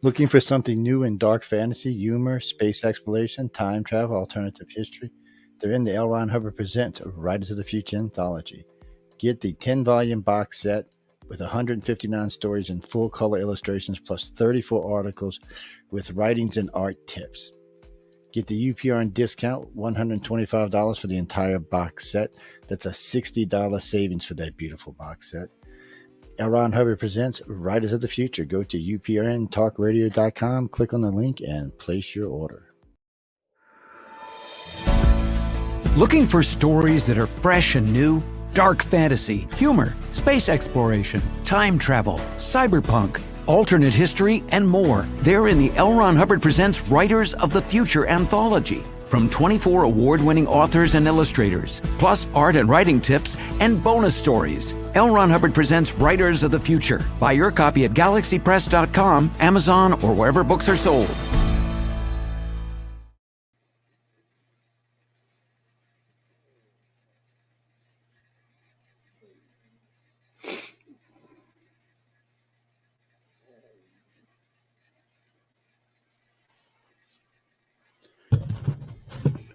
Looking for something new in dark fantasy, humor, space exploration, time travel, alternative history? They're in the L. Ron Hubbard Presents Writers of the Future anthology. Get the 10-volume box set with 159 stories and full color illustrations plus 34 articles with writings and art tips. Get the UPRN discount, $125 for the entire box set. That's a $60 savings for that beautiful box set. L. Ron Hubbard Presents Writers of the Future. Go to uprntalkradio.com, click on the link, and place your order. Looking for stories that are fresh and new? Dark fantasy, humor, space exploration, time travel, cyberpunk, alternate history, and more. They're in the L. Ron Hubbard Presents Writers of the Future anthology. From 24 award-winning authors and illustrators, plus art and writing tips and bonus stories. L. Ron Hubbard Presents Writers of the Future. Buy your copy at galaxypress.com, Amazon, or wherever books are sold.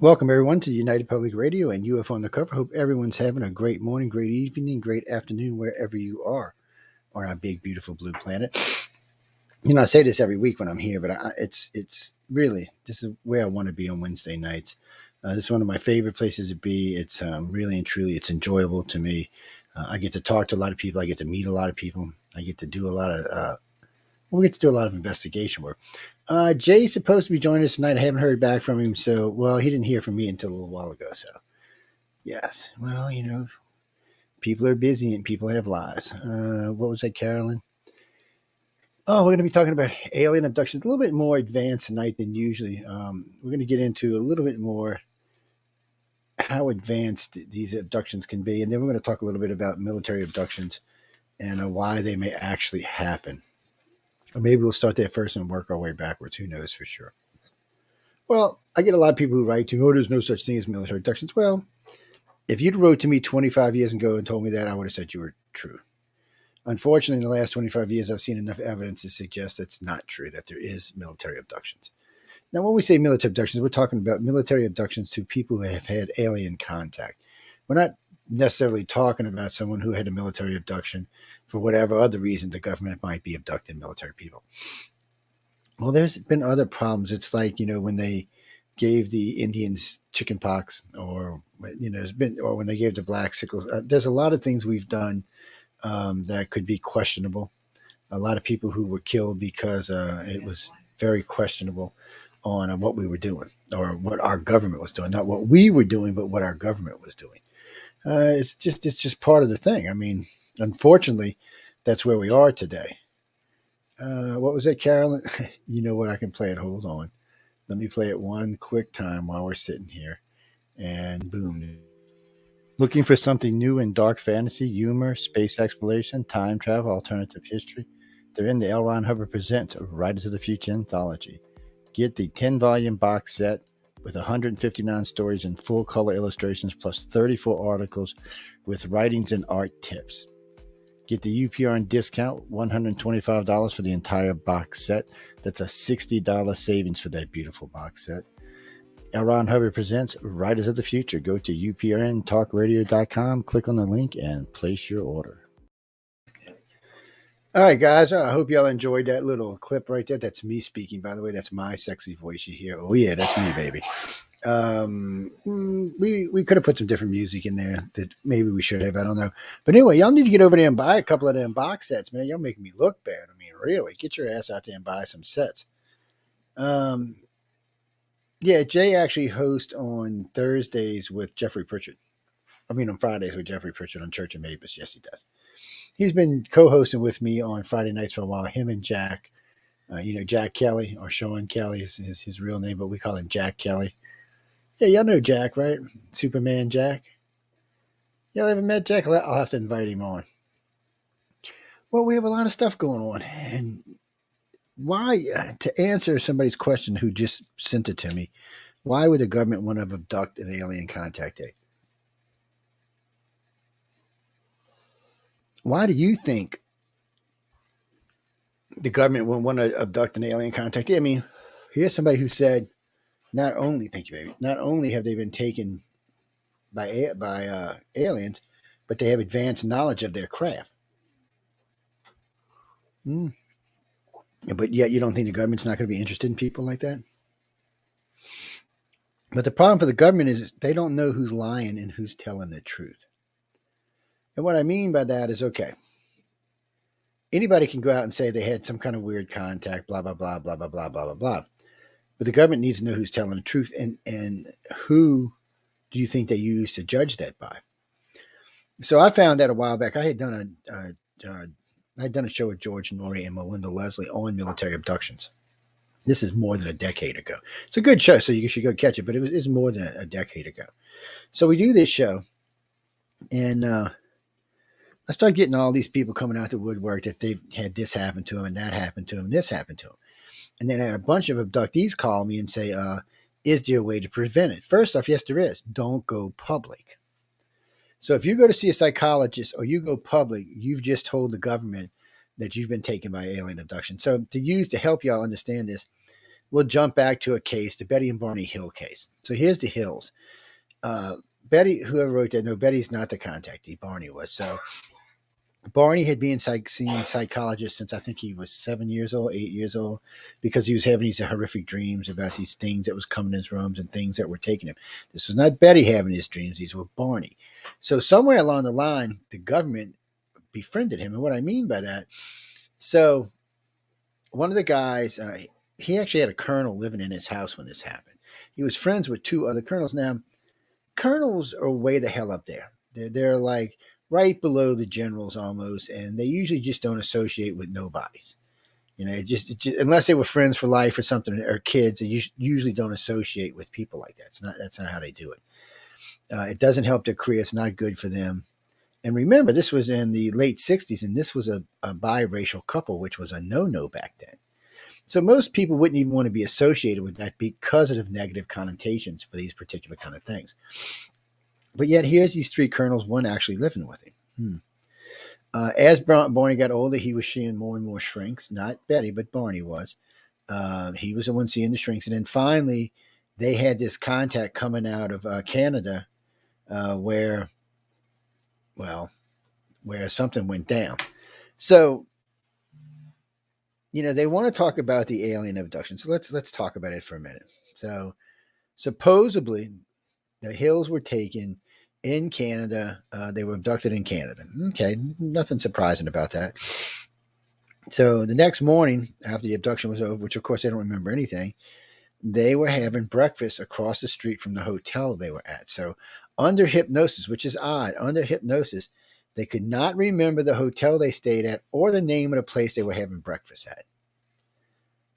Welcome, everyone, to United Public Radio and UFO Undercover. Hope everyone's having a great morning, great evening, great afternoon, wherever you are on our big, beautiful blue planet. You know, I say this every week when I'm here, but it's really, this is where I want to be on Wednesday nights. This is one of my favorite places to be. It's really and truly, it's enjoyable to me. I get to talk to a lot of people. I get to meet a lot of people. I get to do a lot of, we get to do a lot of investigation work. Jay's supposed to be joining us tonight. I haven't heard back from him. So, well, he didn't hear from me until a little while ago. So, yes. Well, you know, people are busy and people have lives. What was that, Carolyn? Oh, we're going to be talking about alien abductions, a little bit more advanced tonight than usually. We're going to get into a little bit more how advanced these abductions can be. And then we're going to talk a little bit about military abductions and why they may actually happen. Or maybe we'll start there first and work our way backwards. Who knows for sure? Well, I get a lot of people who write to, oh, there's no such thing as military abductions. Well, if you'd wrote to me 25 years ago and told me that, I would have said you were true. Unfortunately, in the last 25 years, I've seen enough evidence to suggest it's not true, that there is military abductions. Now, when we say military abductions, we're talking about military abductions to people who have had alien contact. We're not necessarily talking about someone who had a military abduction for whatever other reason the government might be abducting military people. Well, there's been other problems. It's like, you know, when they gave the Indians chicken pox, or, you know, or when they gave the black sickle. There's a lot of things we've done that could be questionable. A lot of people who were killed because it was very questionable on what we were doing or what our government was doing. Not what we were doing, but what our government was doing. It's just part of the thing. I mean, unfortunately, that's where we are today. What was that, Carolyn? You know what? I can play it. Hold on. Let me play it one quick time while we're sitting here. And boom. Looking for something new in dark fantasy, humor, space exploration, time travel, alternative history? They're in the L. Ron Hubbard Presents Writers of the Future anthology. Get the 10-volume box set with 159 stories and full color illustrations plus 34 articles with writings and art tips. Get the UPRN discount, $125 for the entire box set. That's a $60 savings for that beautiful box set. L. Ron Hubbard Presents Writers of the Future. Go to uprntalkradio.com, click on the link, and place your order. All right, guys. I hope y'all enjoyed that little clip right there. That's me speaking, by the way. That's my sexy voice you hear. Oh, yeah, that's me, baby. We could have put some different music in there that maybe we should have. I don't know. But anyway, y'all need to get over there and buy a couple of them box sets, man. Y'all making me look bad. I mean, really, get your ass out there and buy some sets. Yeah, Jay actually hosts on Thursdays with Jeffrey Pritchard. I mean, on Fridays with Jeffrey Pritchard on Church of Mavis. Yes, he does. He's been co-hosting with me on Friday nights for a while. Him and Jack, Jack Kelly, or Sean Kelly is his real name, but we call him Jack Kelly. Yeah, y'all know Jack, right? Superman Jack. Y'all ever met Jack? I'll have to invite him on. Well, we have a lot of stuff going on. And why, to answer somebody's question who just sent it to me, why would the government want to abduct an alien contact date? Why do you think the government wouldn't want to abduct an alien contact. I mean, here's somebody who said not only, thank you, baby, not only have they been taken by aliens, but they have advanced knowledge of their craft. Mm. But yet you don't think the government's not going to be interested in people like that? But the problem for the government is they don't know who's lying and who's telling the truth. And what I mean by that is, okay, anybody can go out and say they had some kind of weird contact, blah, blah, blah, blah, blah, blah, blah, blah, blah. But the government needs to know who's telling the truth, and who do you think they use to judge that by? So I found out a while back. I had done a show with George Norrie and Melinda Leslie on military abductions. This is more than a decade ago. It's a good show, so you should go catch it. But it was more than a decade ago. So we do this show, and I start getting all these people coming out the woodwork that they've had this happen to them and that happened to them and this happened to them. And then I had a bunch of abductees call me and say, is there a way to prevent it? First off, yes, there is. Don't go public. So if you go to see a psychologist or you go public, you've just told the government that you've been taken by alien abduction. So to help y'all understand this, we'll jump back to a case, the Betty and Barney Hill case. So here's the Hills. Betty, whoever wrote that, no, Betty's not the contactee. Barney was. So Barney had been seeing psychologists since I think he was 7 years old, 8 years old, because he was having these horrific dreams about these things that was coming in his rooms and things that were taking him. This was not Betty having his dreams. These were Barney. So somewhere along the line, the government befriended him. And what I mean by that, so one of the guys, he actually had a colonel living in his house when this happened. He was friends with two other colonels. Now, colonels are way the hell up there. They're like right below the generals almost, and they usually just don't associate with nobodies. You know, it just unless they were friends for life or something, or kids, they usually don't associate with people like that. That's not how they do it. It doesn't help their career. It's not good for them. And remember, this was in the late 60s, and this was a biracial couple, which was a no-no back then. So most people wouldn't even want to be associated with that because of the negative connotations for these particular kind of things. But yet here's these three colonels, one actually living with him. As Barney got older, he was seeing more and more shrinks. Not Betty, but Barney was. He was the one seeing the shrinks. And then finally, they had this contact coming out of Canada where something went down. So, you know, they want to talk about the alien abduction. So let's talk about it for a minute. So supposedly, the Hills were taken in Canada. They were abducted in Canada. Okay, nothing surprising about that. So the next morning, after the abduction was over, which of course they don't remember anything, they were having breakfast across the street from the hotel they were at. So under hypnosis, which is odd, under hypnosis, they could not remember the hotel they stayed at or the name of the place they were having breakfast at.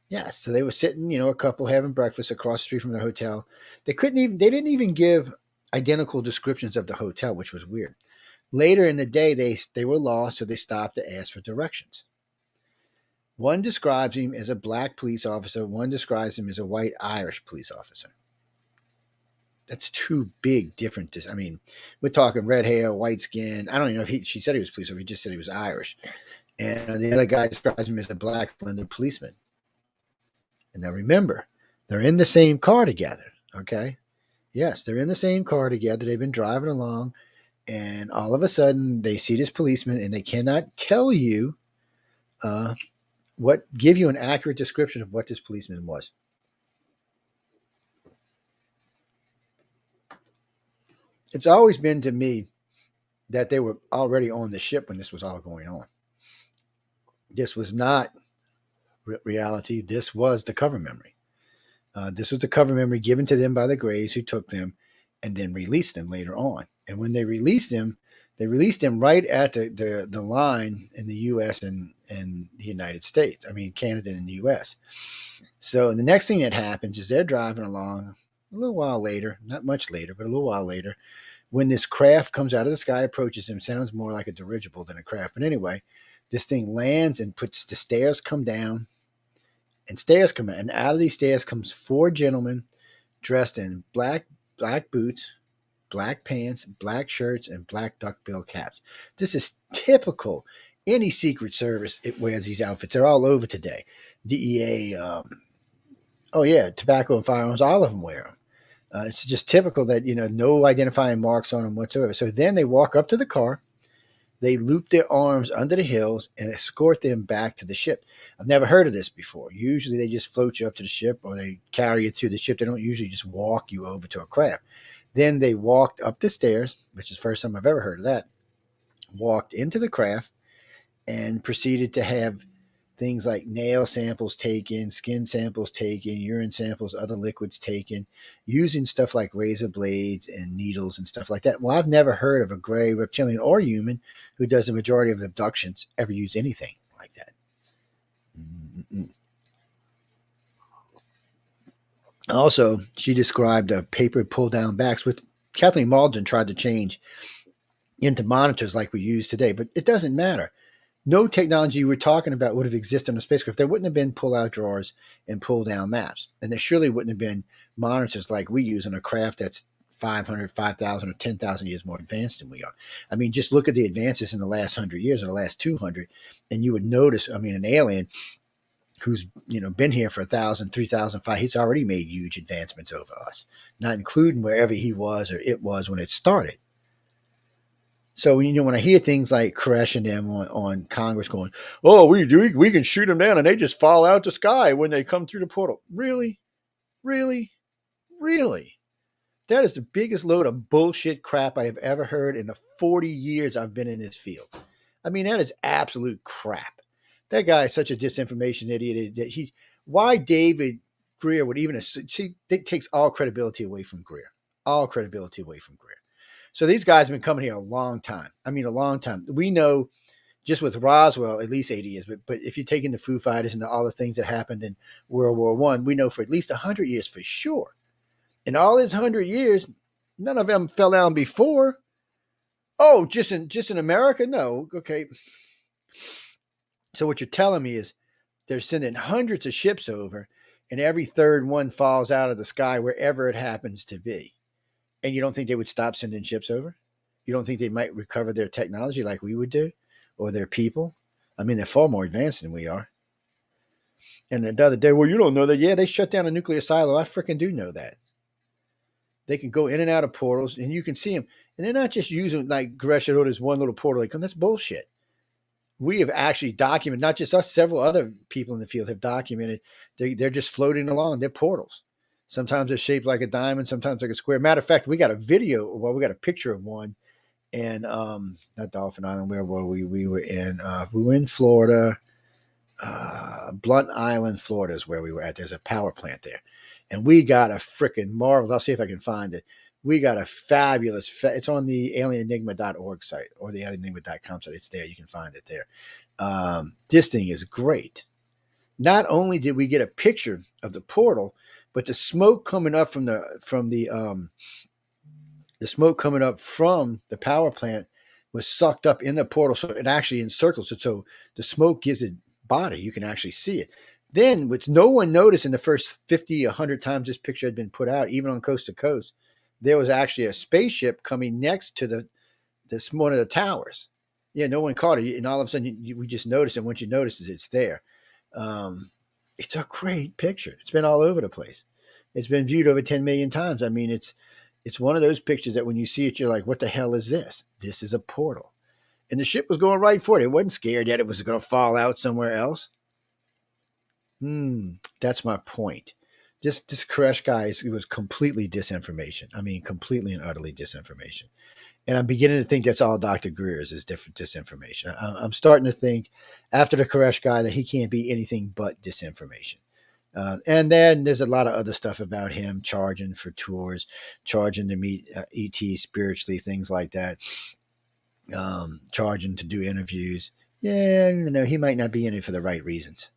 Yes, so they were sitting, a couple having breakfast across the street from the hotel. They didn't even give identical descriptions of the hotel, which was weird. Later in the day, they were lost, so they stopped to ask for directions. One describes him as a black police officer. One describes him as a white Irish police officer. That's two big different. I mean, we're talking red hair, white skin. I don't even know if she said he was police officer. He just said he was Irish. And the other guy describes him as a black London policeman. And now remember, they're in the same car together, okay? Yes, they're in the same car together. They've been driving along, and all of a sudden they see this policeman, and they cannot tell you give you an accurate description of what this policeman was. It's always been to me that they were already on the ship when this was all going on. This was not reality. This was the cover memory. This was the cover memory given to them by the Greys, who took them and then released them later on. And when they released them right at the line in the U.S. and the United States. I mean, Canada and the U.S. So the next thing that happens is they're driving along a little while later, not much later, but a little while later, when this craft comes out of the sky, approaches them. Sounds more like a dirigible than a craft. But anyway, this thing lands and the stairs come down. And stairs come in, and out of these stairs comes four gentlemen dressed in black boots, black pants, black shirts, and black duckbill caps. This is typical Any Secret Service, it wears these outfits. They're all over today. DEA, oh yeah, tobacco and firearms, all of them wear them. It's just typical that, no identifying marks on them whatsoever. So then they walk up to the car, they loop their arms under the hills and escort them back to the ship. I've never heard of this before. Usually they just float you up to the ship or they carry you through the ship. They don't usually just walk you over to a craft. Then they walked up the stairs, which is the first time I've ever heard of that, walked into the craft and proceeded to have things like nail samples taken, skin samples taken, urine samples, other liquids taken, using stuff like razor blades and needles and stuff like that. Well, I've never heard of a gray reptilian or human who does the majority of the abductions ever use anything like that. Mm-mm. Also, she described paper pull-down backs, which Kathleen Malden tried to change into monitors like we use today, but it doesn't matter. No technology we're talking about would have existed on a spacecraft. There wouldn't have been pull-out drawers and pull-down maps. And there surely wouldn't have been monitors like we use on a craft that's 500, 5,000, or 10,000 years more advanced than we are. I mean, just look at the advances in the last 100 years or the last 200, and you would notice, an alien who's, been here for 1,000, 3,000, 5,000, he's already made huge advancements over us, not including wherever he was or it was when it started. So when I hear things like Koresh and them on Congress going, oh, we can shoot them down and they just fall out the sky when they come through the portal. Really? Really? Really? That is the biggest load of bullshit crap I have ever heard in the 40 years I've been in this field. That is absolute crap. That guy is such a disinformation idiot. Why David Greer would even, it takes all credibility away from Greer. All credibility away from Greer. So these guys have been coming here a long time. A long time. We know just with Roswell, at least 80 years. But if you take in the Foo Fighters and all the things that happened in World War I, we know for at least 100 years for sure. In all these 100 years, none of them fell down before. Oh, just in America? No. Okay. So what you're telling me is they're sending hundreds of ships over, and every third one falls out of the sky wherever it happens to be. And you don't think they would stop sending ships over? You don't think they might recover their technology like we would do? Or their people? They're far more advanced than we are. And the other day, well, you don't know that. Yeah, they shut down a nuclear silo. I freaking do know that. They can go in and out of portals, and you can see them. And they're not just using, like Gresham, oh, there's one little portal. That's bullshit. We have actually documented, not just us, several other people in the field have documented, they're just floating along. They're portals. Sometimes they're shaped like a diamond, sometimes like a square. Matter of fact, we got a picture of one in not Dolphin Island, where were we? We were in Florida. Blunt Island, Florida is where we were at. There's a power plant there. And we got a freaking marvelous, I'll see if I can find it. We got a fabulous, it's on the alienenigma.org site or the alienenigma.com site. It's there. You can find it there. This thing is great. Not only did we get a picture of the portal, but the smoke coming up from the smoke coming up from the power plant was sucked up in the portal, so it actually encircles it. So the smoke gives it body. You can actually see it. Then, which no one noticed in the first 50, 100 times this picture had been put out, even on coast to coast, there was actually a spaceship coming next to this one of the towers. Yeah, no one caught it, and all of a sudden we just noticed it. Once you notice it, it's there. It's a great picture. It's been all over the place. It's been viewed over 10 million times. It's one of those pictures that when you see it, you're like, what the hell is this? This is a portal. And the ship was going right for it. It wasn't scared that it was going to fall out somewhere else. That's my point. This Koresh guy, it was completely disinformation. Completely and utterly disinformation. And I'm beginning to think that's all Dr. Greer's is different disinformation. I'm starting to think after the Koresh guy that he can't be anything but disinformation. And then there's a lot of other stuff about him charging for tours, charging to meet ET spiritually, things like that, charging to do interviews. Yeah, he might not be in it for the right reasons.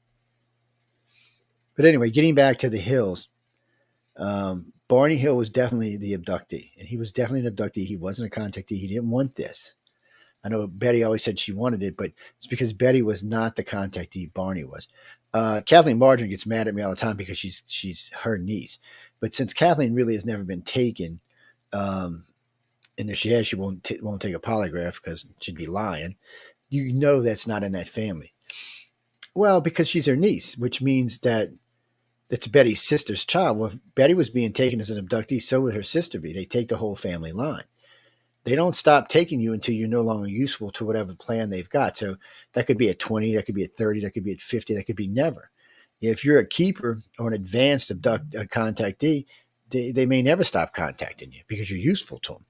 But anyway, getting back to the Hills, Barney Hill was definitely the abductee, and he was definitely an abductee. He wasn't a contactee. He didn't want this. I know Betty always said she wanted it, but it's because Betty was not the contactee. Barney was. Kathleen Marjorie gets mad at me all the time because she's her niece. But since Kathleen really has never been taken, and if she has, she won't take a polygraph because she'd be lying. you know that's not in that family. Well, because she's her niece, which means that it's Betty's sister's child. Well, if Betty was being taken as an abductee, so would her sister be. They take the whole family line. They don't stop taking you until you're no longer useful to whatever plan they've got. So that could be at 20, that could be at 30, that could be at 50, that could be never. If you're a keeper or an advanced contactee, they may never stop contacting you because you're useful to them.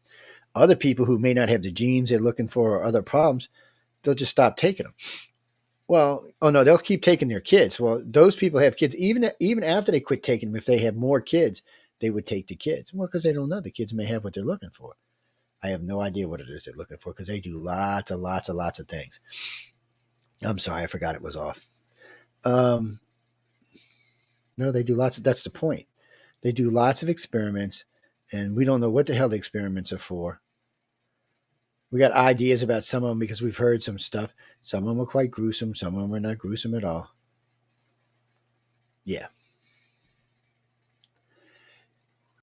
Other people who may not have the genes they're looking for or other problems, they'll just stop taking them. Well, oh no, they'll keep taking their kids. Well, those people have kids. Even after they quit taking them, if they have more kids, they would take the kids. Well, because they don't know. The kids may have what they're looking for. I have no idea what it is they're looking for because they do lots of things. I'm sorry, I forgot it was off. No, they do lots. That's the point. They do lots of experiments, and we don't know what the hell the experiments are for. We got ideas about some of them because we've heard some stuff. Some of them are quite gruesome. Some of them are not gruesome at all. Yeah.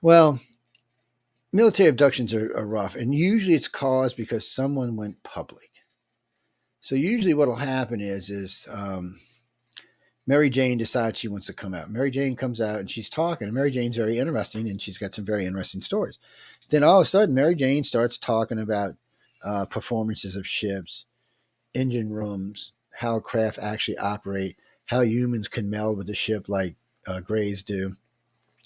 Well, military abductions are rough, and usually it's caused because someone went public. So usually what will happen is Mary Jane decides she wants to come out. Mary Jane comes out and she's talking, and Mary Jane's very interesting, and she's got some very interesting stories. Then all of a sudden, Mary Jane starts talking about performances of ships, engine rooms, how craft actually operate, how humans can meld with the ship like Greys do,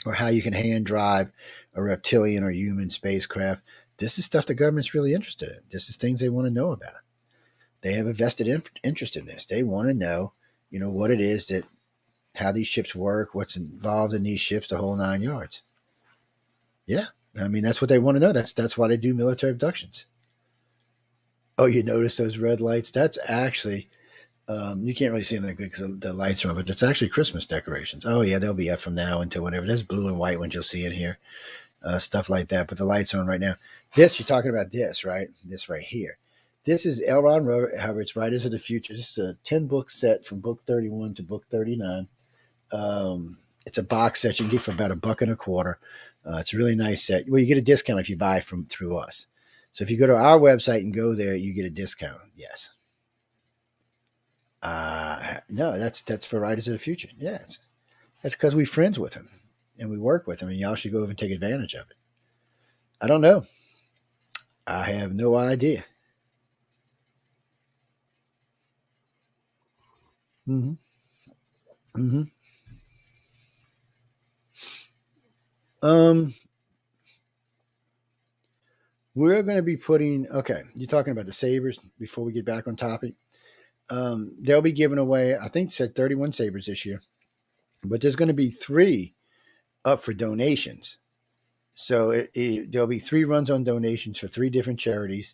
or how you can hand drive a reptilian or human spacecraft. This is stuff the government's really interested in. This is things they want to know about. They have a vested interest in this. They want to know, what it is that, how these ships work, what's involved in these ships, the whole 9 yards. Yeah, I mean, that's what they want to know. That's why they do military abductions. Oh, you notice those red lights? That's actually, you can't really see them that good because the lights are on, but it's actually Christmas decorations. Oh, yeah, they'll be up from now until whenever. There's blue and white ones you'll see in here, stuff like that, but the lights are on right now. This, you're talking about this, right? This right here. This is L. Ron Hubbard's Writers of the Future. This is a 10-book set from book 31 to book 39. It's a box set you can get for about $1.25. It's a really nice set. Well, you get a discount if you buy through us. So if you go to our website and go there, you get a discount. Yes. No, that's for Writers of the Future. Yes. That's because we're friends with him and we work with him, and y'all should go over and take advantage of it. I don't know. I have no idea. Mm-hmm. Mm-hmm. We're going to be putting, okay, you're talking about the sabers before we get back on topic. They'll be giving away, I think it said 31 sabers this year, but there's going to be 3 up for donations. So there'll be 3 runs on donations for 3 different charities.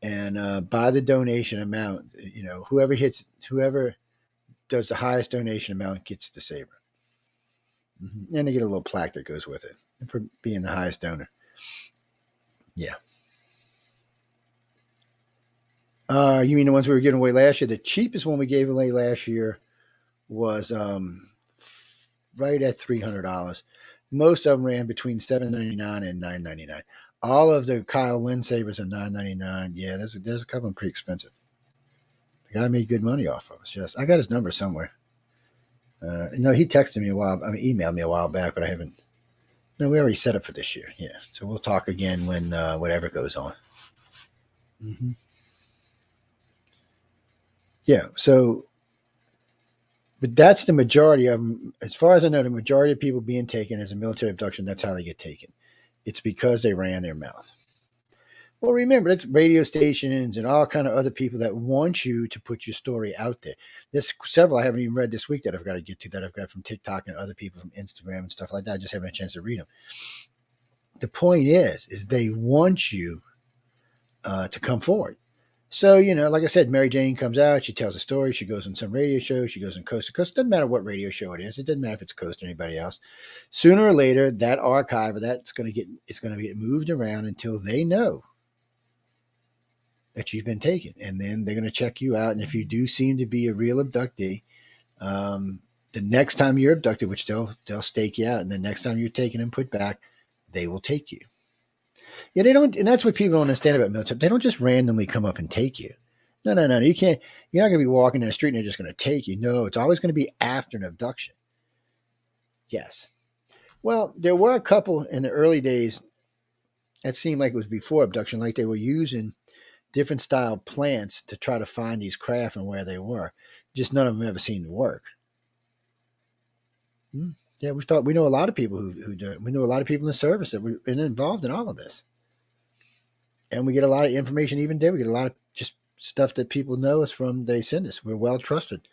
And by the donation amount, whoever does the highest donation amount gets the saber. Mm-hmm. And they get a little plaque that goes with it for being the highest donor. Yeah. You mean the ones we were giving away last year? The cheapest one we gave away last year was right at $300. Most of them ran between $7.99 and $9.99. All of the Kyle Lynn sabers are $9.99. Yeah, there's a couple of them pretty expensive. The guy made good money off of us. Yes, I got his number somewhere. He texted me emailed me a while back, but I haven't. No, we already set up for this year. Yeah, so we'll talk again when whatever goes on. Mm-hmm. Yeah, so, but that's the majority of them. As far as I know, the majority of people being taken as a military abduction, that's how they get taken. It's because they ran their mouth. Well, remember, that's radio stations and all kind of other people that want you to put your story out there. There's several I haven't even read this week that I've got to get to, that I've got from TikTok and other people from Instagram and stuff like that. I just haven't had a chance to read them. The point is they want you to come forward. So, like I said, Mary Jane comes out, she tells a story, she goes on some radio show, she goes on Coast to Coast. It doesn't matter what radio show it is. It doesn't matter if it's Coast or anybody else. Sooner or later, that archive, it's going to get moved around until they know that you've been taken. And then they're going to check you out. And if you do seem to be a real abductee, the next time you're abducted, which they'll stake you out, and the next time you're taken and put back, they will take you. Yeah, they don't, and that's what people don't understand about military. They don't just randomly come up and take you. No, no, no. You can't. You're not going to be walking in the street and they're just going to take you. No, it's always going to be after an abduction. Yes. Well, there were a couple in the early days that seemed like it was before abduction, like they were using different style plants to try to find these craft and where they were. Just none of them ever seemed to work. Hmm. Yeah, we know a lot of people who do it. We know a lot of people in the service that were involved in all of this, and we get a lot of information even there. We get a lot of just stuff that people know us from. They send us. We're well trusted.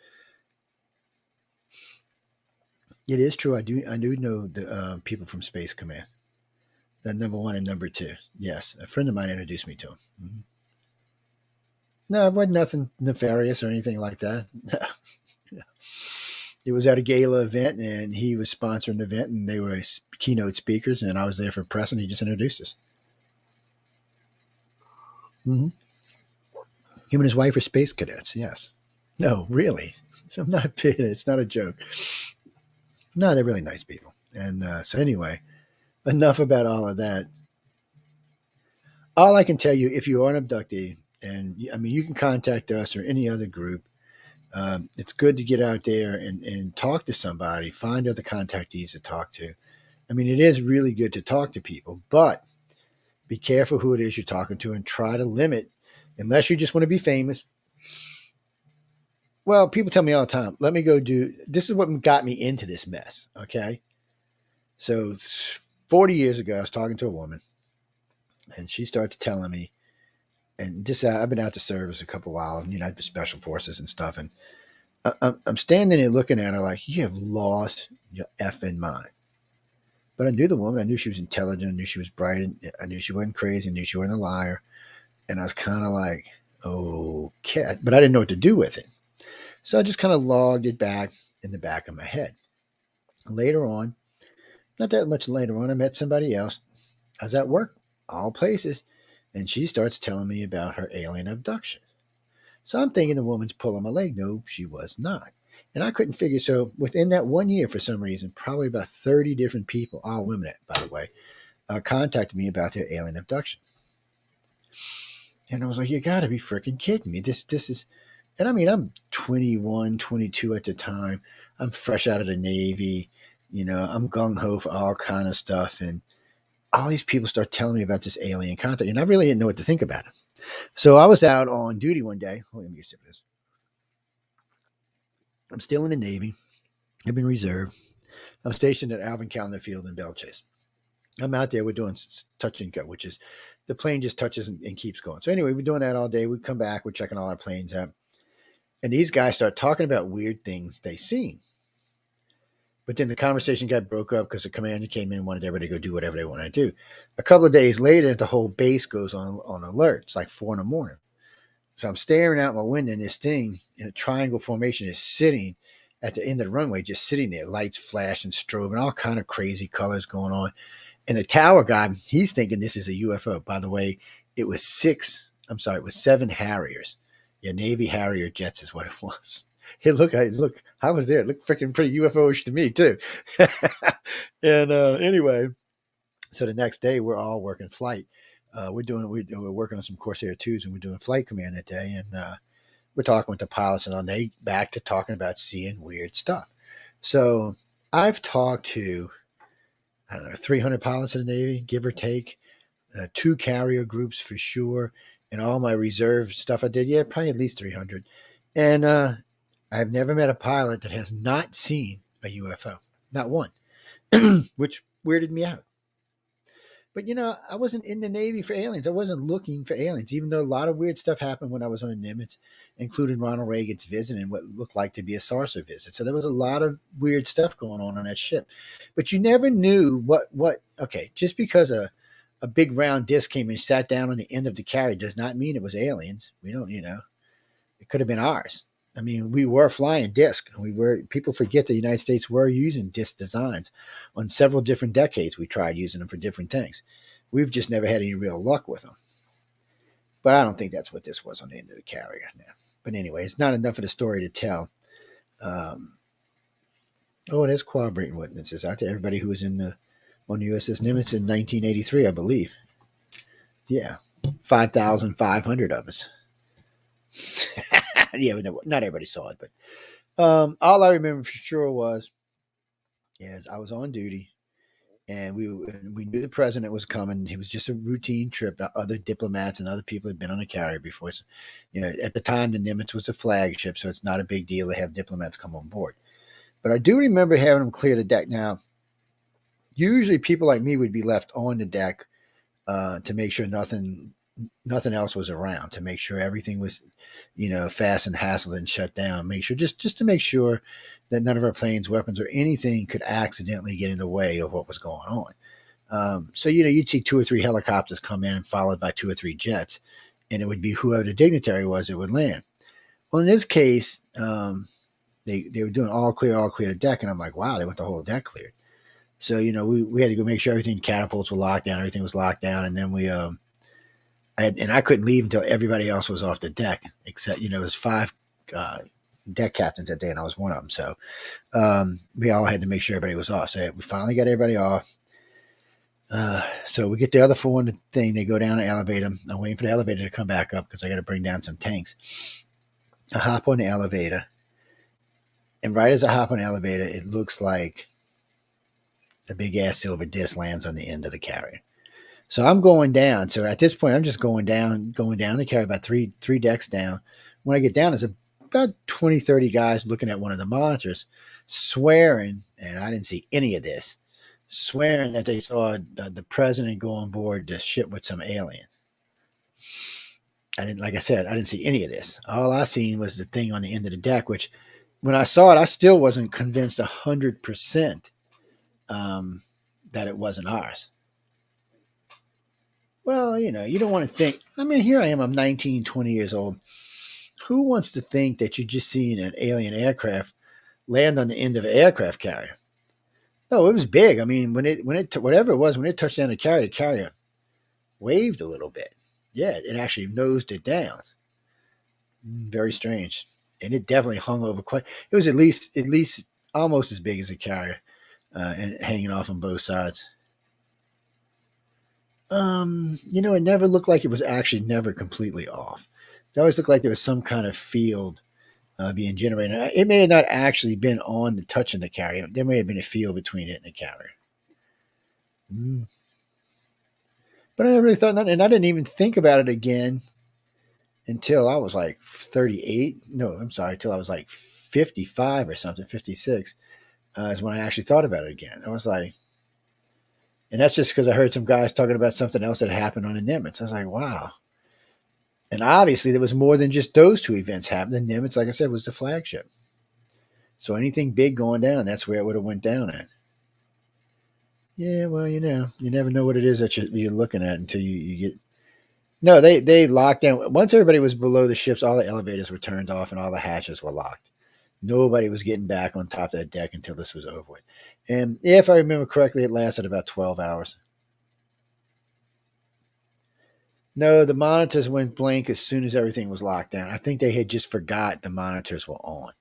It is true. I do know the people from Space Command. That number one and number two. Yes, a friend of mine introduced me to him. Mm-hmm. No, it wasn't nothing nefarious or anything like that. It was at a gala event, and he was sponsoring the event, and they were keynote speakers, and I was there for press, and he just introduced us. Mm-hmm. Him and his wife are space cadets. Yes. No, really. So I'm not kidding. It's not a joke. No, they're really nice people. And so anyway, enough about all of that. All I can tell you, if you are an abductee, and I mean, you can contact us or any other group. It's good to get out there and talk to somebody, find other contactees to talk to. I mean, it is really good to talk to people, but be careful who it is you're talking to and try to limit, unless you just want to be famous. Well, people tell me all the time, let me go do this is what got me into this mess. Okay. So 40 years ago, I was talking to a woman and she starts telling me, and this, I've been out to service a couple of whiles, you know, I've been special forces and stuff. And I'm standing there looking at her like, you have lost your effing mind. But I knew the woman. I knew she was intelligent. I knew she was bright. I knew she wasn't crazy. I knew she wasn't a liar. And I was kind of like, okay. But I didn't know what to do with it. So I just kind of logged it back in the back of my head. Later on, not that much later on, I met somebody else. I was at work, all places. And she starts telling me about her alien abduction. So I'm thinking the woman's pulling my leg. No, she was not. And I couldn't figure. So within that 1 year, for some reason, probably about 30 different people, all women, by the way, contacted me about their alien abduction. And I was like, you got to be freaking kidding me. This is, and I mean, I'm 21, 22 at the time. I'm fresh out of the Navy. You know, I'm gung-ho for all kind of stuff. And all these people start telling me about this alien contact. And I really didn't know what to think about it. So I was out on duty one day. Let me get a sip of this. I'm still in the Navy. I've been reserved. I'm stationed at Alvin Calendar Field in Belle Chase. I'm out there. We're doing touch and go, which is the plane just touches and keeps going. So anyway, we're doing that all day. We come back. We're checking all our planes out. And these guys start talking about weird things they seen. But then the conversation got broke up because the commander came in and wanted everybody to go do whatever they wanted to do. A couple of days later, the whole base goes on alert. It's like 4 a.m. So I'm staring out my window, and this thing in a triangle formation is sitting at the end of the runway, just sitting there, lights flashing, strobing, all kind of crazy colors going on. And the tower guy, he's thinking this is a UFO. By the way, it was 7 Harriers. Yeah, Navy Harrier jets is what it was. It looked, I was there. It looked freaking pretty UFO-ish to me, too. And anyway, so the next day, we're all working flight. We're working on some Corsair 2s, and we're doing flight command that day. And we're talking with the pilots, and they back to talking about seeing weird stuff. So I've talked to, I don't know, 300 pilots in the Navy, give or take, 2 carrier groups for sure, and all my reserve stuff I did, yeah, probably at least 300. And I've never met a pilot that has not seen a UFO, not one, which weirded me out. But, you know, I wasn't in the Navy for aliens. I wasn't looking for aliens, even though a lot of weird stuff happened when I was on a Nimitz, including Ronald Reagan's visit and what looked like to be a saucer visit. So there was a lot of weird stuff going on that ship. But you never knew okay, just because a big round disc came and sat down on the end of the carrier does not mean it was aliens. We don't, it could have been ours. I mean, we were flying disc. People forget the United States were using disc designs on several different decades. We tried using them for different things. We've just never had any real luck with them. But I don't think that's what this was on the end of the carrier. No. But anyway, it's not enough of the story to tell. There's corroborating witnesses out there. Everybody who was on the USS Nimitz in 1983, I believe. Yeah, 5,500 of us. Yeah, but not everybody saw it. But all I remember for sure is I was on duty, and we knew the president was coming. It was just a routine trip. Other diplomats and other people had been on the carrier before. So, at the time, the Nimitz was a flagship, so it's not a big deal to have diplomats come on board. But I do remember having them clear the deck. Now, usually people like me would be left on the deck to make sure nothing else was around, to make sure everything was, fastened, hassled, and shut down. Make sure just to make sure that none of our planes, weapons, or anything could accidentally get in the way of what was going on. So you'd see 2 or 3 helicopters come in, followed by 2 or 3 jets, and it would be whoever the dignitary was that would land. Well, in this case, they were doing all clear the deck, and I'm like, wow, they want the whole deck cleared. So we had to go make sure everything, catapults were locked down, everything was locked down, and then I couldn't leave until everybody else was off the deck, except it was 5 deck captains that day, and I was one of them. So we all had to make sure everybody was off. So we finally got everybody off. So we get the other 4 on the thing. They go down and elevate them. I'm waiting for the elevator to come back up because I got to bring down some tanks. I hop on the elevator, and right as I hop on the elevator, it looks like a big ass silver disc lands on the end of the carrier. So I'm going down. So at this point, I'm just going down the carrier about three decks down. When I get down, there's about 20, 30 guys looking at one of the monitors, swearing, and I didn't see any of this, swearing that they saw the president go on board the ship with some aliens. Like I said, I didn't see any of this. All I seen was the thing on the end of the deck, which when I saw it, I still wasn't convinced 100% that it wasn't ours. Well, you don't want to think. I mean, here I am. I'm 19, 20 years old. Who wants to think that you're just seeing an alien aircraft land on the end of an aircraft carrier? No, it was big. I mean, when it whatever it was, when it touched down the carrier waved a little bit. Yeah, it actually nosed it down. Very strange. And it definitely hung over quite. It was at least almost as big as a carrier, and hanging off on both sides. It never looked like it was actually never completely off. It always looked like there was some kind of field being generated. It may have not actually been on the touching the carrier. There may have been a field between it and the carrier. But I really thought nothing, and I didn't even think about it again until I was like 38. No, I'm sorry, until I was like 55 or something, 56, is when I actually thought about it again. I was like, and that's just because I heard some guys talking about something else that happened on the Nimitz. I was like, wow. And obviously there was more than just those 2 events happening. The Nimitz, like I said, was the flagship. So anything big going down, that's where it would have went down at. Yeah, well, you never know what it is that you're looking at until you get. No, they locked down. Once everybody was below the ships, all the elevators were turned off and all the hatches were locked. Nobody was getting back on top of that deck until this was over with. And if I remember correctly, it lasted about 12 hours. No, the monitors went blank as soon as everything was locked down. I think they had just forgot the monitors were on.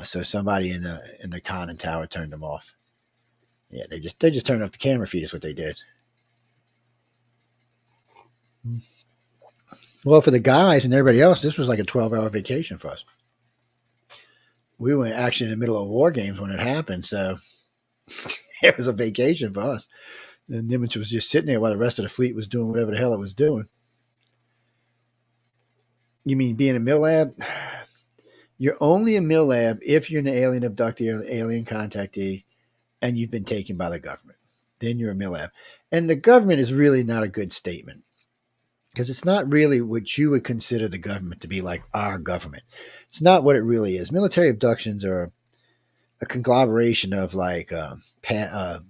So somebody in the conning tower turned them off. Yeah, they just turned off the camera feed is what they did. Well, for the guys and everybody else, this was like a 12-hour vacation for us. We were actually in the middle of war games when it happened, so it was a vacation for us. The Nimitz was just sitting there while the rest of the fleet was doing whatever the hell it was doing. You mean being a MILAB? You're only a MILAB if you're an alien abductee or an alien contactee and you've been taken by the government. Then you're a MILAB. And the government is really not a good statement because it's not really what you would consider the government to be, like our government. It's not what it really is. Military abductions are a conglomeration of like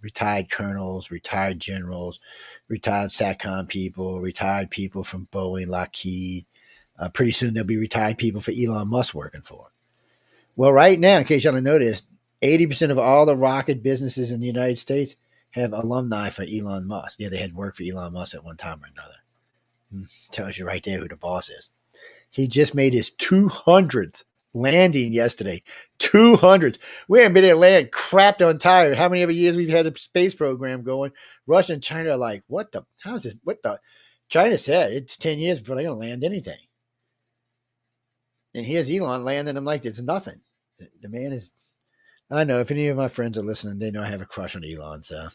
retired colonels, retired generals, retired SATCOM people, retired people from Boeing, Lockheed. Pretty soon there'll be retired people for Elon Musk working for him. Well, right now, in case y'all don't notice, 80% of all the rocket businesses in the United States have alumni for Elon Musk. Yeah, they had worked for Elon Musk at one time or another. Tells you right there who the boss is. He just made his 200th landing yesterday. 200. We haven't been able to land crapped on tire. How many other years we've had a space program going? Russia and China are like, how's this? What the? China said it's 10 years before they're going to land anything. And here's Elon landing him like it's nothing. The man is. I know if any of my friends are listening, they know I have a crush on Elon. So,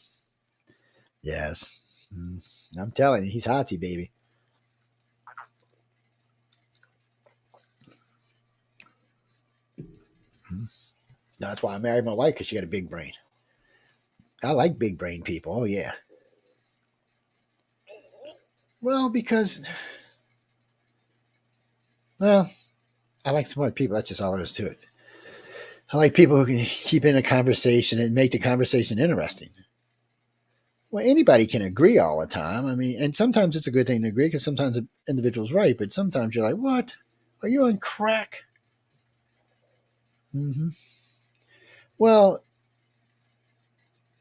yes, I'm telling you, he's hottie, baby. That's why I married my wife, because she got a big brain. I like big brain people. Oh yeah. Well, because well, I like smart people. That's just all there is to it. I like people who can keep in a conversation and make the conversation interesting. Well, anybody can agree all the time. I mean, and sometimes it's a good thing to agree because sometimes the individual's right, but sometimes you're like, "What? Are you on crack?" Mm-hmm. Well,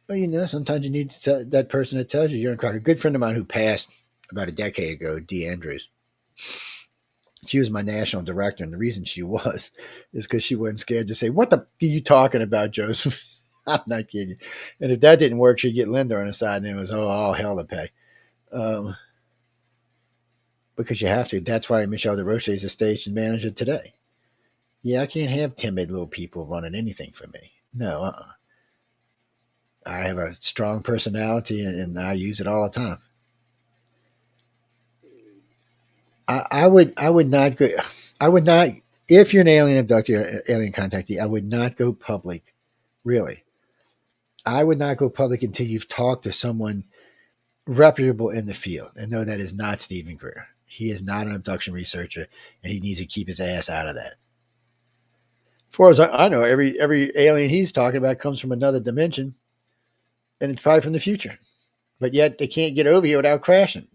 sometimes you need that person that tells you you're on crack. A good friend of mine who passed about a decade ago, Dee Andrews. She was my national director, and the reason she was is because she wasn't scared to say, "What the are you talking about, Joseph?" I'm not kidding. And if that didn't work, she'd get Linda on the side, and it was all hell to pay. Um, because you have to. That's why Michelle DeRoche is a station manager today. Yeah, I can't have timid little people running anything for me. No, I have a strong personality, and I use it all the time. I would not go. I would not. If you're an alien abductee or alien contactee, I would not go public. Really, I would not go public until you've talked to someone reputable in the field and know that is not Stephen Greer. He is not an abduction researcher, and he needs to keep his ass out of that. As far as I know, every alien he's talking about comes from another dimension, and it's probably from the future. But yet they can't get over here without crashing.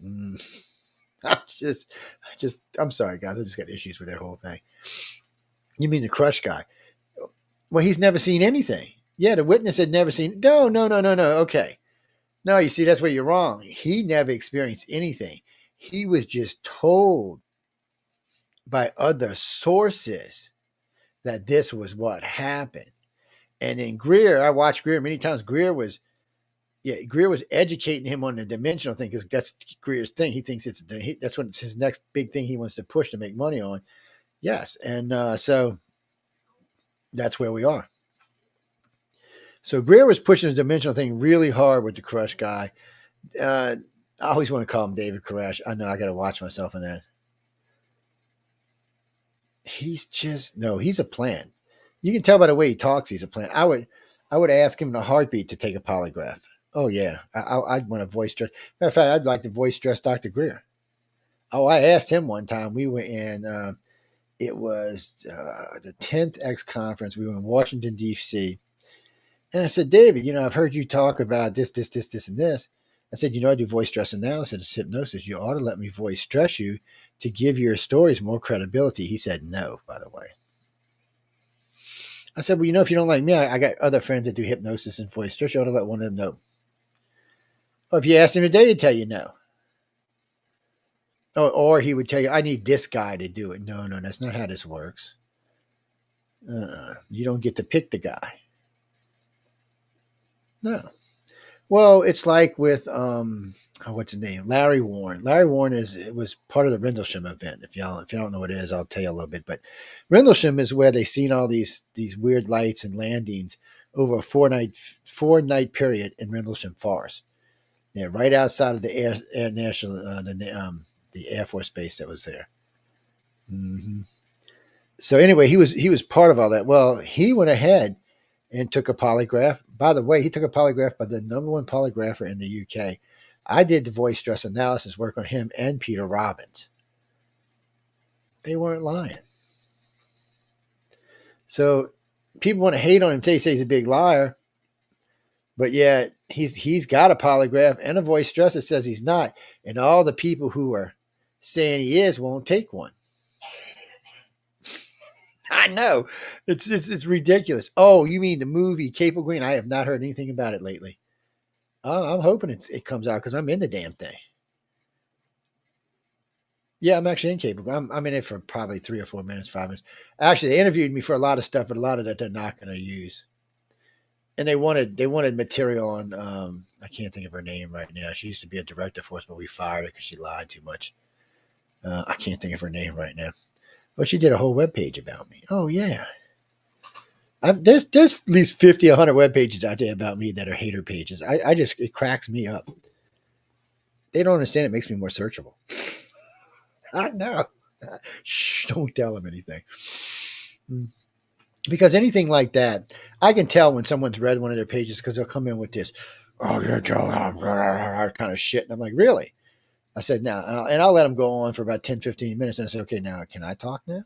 I'm sorry, guys. I just got issues with that whole thing. You mean the crush guy? Well, he's never seen anything. Yeah, the witness had never seen. No. Okay. No, you see, that's where you're wrong. He never experienced anything. He was just told by other sources that this was what happened. And in Greer, I watched Greer many times. Greer was educating him on the dimensional thing because that's Greer's thing. He thinks that's what his next big thing he wants to push to make money on. Yes, and so that's where we are. So Greer was pushing the dimensional thing really hard with the Crush guy. I always want to call him David Koresh. I know I got to watch myself in that. He's a plant. You can tell by the way he talks he's a plant. I would ask him in a heartbeat to take a polygraph. Oh yeah, I'd want to voice stress. Matter of fact, I'd like to voice stress Dr. Greer. Oh, I asked him one time. We were in. It was the 10th X conference. We were in Washington D.C. And I said, David, I've heard you talk about this, and this. I said, I do voice stress analysis, hypnosis. You ought to let me voice stress you to give your stories more credibility. He said, no, by the way. I said, well, if you don't like me, I got other friends that do hypnosis and voice stress. You ought to let one of them know. Well, if you asked him today, he'd tell you no. Or he would tell you, I need this guy to do it. No, that's not how this works. You don't get to pick the guy. No. Well, it's like with what's his name, Larry Warren. Larry Warren was part of the Rendlesham event. If y'all don't know what it is, I'll tell you a little bit. But Rendlesham is where they seen all these weird lights and landings over a four night period in Rendlesham Forest. Yeah, right outside of the Air National the Air Force base that was there. Mm-hmm. So anyway, he was part of all that. Well, he went ahead and took a polygraph. By the way, he took a polygraph by the number one polygrapher in the UK. I did the voice stress analysis work on him and Peter Robbins. They weren't lying. So people want to hate on him until he says he's a big liar. But yeah, he's got a polygraph and a voice stress that says he's not. And all the people who are saying he is won't take one. I know. It's ridiculous. Oh, you mean the movie Capel Green? I have not heard anything about it lately. I'm hoping it comes out because I'm in the damn thing. Yeah, I'm actually in Capel Green. I'm in it for probably 3 or 4 minutes, 5 minutes. Actually, they interviewed me for a lot of stuff, but a lot of that they're not going to use. And they wanted material on I can't think of her name right now. She used to be a director for us, but we fired her because she lied too much. I can't think of her name right now. Well, she did a whole webpage about me. Oh, yeah. There's at least 50, 100 web pages out there about me that are hater pages. It cracks me up. They don't understand it makes me more searchable. I know. Shh, don't tell them anything. Because anything like that, I can tell when someone's read one of their pages because they'll come in with this, oh, you're Joe, kind of shit. And I'm like, really? I said, now, and I'll let them go on for about 10, 15 minutes. And I say, okay, now, can I talk now?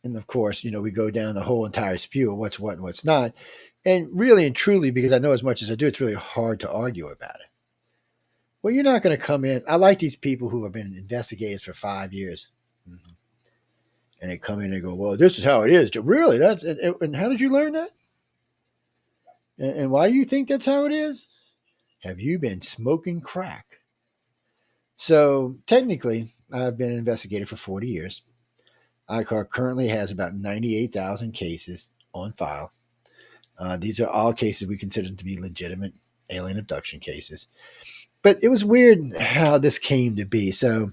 And of course, we go down the whole entire spew of what's what and what's not. And really and truly, because I know as much as I do, it's really hard to argue about it. Well, you're not going to come in. I like these people who have been investigators for 5 years. Mm-hmm. And they come in and go, well, this is how it is. Really? And how did you learn that? And why do you think that's how it is? Have you been smoking crack? So technically, I've been an investigator for 40 years. ICAR currently has about 98,000 cases on file. These are all cases we consider to be legitimate alien abduction cases. But it was weird how this came to be. So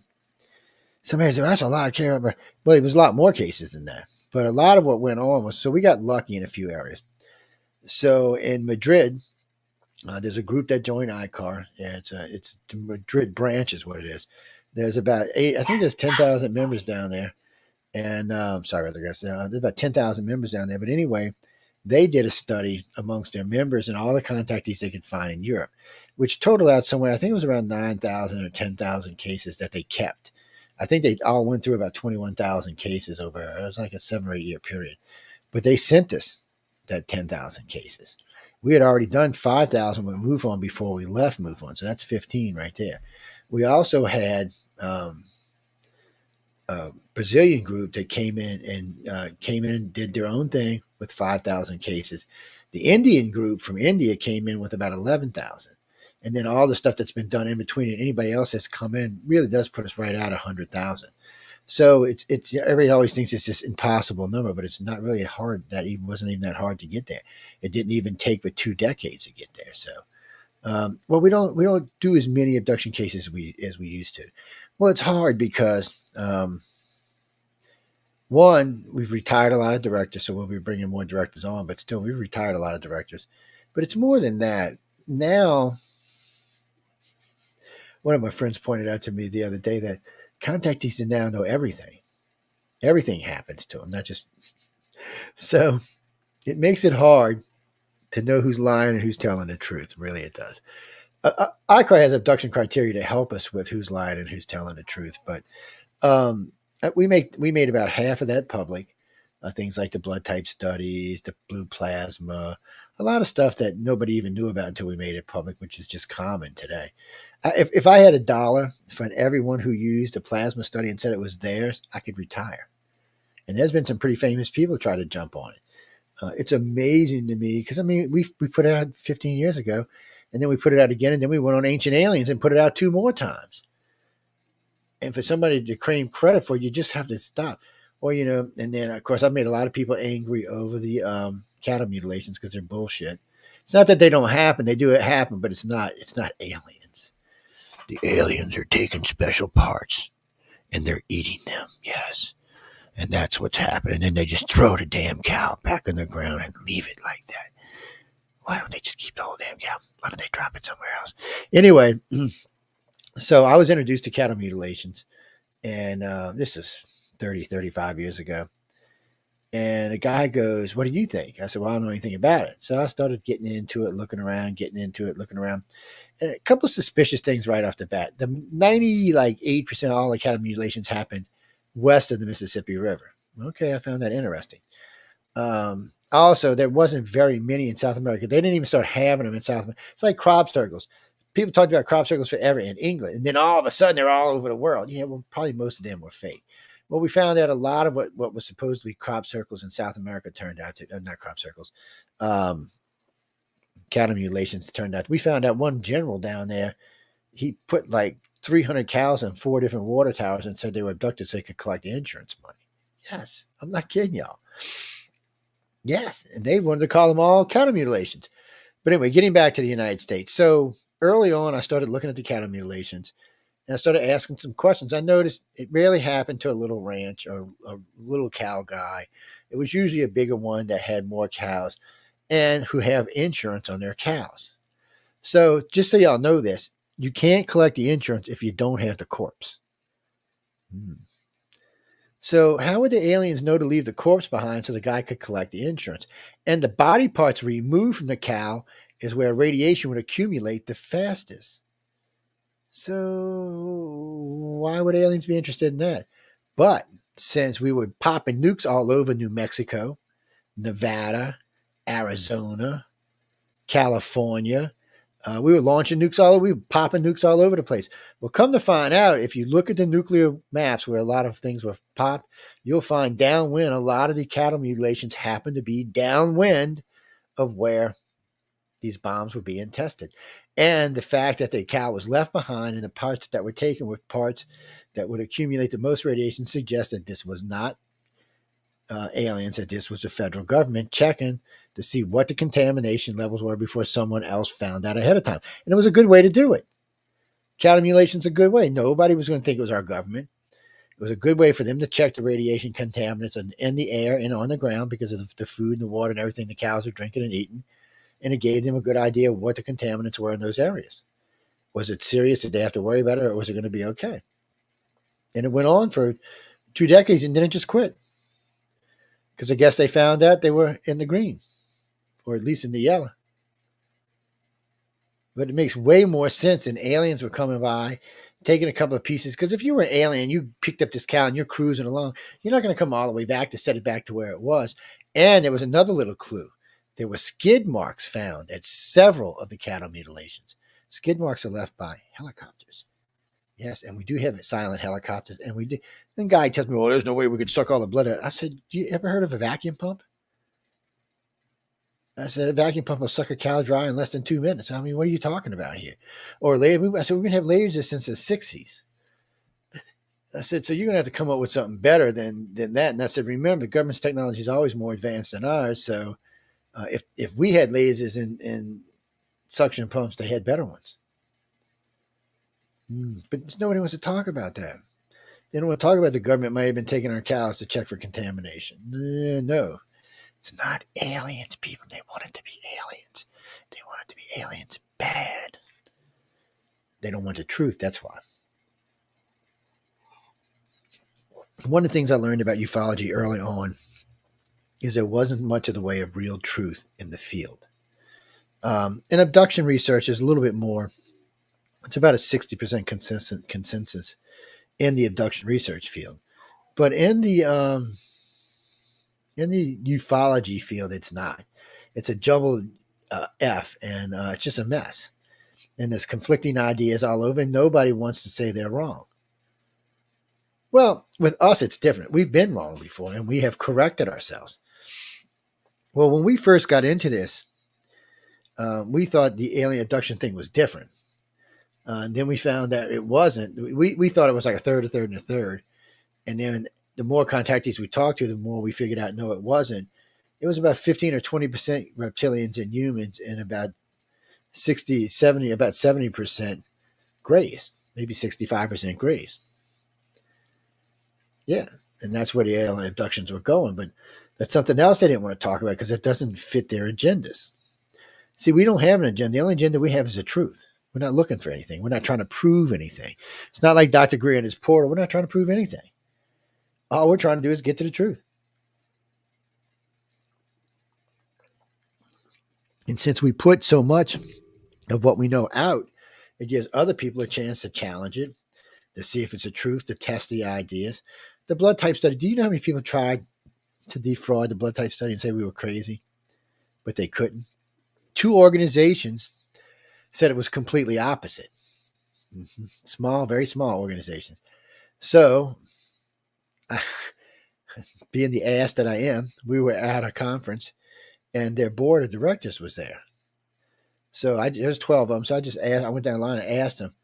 somebody said, that's a lot of care. Well, it was a lot more cases than that. But a lot of what went on was, so we got lucky in a few areas. So in Madrid, there's a group that joined ICAR. Yeah, it's the Madrid branch is what it is. There's about I think there's 10,000 members down there. And sorry about that, there's about 10,000 members down there. But anyway, they did a study amongst their members and all the contactees they could find in Europe, which totaled out somewhere, I think it was around 9,000 or 10,000 cases that they kept. I think they all went through about 21,000 cases over, it was like a 7 or 8 year period. But they sent us that 10,000 cases. We had already done 5,000 with MoveOn before we left MoveOn. So that's 15 right there. We also had a Brazilian group that came in and did their own thing with 5,000 cases. The Indian group from India came in with about 11,000. And then all the stuff that's been done in between and anybody else that's come in really does put us right at 100,000. So it's everybody always thinks it's this impossible number, but it's not really hard. That even wasn't even that hard to get there. It didn't even take but 2 decades to get there. So, well, we don't do as many abduction cases as we used to. Well, it's hard because one, we've retired a lot of directors, so we'll be bringing more directors on, but still, we've retired a lot of directors. But it's more than that. Now, one of my friends pointed out to me the other day that contactees now know everything. Everything happens to them, not just. So it makes it hard to know who's lying and who's telling the truth. Really, it does. ICAR has abduction criteria to help us with who's lying and who's telling the truth, but we made about half of that public. Things like the blood type studies, the blue plasma, a lot of stuff that nobody even knew about until we made it public, which is just common today. If I had $1 for everyone who used a plasma study and said it was theirs, I could retire. And there's been some pretty famous people try to jump on it. It's amazing to me because, I mean, we put it out 15 years ago, and then we put it out again, and then we went on Ancient Aliens and put it out 2 more times. And for somebody to claim credit for it, you just have to stop. Or, and then, of course, I've made a lot of people angry over the cattle mutilations because they're bullshit. It's not that they don't happen. They do happen, but it's not aliens. The aliens are taking special parts, and they're eating them, yes. And that's what's happening. And then they just throw the damn cow back in the ground and leave it like that. Why don't they just keep the whole damn cow? Why don't they drop it somewhere else? Anyway, so I was introduced to cattle mutilations, and this is 30, 35 years ago. And a guy goes, what do you think? I said, well, I don't know anything about it. So I started getting into it, looking around. And a couple of suspicious things right off the bat. The 98% of all the cattle mutilations happened west of the Mississippi River. Okay, I found that interesting. Also, there wasn't very many in South America. They didn't even start having them in South America. It's like crop circles. People talked about crop circles forever in England, and then all of a sudden they're all over the world. Yeah, well, probably most of them were fake. Well, we found out a lot of what was supposed to be crop circles in South America turned out to not crop circles. Cattle mutilations turned out. We found out one general down there, he put like 300 cows on 4 different water towers and said they were abducted so he could collect insurance money. Yes, I'm not kidding y'all. Yes, and they wanted to call them all cattle mutilations. But anyway, getting back to the United States. So early on, I started looking at the cattle mutilations. And I started asking some questions. I noticed it rarely happened to a little ranch or a little cow guy. It was usually a bigger one that had more cows and who have insurance on their cows. So just so y'all know this, you can't collect the insurance if you don't have the corpse. So how would the aliens know to leave the corpse behind so the guy could collect the insurance? And the body parts removed from the cow is where radiation would accumulate the fastest. So why would aliens be interested in that? But since we were popping nukes all over New Mexico, Nevada, Arizona, California, we were launching nukes we were popping nukes all over the place. Well, come to find out, if you look at the nuclear maps where a lot of things were popped, you'll find downwind, a lot of the cattle mutilations happen to be downwind of where these bombs were being tested. And the fact that the cow was left behind and the parts that were taken were parts that would accumulate the most radiation suggests that this was not aliens, that this was the federal government checking to see what the contamination levels were before someone else found out ahead of time. And it was a good way to do it. Cattle mutilation's a good way. Nobody was going to think it was our government. It was a good way for them to check the radiation contaminants in the air and on the ground because of the food and the water and everything the cows are drinking and eating. And it gave them a good idea of what the contaminants were in those areas. Was it serious? Did they have to worry about it, or was it going to be okay? And it went on for 2 decades and then it just quit. Because I guess they found out they were in the green, or at least in the yellow. But it makes way more sense than aliens were coming by, taking a couple of pieces. Because if you were an alien, you picked up this cow and you're cruising along, you're not going to come all the way back to set it back to where it was. And there was another little clue. There were skid marks found at several of the cattle mutilations. Skid marks are left by helicopters. Yes, and we do have silent helicopters. And we do. And guy tells me, well, there's no way we could suck all the blood out. I said, you ever heard of a vacuum pump? I said, a vacuum pump will suck a cow dry in less than 2 minutes. I mean, what are you talking about here? Or I said, we've been having lasers since the 60s. I said, so you're going to have to come up with something better than that. And I said, remember, the government's technology is always more advanced than ours. So if we had lasers and suction pumps, they had better ones. But nobody wants to talk about that. They don't want to talk about the government might have been taking our cows to check for contamination. No. It's not aliens, people. They want it to be aliens. They want it to be aliens bad. They don't want the truth, that's why. One of the things I learned about ufology early on is there wasn't much of the way of real truth in the field. And abduction research is a little bit more. It's about a 60% consensus in the abduction research field. But in the ufology field, it's not. It's a jumbled F, and it's just a mess. And there's conflicting ideas all over, and nobody wants to say they're wrong. Well, with us, it's different. We've been wrong before, and we have corrected ourselves. Well, when we first got into this, we thought the alien abduction thing was different. Then we found that it wasn't. We thought it was like a third, and a third. And then the more contactees we talked to, the more we figured out, no, it wasn't. It was about 15 or 20% reptilians and humans, and about 70% grays, maybe 65% grays. Yeah, and that's where the alien abductions were going. But that's something else they didn't want to talk about because it doesn't fit their agendas. See, we don't have an agenda. The only agenda we have is the truth. We're not looking for anything. We're not trying to prove anything. It's not like Dr. Greer and his portal. We're not trying to prove anything. All we're trying to do is get to the truth. And since we put so much of what we know out, it gives other people a chance to challenge it, to see if it's a truth, to test the ideas. The blood type study, do you know how many people tried to defraud the blood type study and say we were crazy, but they couldn't? 2 organizations said it was completely opposite. Small, very small organizations. So, being the ass that I am, we were at a conference, and their board of directors was there. So there's 12 of them. So I went down the line and asked them,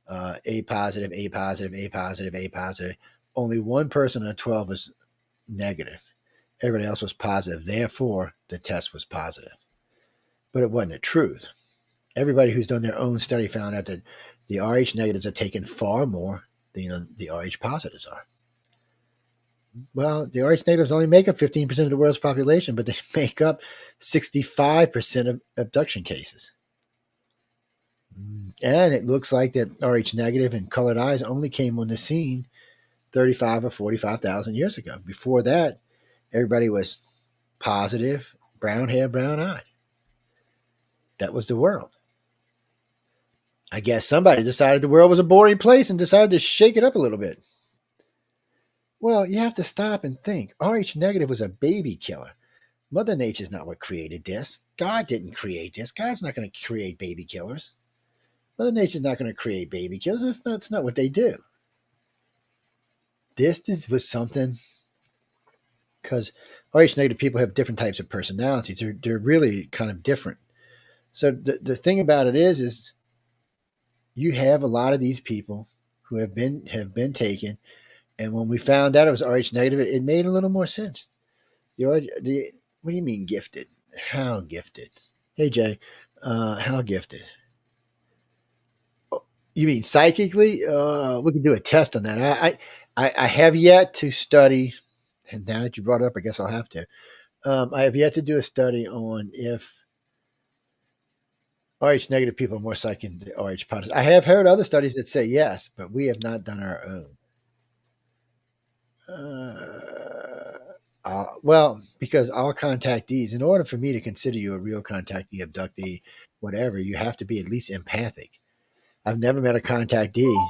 A positive, A positive, A positive, A positive. Only one person on 12 was negative. Everybody else was positive. Therefore, the test was positive. But it wasn't the truth. Everybody who's done their own study found out that The Rh negatives are taken far more than the Rh positives are. Well, the Rh negatives only make up 15% of the world's population, but they make up 65% of abduction cases. And it looks like that Rh negative and colored eyes only came on the scene 35 or 45,000 years ago. Before that, everybody was positive, brown hair, brown eyed. That was the world. I guess somebody decided the world was a boring place and decided to shake it up a little bit. Well, you have to stop and think. Rh negative was a baby killer. Mother Nature's not what created this. God didn't create this. God's not going to create baby killers. Mother Nature's not going to create baby killers. That's not what they do. Was something, because Rh negative people have different types of personalities. They're really kind of different. So the thing about it is you have a lot of these people who have been taken, and when we found out it was Rh negative, it made a little more sense. What do you mean gifted? How gifted? Hey Jay, how gifted? You mean psychically? We can do a test on that. I have yet to study, and now that you brought it up, I guess I'll have to. I have yet to do a study on if Rh negative people are more psychic than Rh positive. I have heard other studies that say yes, but we have not done our own. Well, because all contactees, in order for me to consider you a real contactee, abductee, whatever, you have to be at least empathic. I've never met a contactee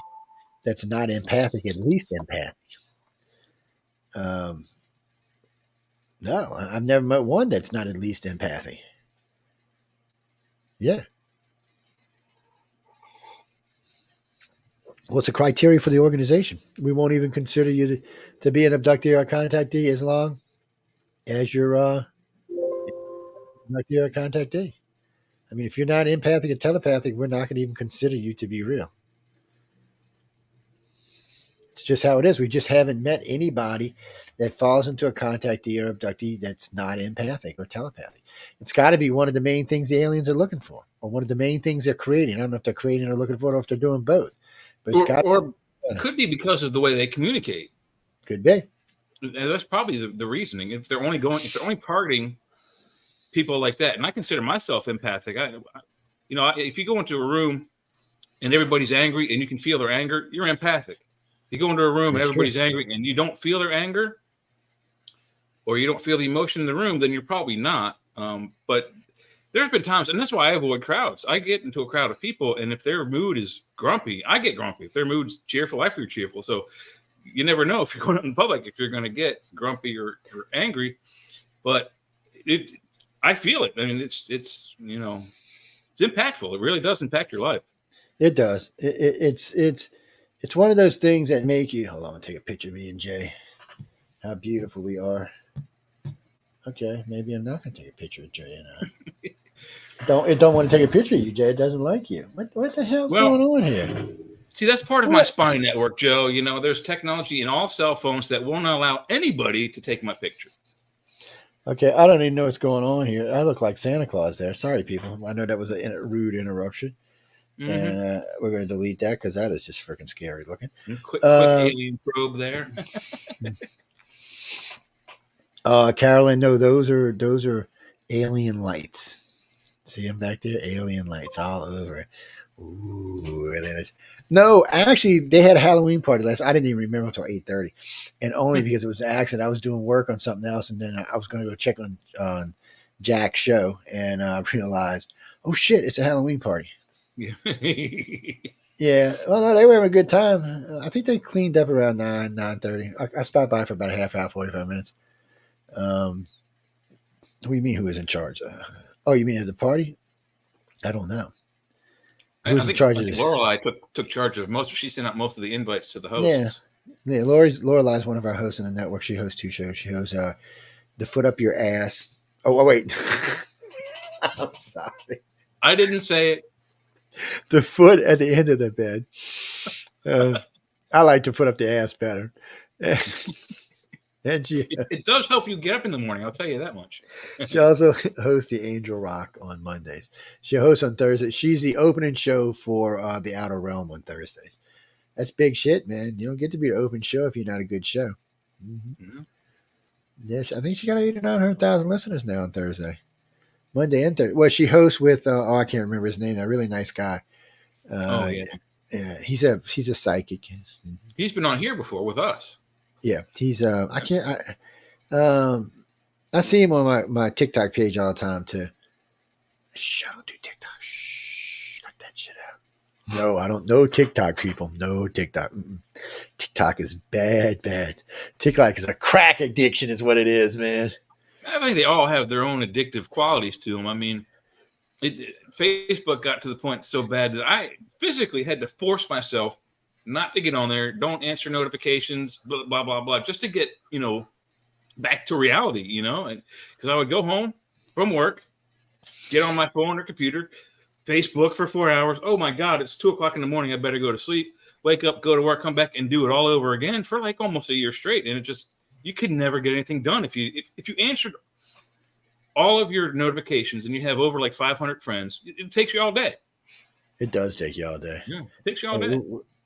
that's not empathic, at least empathic. No, I've never met one that's not at least empathic. Yeah. What's the criteria for the organization? We won't even consider you to be an abductee or a contactee as long as you're abductee or a contactee. I mean, if you're not empathic and telepathic, we're not going to even consider you to be real. It's just how it is. We just haven't met anybody that falls into a contactee or abductee that's not empathic or telepathic. It's got to be one of the main things the aliens are looking for, or one of the main things they're creating. I don't know if they're creating or looking for it, or if they're doing both. But it's or it could be because of the way they communicate. Could be. And that's probably the reasoning. If they're only targeting people like that, and I consider myself empathic. If you go into a room and everybody's angry and you can feel their anger, you're empathic. You go into a room and everybody's angry and you don't feel their anger, or you don't feel the emotion in the room, then you're probably not. But there's been times, and that's why I avoid crowds. I get into a crowd of people, and if their mood is grumpy, I get grumpy. If their mood's cheerful, I feel cheerful. So you never know if you're going out in public, if you're going to get grumpy or angry. But I feel it. I mean, it's impactful. It really does impact your life. It does. It's one of those things that make you. Hold on, I'll take a picture of me and Jay. How beautiful we are. Okay, maybe I'm not going to take a picture of Jay and I. It don't want to take a picture of you, Jay. It doesn't like you. What the hell's going on here? See, that's part of my spy network, Joe. There's technology in all cell phones that won't allow anybody to take my picture. Okay, I don't even know what's going on here. I look like Santa Claus there. Sorry, people. I know that was a rude interruption. Mm-hmm. And we're going to delete that because that is just freaking scary looking. Quick alien probe there. Carolyn, no, those are alien lights. See them back there? Alien lights all over. Ooh, really nice. No, actually, they had a Halloween party last. I didn't even remember until 8:30, and only because it was an accident. I was doing work on something else, and then I was going to go check on Jack's show, and I realized, oh shit, it's a Halloween party. Yeah. Yeah. Well, no, they were having a good time. I think they cleaned up around 9:30. I stopped by for about a half hour, 45 minutes. What do you mean? Who was in charge? You mean at the party? I don't know. Who's in charge of this? Lorelei took charge of most. She sent out most of the invites to the hosts. Yeah. Lorelei's one of our hosts in the network. She hosts 2 shows. She hosts The Foot Up Your Ass. Oh wait. I'm sorry. I didn't say it. The foot at the end of the bed. I like to put up the ass better. And It does help you get up in the morning. I'll tell you that much. she also hosts the Angel Rock on Mondays. She hosts on Thursdays. She's the opening show for the Outer Realm on Thursdays. That's big shit, man. You don't get to be the open show if you're not a good show. Mm-hmm. Mm-hmm. Yes, I think she got 900,000 listeners now on Thursday. Monday and Thursday. Well, she hosts with, I can't remember his name, a really nice guy. Yeah, he's a psychic. Mm-hmm. He's been on here before with us. Yeah, he's I see him on my TikTok page all the time too. Shh, I don't do TikTok. Shh, cut that shit out. No, I don't know TikTok, people. No TikTok. TikTok is bad. TikTok is a crack addiction, is what it is, man. I think they all have their own addictive qualities to them. I mean, Facebook got to the point so bad that I physically had to force myself not to get on there, don't answer notifications, blah, blah, blah, blah, just to get, back to reality, because I would go home from work, get on my phone or computer, Facebook for 4 hours. Oh my God, it's 2:00 in the morning. I better go to sleep, wake up, go to work, come back and do it all over again for like almost a year straight. And you could never get anything done. If you answered all of your notifications and you have over like 500 friends, it takes you all day. It does take you all day. Yeah, it takes you all day.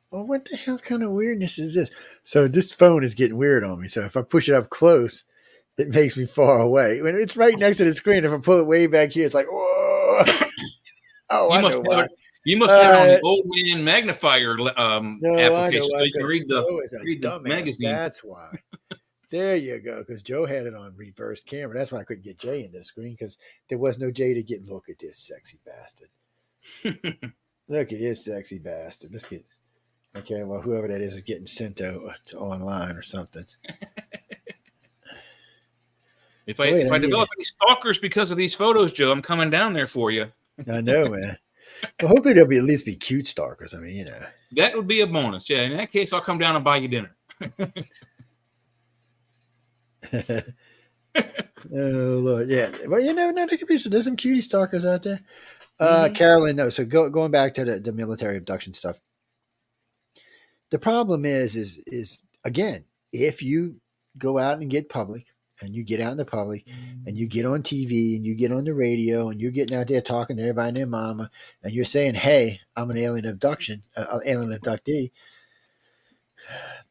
Well, what the hell kind of weirdness is this? So this phone is getting weird on me. So if I push it up close, it makes me far away. When it's right next to the screen, if I pull it way back here, it's like, whoa. Oh, I know why. You must have it on the old man magnifier application so you can read the magazine. That's why. There you go. Because Joe had it on reverse camera. That's why I couldn't get Jay into the screen, because there was no Jay to get. Look at this sexy bastard. Look at this sexy bastard. Let's get. Okay, well, whoever that is getting sent to online or something. If I develop any stalkers because of these photos, Joe, I'm coming down there for you. I know, man. Well, hopefully there'll at least be cute stalkers. I mean, That would be a bonus. Yeah, in that case, I'll come down and buy you dinner. Oh, Lord. Yeah. Well, there could be there's some cutie stalkers out there. Mm-hmm. Carolyn, no. So going back to the military abduction stuff. The problem is again, if you go out and get public, and you get out in the public, and you get on TV, and you get on the radio, and you're getting out there talking to everybody and their mama, and you're saying, "Hey, I'm an alien abductee."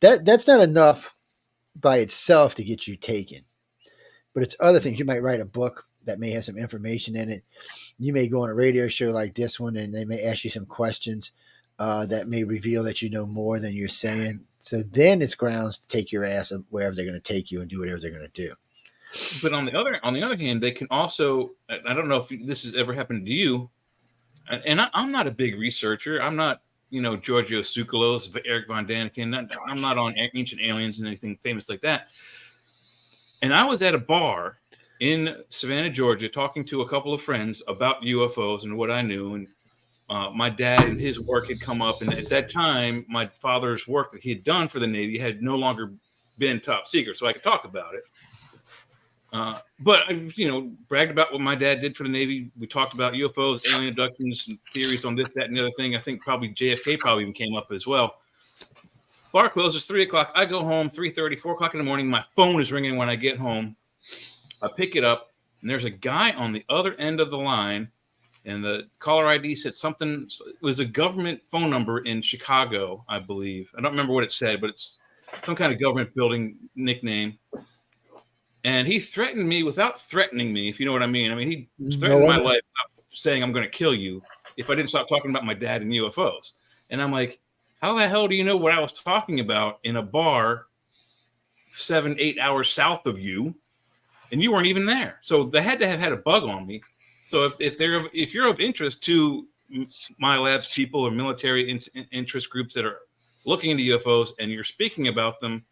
That's not enough by itself to get you taken, but it's other things. You might write a book that may have some information in it. You may go on a radio show like this one, and they may ask you some questions that may reveal that you know more than you're saying. So then it's grounds to take your ass wherever they're going to take you and do whatever they're going to do. But on the other hand, they can also, I don't know if this has ever happened to you, and I'm not a big researcher. I'm not, Giorgio Tsoukalos, Eric Von Daniken. I'm not on Ancient Aliens and anything famous like that. And I was at a bar in Savannah, Georgia, talking to a couple of friends about UFOs and what I knew. And my dad and his work had come up. And at that time, my father's work that he had done for the Navy had no longer been top secret. So I could talk about it. But I, bragged about what my dad did for the Navy. We talked about UFOs, alien abductions, and theories on this, that, and the other thing. I think probably JFK probably even came up as well. Bar closes 3:00. I go home 3:30, 4:00 in the morning. My phone is ringing when I get home. I pick it up, and there's a guy on the other end of the line, and the caller ID said something. It was a government phone number in Chicago, I believe. I don't remember what it said, but it's some kind of government building nickname. And he threatened me without threatening me, if you know what I mean. I mean, he threatened my life saying, I'm going to kill you if I didn't stop talking about my dad and UFOs. And I'm like, how the hell do you know what I was talking about in a bar 7-8 hours south of you? And you weren't even there. So they had to have had a bug on me. So if you're of interest to MILAB's people or military interest groups that are looking into UFOs and you're speaking about them,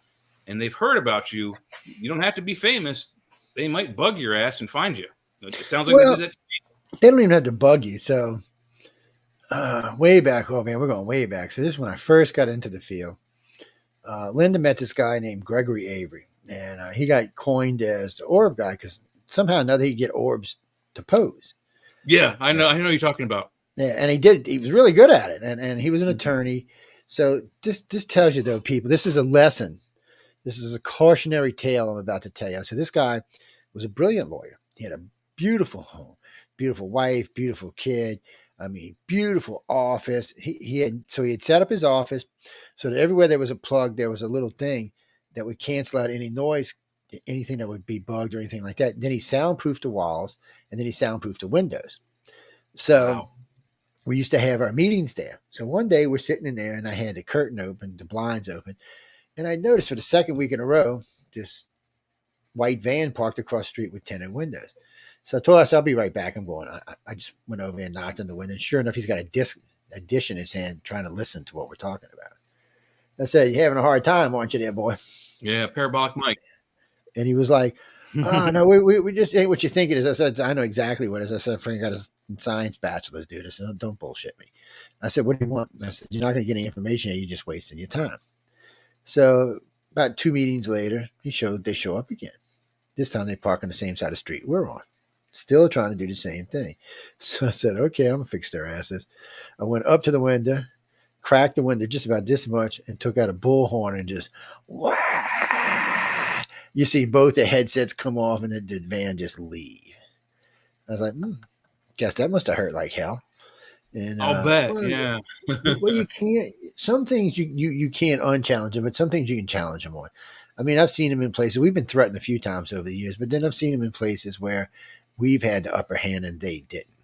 and they've heard about you, you don't have to be famous. They might bug your ass and find you. It sounds like they did that to me. They don't even have to bug you. So way back, oh man, we're going way back. So this is when I first got into the field. Linda met this guy named Gregory Avery, and he got coined as the orb guy because somehow or another he'd get orbs to pose. Yeah, I know you're talking about. Yeah, and he did. He was really good at it, and he was an attorney. So this tells you, though, people, this is a lesson This is a cautionary tale I'm about to tell you. So this guy was a brilliant lawyer. He had a beautiful home, beautiful wife, beautiful kid. I mean, beautiful office. He had set up his office so that everywhere there was a plug, there was a little thing that would cancel out any noise, anything that would be bugged or anything like that. Then he soundproofed the walls, and then he soundproofed the windows. So we used to have our meetings there. So one day we're sitting in there, and I had the curtain open, the blinds open, and I noticed for the second week in a row, this white van parked across the street with tinted windows. So I told us, I'll be right back. I'm going. I just went over and knocked on the window. And sure enough, he's got a dish in his hand trying to listen to what we're talking about. I said, "You're having a hard time, aren't you there, boy?" Yeah, parabolic mic. And he was like, "Oh, no, we just ain't what you think it is." I said, "I know exactly what it is." I said, "Frank got his science bachelor's, dude." I said, "Don't bullshit me." I said, "What do you want?" I said, "You're not going to get any information here. You're just wasting your time." So about 2 meetings later, they show up again. This time they park on the same side of the street we're on. Still trying to do the same thing. So I said, "Okay, I'm going to fix their asses." I went up to the window, cracked the window just about this much, and took out a bullhorn and just, wah! You see both the headsets come off and the van just leave. I was like, guess that must have hurt like hell. And I'll bet, yeah. Well, you can't. Some things you can't unchallenge them, but some things you can challenge them on. I mean, I've seen them in places. We've been threatened a few times over the years, but then I've seen them in places where we've had the upper hand and they didn't.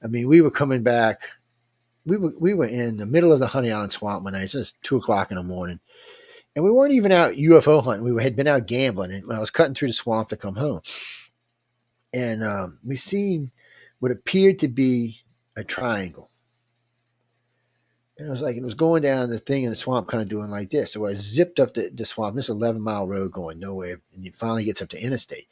I mean, we were coming back. We were in the middle of the Honey Island Swamp one night. It was 2:00 in the morning, and we weren't even out UFO hunting. We had been out gambling, and I was cutting through the swamp to come home, and we seen what appeared to be a triangle. And it was going down the thing in the swamp, kind of doing like this. So I zipped up the swamp. This 11-mile road going nowhere, and it finally gets up to interstate.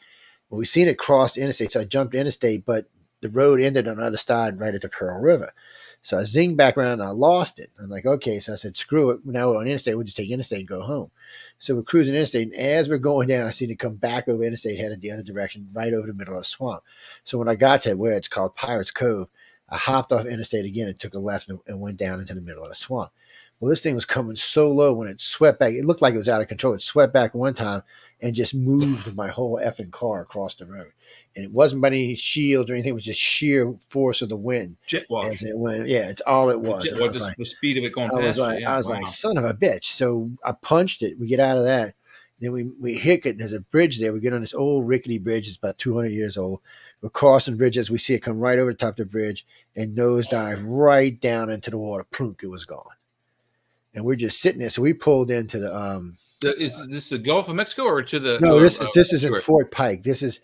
Well, we seen it cross the interstate, so I jumped interstate, but the road ended on the other side, right at the Pearl River. So I zinged back around and I lost it. I'm like, okay. So I said, screw it. Now we're on interstate. We'll just take interstate and go home. So we're cruising interstate. And as we're going down, I seen it come back over interstate, headed the other direction, right over the middle of the swamp. So when I got to where it's called Pirates Cove, I hopped off interstate again and took a left and went down into the middle of the swamp. Well, this thing was coming so low when it swept back. It looked like it was out of control. It swept back one time and just moved my whole effing car across the road. And it wasn't by any shields or anything. It was just sheer force of the wind. Jet wash. As it went. Yeah, it's all it was. The speed of it going past. I was like, son of a bitch. So I punched it. We get out of that. Then we hit it. There's a bridge there. We get on this old rickety bridge. It's about 200 years old. We're crossing bridges. We see it come right over the top of the bridge and nosedive right down into the water. Plunk, it was gone. And we're just sitting there. So we pulled into the is this the Gulf of Mexico or to the? No, this is in Fort Pike. This is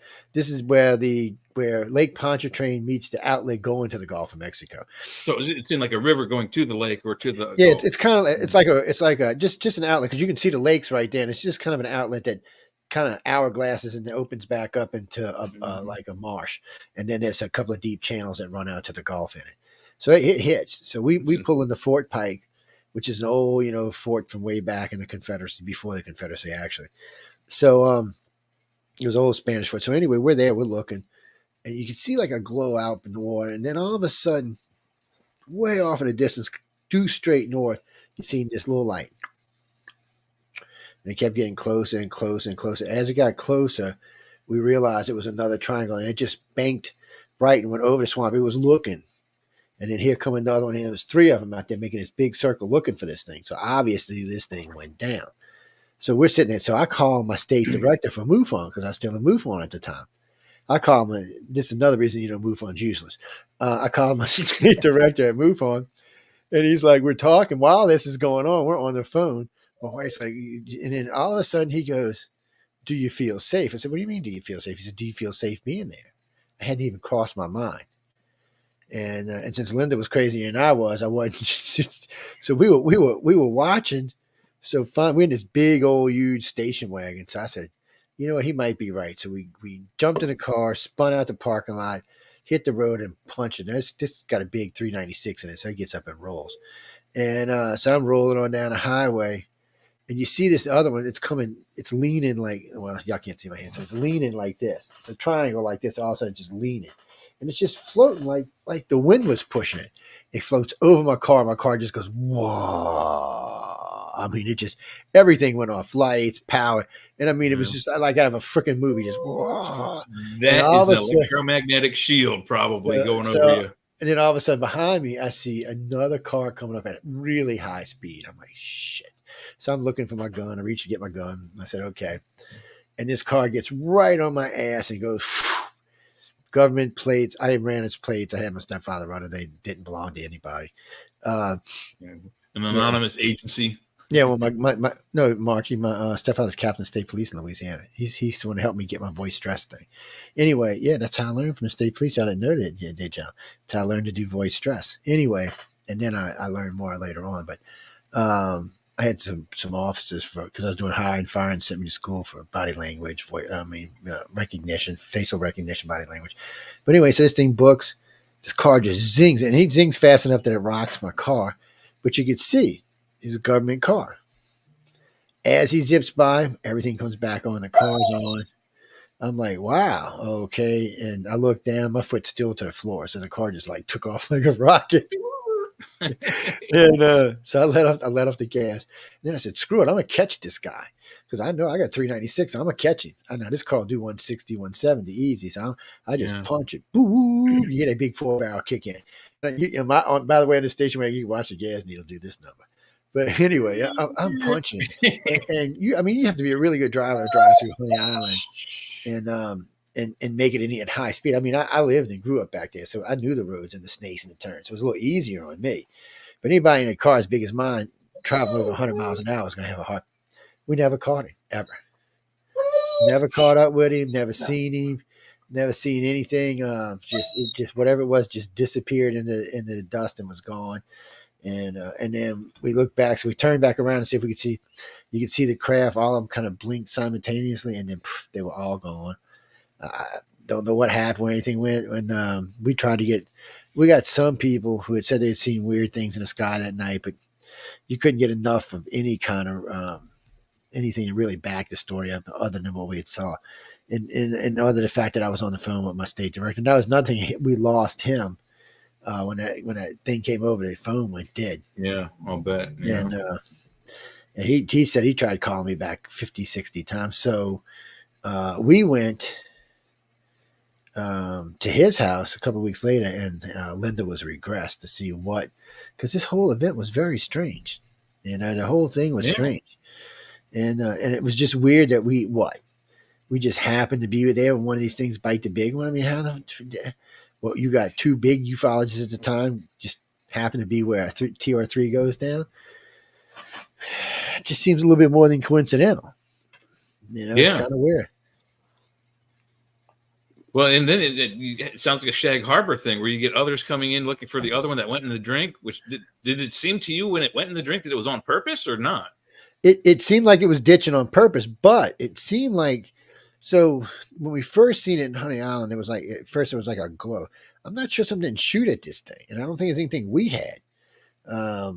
where Lake Pontchartrain meets the outlet going to the Gulf of Mexico. So it's in like a river going to the lake or to the. Yeah, it's kind of it's like a just an outlet because you can see the lakes right there. And it's just kind of an outlet that kind of hourglasses and then opens back up into like a marsh. And then there's a couple of deep channels that run out to the Gulf in it. So it hits. So we pull into Fort Pike, which is an old, fort from way back in the Confederacy, before the Confederacy, actually. So it was an old Spanish fort. So anyway, we're there, we're looking, and you can see like a glow out in the water. And then all of a sudden, way off in the distance, due straight north, you see this little light. And it kept getting closer and closer and closer. As it got closer, we realized it was another triangle, and it just banked right and went over the swamp. It was looking. And then here come another one, and there was 3 of them out there making this big circle looking for this thing. So obviously this thing went down. So we're sitting there. So I called my state director for MUFON because I was still in MUFON at the time. I called him. This is another reason, MUFON's useless. I called my state director at MUFON, and he's like, we're talking while this is going on. We're on the phone. My wife's like, and then all of a sudden he goes, "Do you feel safe?" I said, "What do you mean, do you feel safe?" He said, "Do you feel safe being there?" I hadn't even crossed my mind. And since Linda was crazier than I wasn't. So we were watching. So fine, we're in this big old huge station wagon. So I said, you know what, he might be right. So we jumped in the car, spun out the parking lot, hit the road, and punched it. This got a big 396 in it, so it gets up and rolls. And so I'm rolling on down the highway, and you see this other one. It's coming. It's leaning like, well, y'all can't see my hand, so it's leaning like this. It's a triangle like this. All of a sudden, just leaning. And it's just floating like the wind was pushing it. It floats over my car. My car just goes, whoa. I mean, it just everything went off, lights, power, and I mean, it was Yeah. just like out of a freaking movie, just whoa. And That all is of a an sudden, electromagnetic shield probably going over so you. and then all of a sudden behind me, I see another car coming up at really high speed. I'm like, shit. So I'm looking for my gun. I reach to get my gun. I said, okay. And this car gets right on my ass and goes, government plates. I ran its plates. I had my stepfather run it. They didn't belong to anybody. Uh, An yeah. anonymous agency. Yeah, well, no, Marky, my stepfather's captain of state police in Louisiana. He's the one to help me get my voice stress thing. Anyway, yeah, that's how I learned from the state police. I didn't know that, did y'all? That's how I learned to do voice stress. Anyway, and then I learned more later on. But I had some officers because I was doing hire and fire and sent me to school for body language, recognition, facial recognition, body language. But anyway, so this thing books. This car just zings, and he zings fast enough that it rocks my car. But you could see. Is a government car. As he zips by, everything comes back on. The car's on. I'm like, wow, okay. And I look down, my foot's still to the floor. So the car just like took off like a rocket. And so I let off the gas. And then I said, screw it, I'm gonna catch this guy. Because I know I got 396. I'm gonna catch him. I know this car will do 160, 170 easy. So I just punch it. Boom! You get a big 4-barrel kick in. By the way, on the station where you can watch the gas needle do this number. But anyway, I'm punching, and you have to be a really good driver to drive through Honey Island, and make it at high speed. I mean, I lived and grew up back there, so I knew the roads and the snakes and the turns. So it was a little easier on me. But anybody in a car as big as mine, traveling over 100 miles an hour, is going to have a heart. We never caught him ever. Never caught up with him. Never seen him. Never seen anything. Just whatever it was, just disappeared into the dust and was gone. And then we looked back, so we turned back around and see if we could see. You could see the craft, all of them kind of blinked simultaneously, and then they were all gone. I don't know what happened, where anything went. When we tried to get, we got some people who had said they had seen weird things in the sky that night, but you couldn't get enough of any kind of anything to really back the story up other than what we had saw. And other than the fact that I was on the phone with my state director, that was nothing. We lost him. When that thing came over, the phone went dead. Yeah, I'll bet. Yeah. And he said he tried calling me back 50, 60 times. So we went to his house a couple of weeks later, and Linda was regressed to see because this whole event was very strange. The whole thing was strange. And it was just weird that we just happened to be there when one of these things bite the big one. I mean, well, you got two big ufologists at the time, just happen to be where TR3 goes down. It just seems a little bit more than coincidental. It's kind of weird. Well, and then it sounds like a Shag Harbor thing where you get others coming in looking for the other one that went in the drink. Which did it seem to you when it went in the drink that it was on purpose or not? It seemed like it was ditching on purpose, but it seemed like. So when we first seen it in Honey Island, it was like a glow. I'm not sure something didn't shoot at this thing, and I don't think it's anything we had. I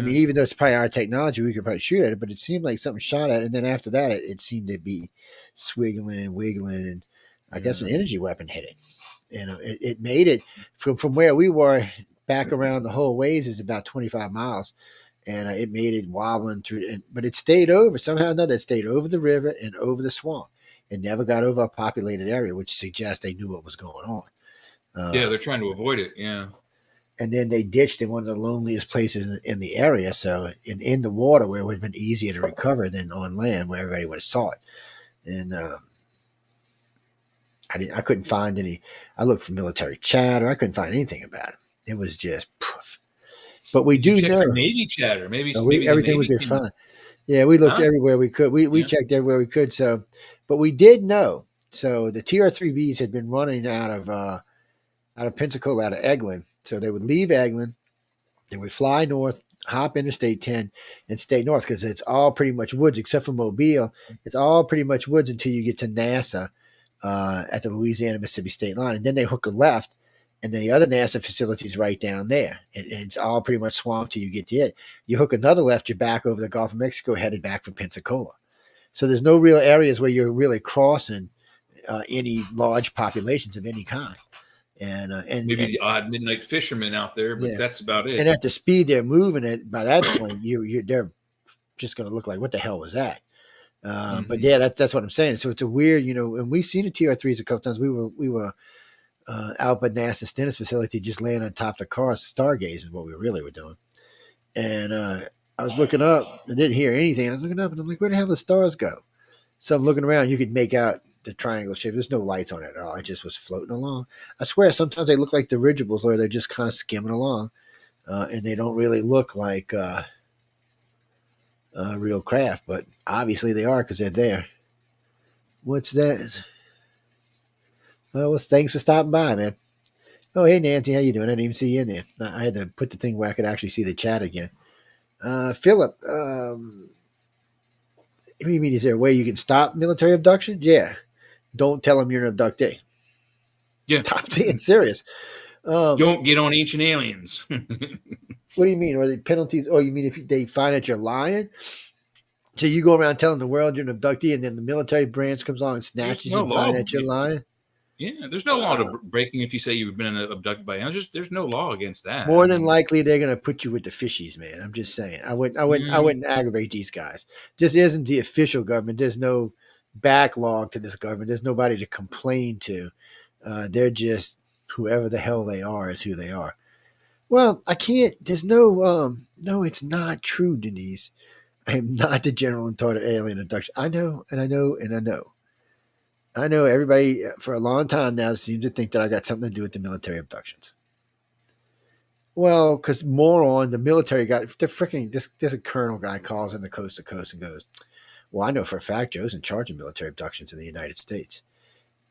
mean, even though it's probably our technology, we could probably shoot at it, but it seemed like something shot at it, and then after that, it seemed to be swiggling and wiggling, and I guess an energy weapon hit it. It made it from where we were back around the whole ways is about 25 miles. And it made it wobbling through, but it stayed over somehow or another. It stayed over the river and over the swamp. It never got over a populated area, which suggests they knew what was going on. They're trying to avoid it. Yeah. And then they ditched in one of the loneliest places in the area. So in the water where it would have been easier to recover than on land where everybody would have saw it. And I couldn't find any. I looked for military chatter. I couldn't find anything about it. It was just poof. But we do know Navy chatter. Maybe everything we could find. Yeah, we looked everywhere we could. We checked everywhere we could. So, but we did know. So the TR-3Bs had been running out of Pensacola, out of Eglin. So they would leave Eglin, they would fly north, hop Interstate 10, and stay north because it's all pretty much woods except for Mobile. It's all pretty much woods until you get to NASA at the Louisiana-Mississippi state line, and then they hook a left. And then the other NASA facility is right down there. And it's all pretty much swamp till you get to it. You hook another left, you're back over the Gulf of Mexico, headed back for Pensacola. So there's no real areas where you're really crossing any large populations of any kind. And maybe the odd midnight fishermen out there, but that's about it. And at the speed they're moving at, by that point, they're just going to look like, what the hell was that? But Mhm. yeah, that's what I'm saying. So it's a weird, and we've seen the TR-3s a couple times. We were out at NASA's Stennis facility, just laying on top of the car, stargazing, what we really were doing. And I was looking up and didn't hear anything. I was looking up and I'm like, where the hell did the stars go? So I'm looking around. You could make out the triangle shape. There's no lights on it at all. It just was floating along. I swear, sometimes they look like dirigibles, or they're just kind of skimming along, and they don't really look like real craft. But obviously they are, because they're there. What's that? Oh, well, thanks for stopping by, man. Oh, hey, Nancy, how you doing? I didn't even see you in there. I had to put the thing where I could actually see the chat again. Philip, what do you mean? Is there a way you can stop military abduction? Yeah. Don't tell them you're an abductee. Yeah. Stop being serious. Don't get on Ancient Aliens. What do you mean? Are they penalties? Oh, you mean if they find that you're lying? So you go around telling the world you're an abductee, and then the military branch comes along and snatches you and find that you're lying? Yeah, there's no law to breaking if you say you've been abducted by aliens. There's no law against that. More than likely, they're going to put you with the fishies, man. I'm just saying. I wouldn't aggravate these guys. This isn't the official government. There's no backlog to this government. There's nobody to complain to. They're just whoever the hell they are is who they are. Well, I can't. There's no. No, it's not true, Denise. I am not the general in charge of alien abduction. I know, and I know, and I know. I know everybody for a long time now seems to think that I got something to do with the military abductions. Well, because moron, the military guy, the freaking, there's a colonel guy calls in the coast to coast and goes, well, I know for a fact Joe's in charge of military abductions in the United States.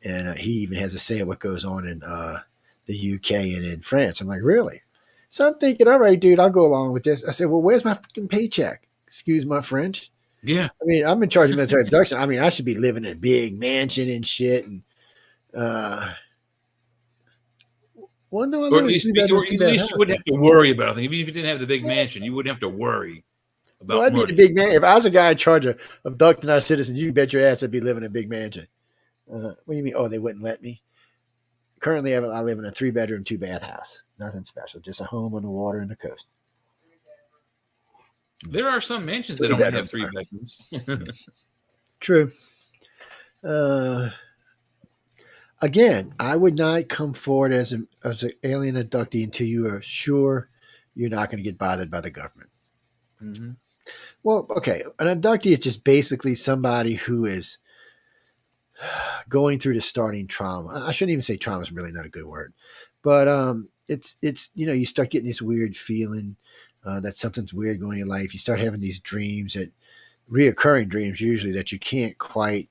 And he even has a say of what goes on in the UK and in France. I'm like, really? So I'm thinking, all right, dude, I'll go along with this. I said, well, where's my fucking paycheck? Excuse my French. Yeah. I mean, I'm in charge of military abduction. I mean, I should be living in a big mansion and shit. And, well, no, I Or live at in a least, two-bedroom you wouldn't have to worry about it. Even if you didn't have the big mansion, you wouldn't have to worry Well, about I'd be money. a big man. If I was a guy in charge of abducting our citizens, you bet your ass I'd be living in a big mansion. What do you mean? Oh, they wouldn't let me? Currently, I live in a 3-bedroom, 2-bath house. Nothing special, just a home on the water and the coast. There are some mansions that only have 3 bedrooms. True. Again, I would not come forward as an alien abductee until you are sure you're not going to get bothered by the government. Mm-hmm. Well, okay, an abductee is just basically somebody who is going through the starting trauma. I shouldn't even say trauma is really not a good word, but it's you start getting this weird feeling that something's weird going in your life. You start having these dreams, that reoccurring dreams usually, that you can't quite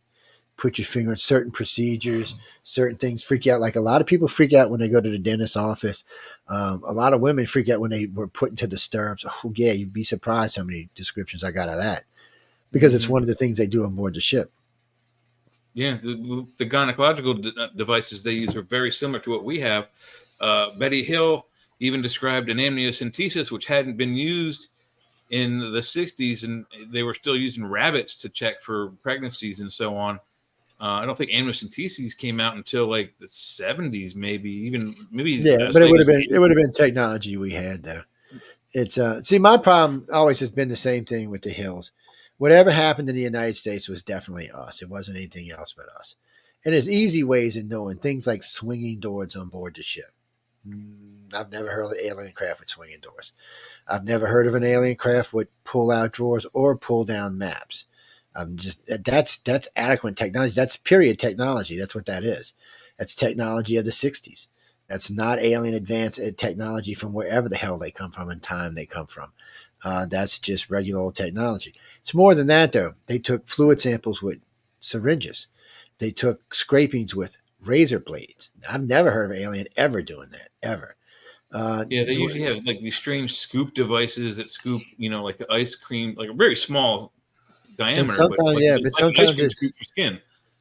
put your finger on. Certain procedures, certain things freak you out. Like a lot of people freak out when they go to the dentist's office. A lot of women freak out when they were put into the stirrups. Oh yeah, you'd be surprised how many descriptions I got of that, because it's one of the things they do on board the ship. Yeah, the gynecological devices they use are very similar to what we have. Betty Hill even described an amniocentesis, which hadn't been used in the 60s, and they were still using rabbits to check for pregnancies and so on. I don't think amniocentesis came out until like the 70s, maybe. Yeah, but it would have been technology we had there. It's see, my problem always has been the same thing with the Hills. Whatever happened in the United States was definitely us. It wasn't anything else but us. And there's easy ways of knowing things, like swinging doors on board the ship. I've never heard of an alien craft with swinging doors. I've never heard of an alien craft with pull out drawers or pull down maps. That's adequate technology. That's period technology. That's what that is. That's technology of the 60s. That's not alien advanced technology from wherever the hell they come from and time they come from. That's just regular old technology. It's more than that, though. They took fluid samples with syringes. They took scrapings with razor blades. I've never heard of an alien ever doing that, ever. Yeah, they usually have like these strange scoop devices that scoop, like ice cream, like a very small diameter, but sometimes ice cream scoop for skin.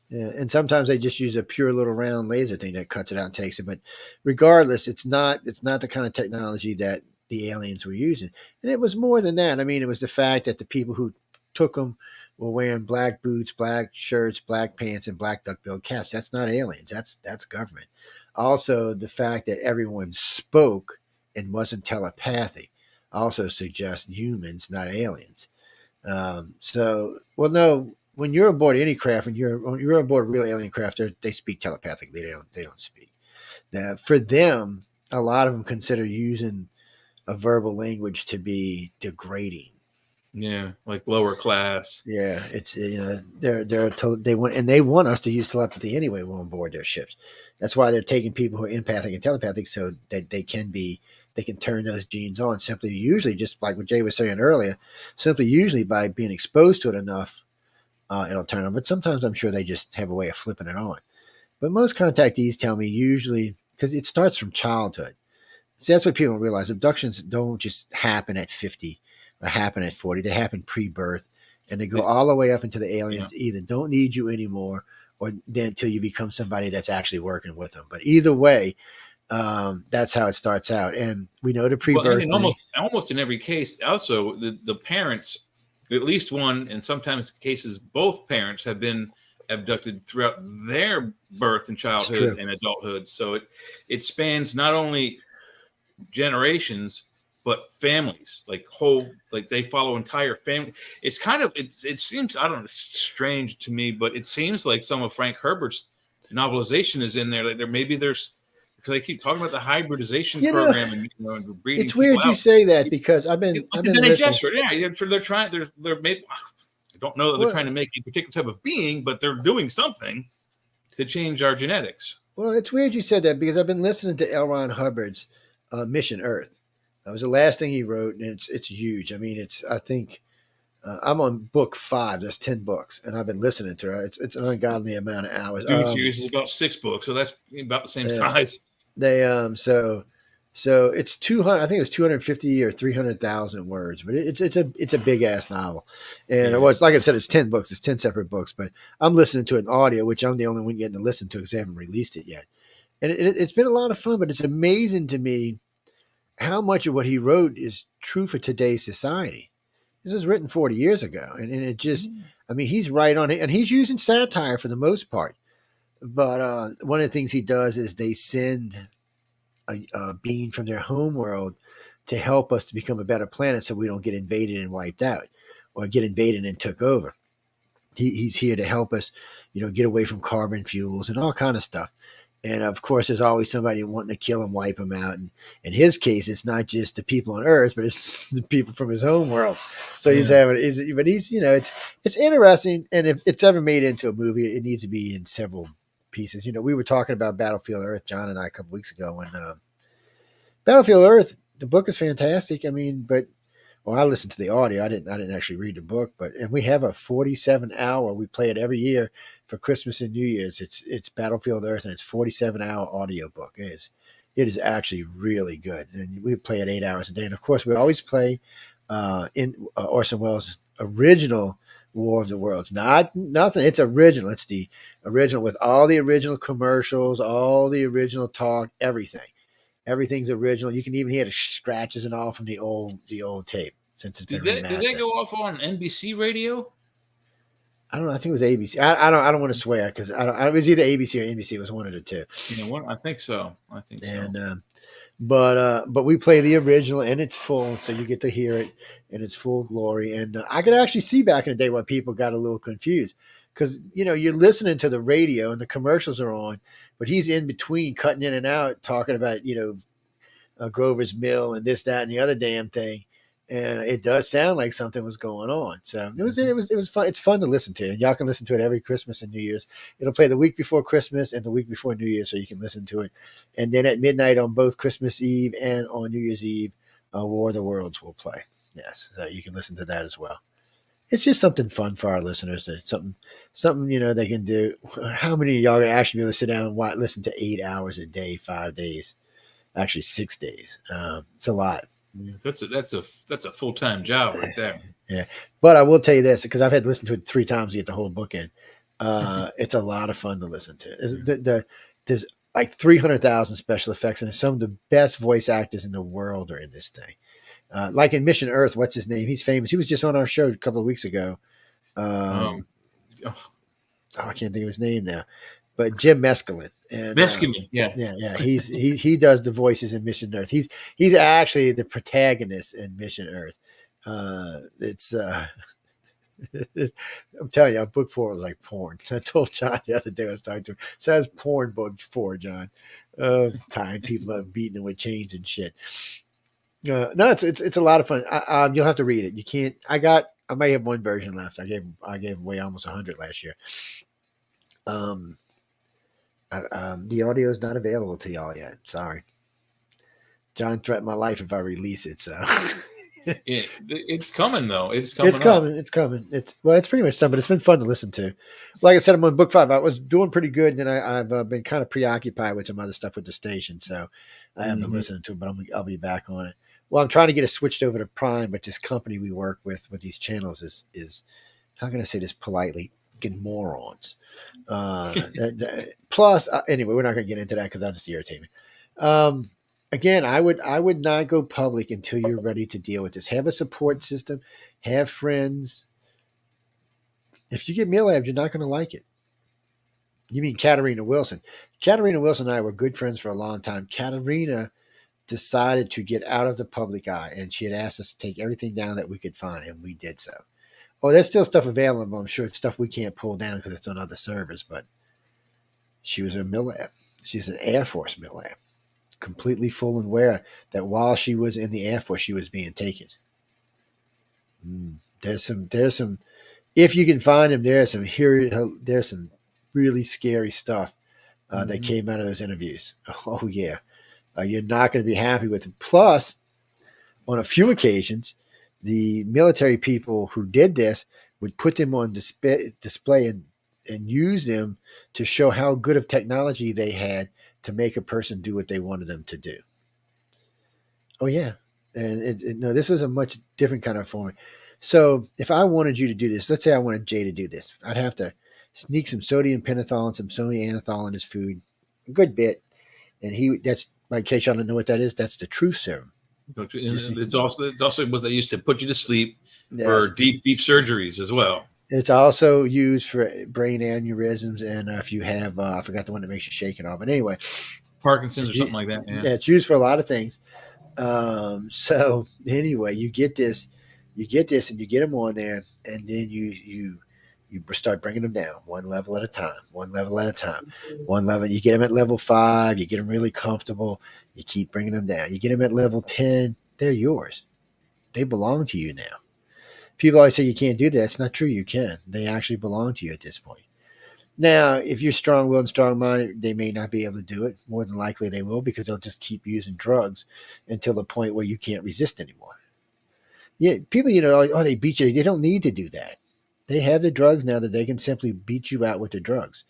Yeah, and sometimes they just use a pure little round laser thing that cuts it out and takes it. But regardless, it's not the kind of technology that the aliens were using. And it was more than that. I mean, it was the fact that the people who took them were wearing black boots, black shirts, black pants, and black duck-billed caps. That's not aliens. That's government. Also, the fact that everyone spoke and wasn't telepathic also suggests humans, not aliens. Well, no, when you're aboard any craft, when you're aboard a real alien craft, they speak telepathically. They don't speak. Now, for them, a lot of them consider using a verbal language to be degrading. Yeah, like lower class. Yeah, it's they want us to use telepathy anyway when on board their ships. That's why they're taking people who are empathic and telepathic so that they can turn those genes on simply, usually just like what Jay was saying earlier, simply usually by being exposed to it enough, it'll turn on. But sometimes I'm sure they just have a way of flipping it on. But most contactees tell me usually because it starts from childhood. See, that's what people don't realize. Abductions don't just happen at 50 or happen at 40. They happen pre-birth, and they go all the way up into the aliens either don't need you anymore or then until you become somebody that's actually working with them. But either way, that's how it starts out. And we know the pre-birth. Well, I mean, almost in every case, also the parents, at least one, and sometimes cases both parents have been abducted throughout their birth and childhood and adulthood. So it spans not only generations but families, like they follow entire family. It's kind of it seems, I don't know, strange to me, but it seems like some of Frank Herbert's novelization is in there. Like there's because I keep talking about the hybridization program and breeding. It's weird you say that because I've been listening. Yeah, they're trying. They're maybe, I don't know that they're trying to make a particular type of being, but they're doing something to change our genetics. Well, it's weird you said that because I've been listening to L. Ron Hubbard's Mission Earth. That was the last thing he wrote, and it's huge. I mean, I think I'm on book 5. There's 10 books, and I've been listening to it. It's an ungodly amount of hours. Dude series is about 6 books, so that's about the same size. They so it's 200. I think it's 250 or 300,000 words, but it's a big ass novel. And it was, like I said, it's 10 books. It's 10 separate books, but I'm listening to it in audio, which I'm the only one getting to listen to because they haven't released it yet. And it's been a lot of fun, but it's amazing to me how much of what he wrote is true for today's society. This was written 40 years ago. And it just, I mean, he's right on it. And he's using satire for the most part. But one of the things he does is they send a being from their home world to help us to become a better planet so we don't get invaded and wiped out or get invaded and took over. He's here to help us, get away from carbon fuels and all kind of stuff. And of course, there's always somebody wanting to kill him, wipe him out. And in his case, it's not just the people on Earth, but it's the people from his home world. So he's it's interesting. And if it's ever made into a movie, it needs to be in several pieces. We were talking about Battlefield Earth, John and I, a couple weeks ago. And Battlefield Earth, the book is fantastic. I mean, I listened to the audio. I didn't actually read the book, and we have a 47-hour. We play it every year for Christmas and New Year's. It's Battlefield Earth, and it's 47-hour audio book. It is actually really good, and we play it 8 hours a day. And of course, we always play in Orson Welles' original War of the Worlds. Nothing. It's original. It's the original with all the original commercials, all the original talk, everything. Everything's original. You can even hear the scratches and all from the old tape since it's been remastered. Did they go off on NBC radio? I don't know. I think it was ABC. I don't want to swear because it was either ABC or NBC. It was one of the two. I think so. And but we play the original and it's full, so you get to hear it in its full glory. And I could actually see back in the day why people got a little confused because you're listening to the radio and the commercials are on, but he's in between cutting in and out talking about Grover's Mill and this, that, and the other damn thing. And it does sound like something was going on. So it was fun. It's fun to listen to, and y'all can listen to it every Christmas and New Year's. It'll play the week before Christmas and the week before New Year's, so you can listen to it. And then at midnight on both Christmas Eve and on New Year's Eve, War of the Worlds will play. Yes, so you can listen to that as well. It's just something fun for our listeners. Something they can do. How many of y'all gonna actually be able to sit down and listen to 8 hours a day, 5 days? Actually, 6 days. It's a lot. Yeah, that's a full-time job right there. Yeah, but I will tell you this because I've had to listen to it 3 times to get the whole book in. It's a lot of fun to listen to. There's like 300,000 special effects, and some of the best voice actors in the world are in this thing. Like in Mission Earth, what's his name? He's famous. He was just on our show a couple of weeks ago. I can't think of his name now, but Jim Mescaline. And, yeah. He does the voices in Mission Earth. He's actually the protagonist in Mission Earth. I'm telling you, book 4 was like porn. I told John the other day I was talking to him. It says porn book 4, John. Tying people up, beating them with chains and shit. No, it's a lot of fun. You'll have to read it. You can't. I may have one version left. I gave away almost 100 last year. The audio is not available to y'all yet. Sorry. John threatened my life if I release it. So it's coming though. It's coming. It's coming. It's pretty much done, but it's been fun to listen to. Like I said, I'm on book 5. I was doing pretty good, and I've been kind of preoccupied with some other stuff with the station, so I haven't been listening to it. But I'll be back on it. Well, I'm trying to get it switched over to Prime, but this company we work with these channels is how can I say this politely? Fucking morons. Plus, anyway, we're not going to get into that because that'll just irritate me. Again, I would not go public until you're ready to deal with this. Have a support system, have friends. If you get MILAB, you're not going to like it. You mean Katarina Wilson? Katarina Wilson and I were good friends for a long time. Katarina decided to get out of the public eye, and she had asked us to take everything down that we could find, and we did so. Oh, there's still stuff available. I'm sure it's stuff we can't pull down because it's on other servers, but she was a MILAB. She's an Air Force MILAB. Completely full and aware that while she was in the Air Force, she was being taken. There's some, if you can find them, there's some really scary stuff that came out of those interviews. Oh yeah. You're not going to be happy with it. Plus, on a few occasions, the military people who did this would put them on display and use them to show how good of technology they had to make a person do what they wanted them to do. Oh, yeah. And no, this was a much different kind of form. So if I wanted you to do this, let's say I wanted Jay to do this, I'd have to sneak some sodium pentothal and some sodium anethol in his food, a good bit. And that's, in case y'all don't know what that is, that's the truth serum. It's also was they used to put you to sleep for deep surgeries as well. It's also used for brain aneurysms, and if you have, I forgot the one that makes you shake it off. But anyway, Parkinson's or something like that. Yeah, it's used for a lot of things. So anyway, you get this, and you get them on there, and then you start bringing them down one level at a time. You get them at level 5, you get them really comfortable. You keep bringing them down. You get them at level 10, they're yours. They belong to you now. People always say you can't do that. That's not true. You can. They actually belong to you at this point. Now, if you're strong-willed and strong-minded, they may not be able to do it. More than likely they will, because they'll just keep using drugs until the point where you can't resist anymore. Yeah, people, they beat you. They don't need to do that. They have the drugs now that they can simply beat you out with the drugs.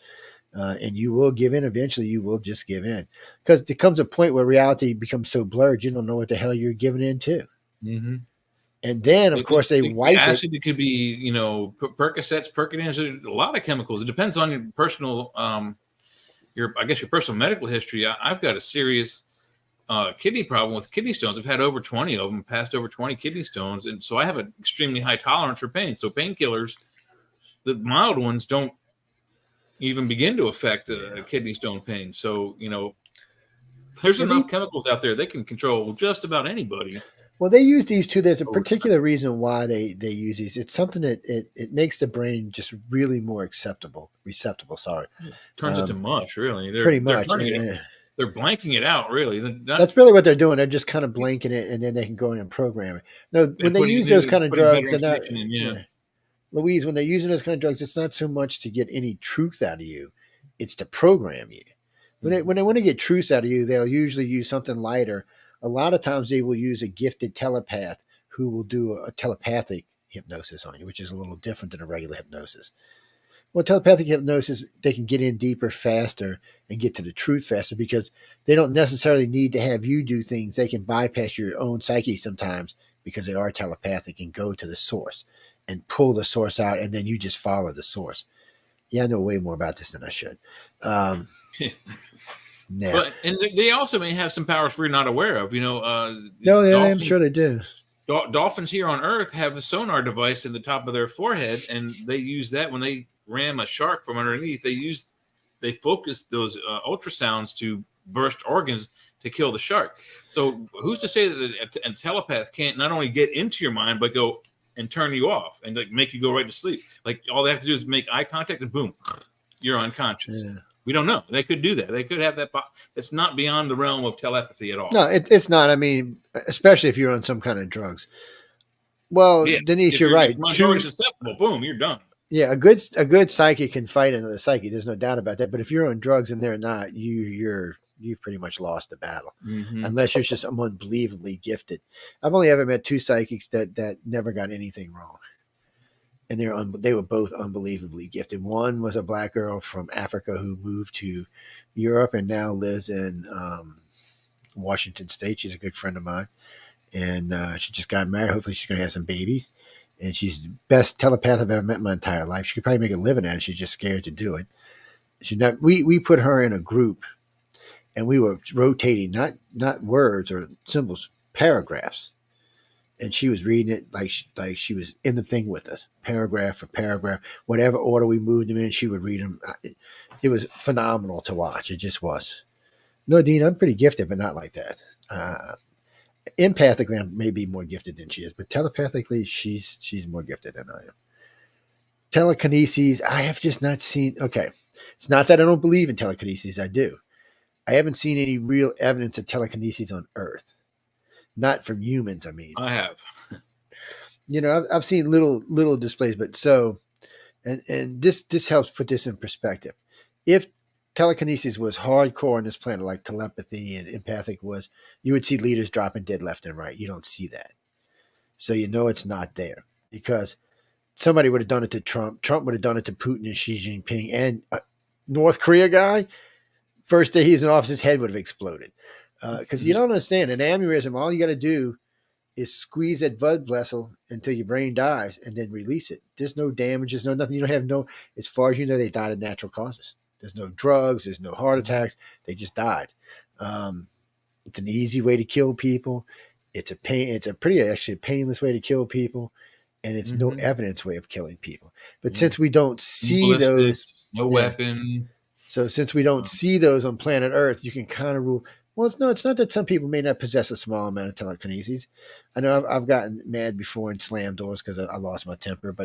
And you will give in. Eventually, you will just give in. Because there comes a point where reality becomes so blurred, you don't know what the hell you're giving in to. Mm-hmm. And then, of course, they wipe acid. It could be, Percocets, Percodins, a lot of chemicals. It depends on your personal, your personal medical history. I've got a serious kidney problem with kidney stones. I've had over 20 of them, passed over 20 kidney stones. And so I have an extremely high tolerance for pain. So painkillers, the mild ones, don't even begin to affect kidney stone pain. So, there's enough chemicals out there. They can control just about anybody. Well, they use these too. There's a particular reason why they use these. It's something that it makes the brain just really more receptible. Sorry, turns it to much. Really, pretty much. They're blanking it out. Really, that's really what they're doing. They're just kind of blanking it, and then they can go in and program it. No, when they use those kind of drugs, Louise, when they're using those kind of drugs, it's not so much to get any truth out of you; it's to program you. When they want to get truth out of you, they'll usually use something lighter. A lot of times they will use a gifted telepath who will do a telepathic hypnosis on you, which is a little different than a regular hypnosis. Well, telepathic hypnosis, they can get in deeper, faster, and get to the truth faster because they don't necessarily need to have you do things. They can bypass your own psyche sometimes because they are telepathic and go to the source and pull the source out, and then you just follow the source. Yeah, I know way more about this than I should. But they also may have some powers we're not aware of. I'm sure they do. Dolphins here on Earth have a sonar device in the top of their forehead, and they use that when they ram a shark from underneath. They focus those ultrasounds to burst organs to kill the shark. So who's to say that a telepath can't not only get into your mind but go and turn you off and like make you go right to sleep. Like all they have to do is make eye contact and boom, you're unconscious. Yeah. We don't know. They could do that. They could have that. It's not beyond the realm of telepathy at all. No, it's not. I mean, especially if you're on some kind of drugs. Well, Yeah, Denise, you're right. If you're susceptible, boom, you're done. Yeah, a good psychic can fight another psychic. There's no doubt about that. But if you're on drugs and they're not, you've pretty much lost the battle, unless you're just unbelievably gifted. I've only ever met two psychics that never got anything wrong, and they were both unbelievably gifted. One was a black girl from Africa who moved to Europe and now lives in Washington State. She's a good friend of mine, and she just got married. Hopefully, she's going to have some babies. And she's the best telepath I've ever met in my entire life. She could probably make a living at it. She's just scared to do it. We put her in a group, and we were rotating not words or symbols, paragraphs. And she was reading it like she was in the thing with us, paragraph for paragraph, whatever order we moved them in, she would read them. It was phenomenal to watch. It just was. No, Dean, I'm pretty gifted, but not like that. Empathically, I may be more gifted than she is, but telepathically, she's more gifted than I am. Telekinesis, I have just not seen. Okay, it's not that I don't believe in telekinesis. I do. I haven't seen any real evidence of telekinesis on Earth. Not from humans, I mean. I have. I've seen little displays, but so, and this helps put this in perspective. If telekinesis was hardcore on this planet, like telepathy and empathic was, you would see leaders dropping dead left and right. You don't see that. So it's not there because somebody would have done it to Trump. Trump would have done it to Putin and Xi Jinping and North Korea guy. First day he's in office, his head would have exploded. Because you don't understand, an aneurysm, all you got to do is squeeze that blood vessel until your brain dies and then release it. There's no damage. There's no nothing. You don't have as far as you know, they died of natural causes. There's no drugs. There's no heart attacks. They just died. It's an easy way to kill people. It's a pretty painless way to kill people. And it's no evidence way of killing people. But since we don't see those. No weapon. So since we don't see those on planet Earth, you can kind of rule. Well, it's not that some people may not possess a small amount of telekinesis. I know I've gotten mad before and slammed doors because I lost my temper,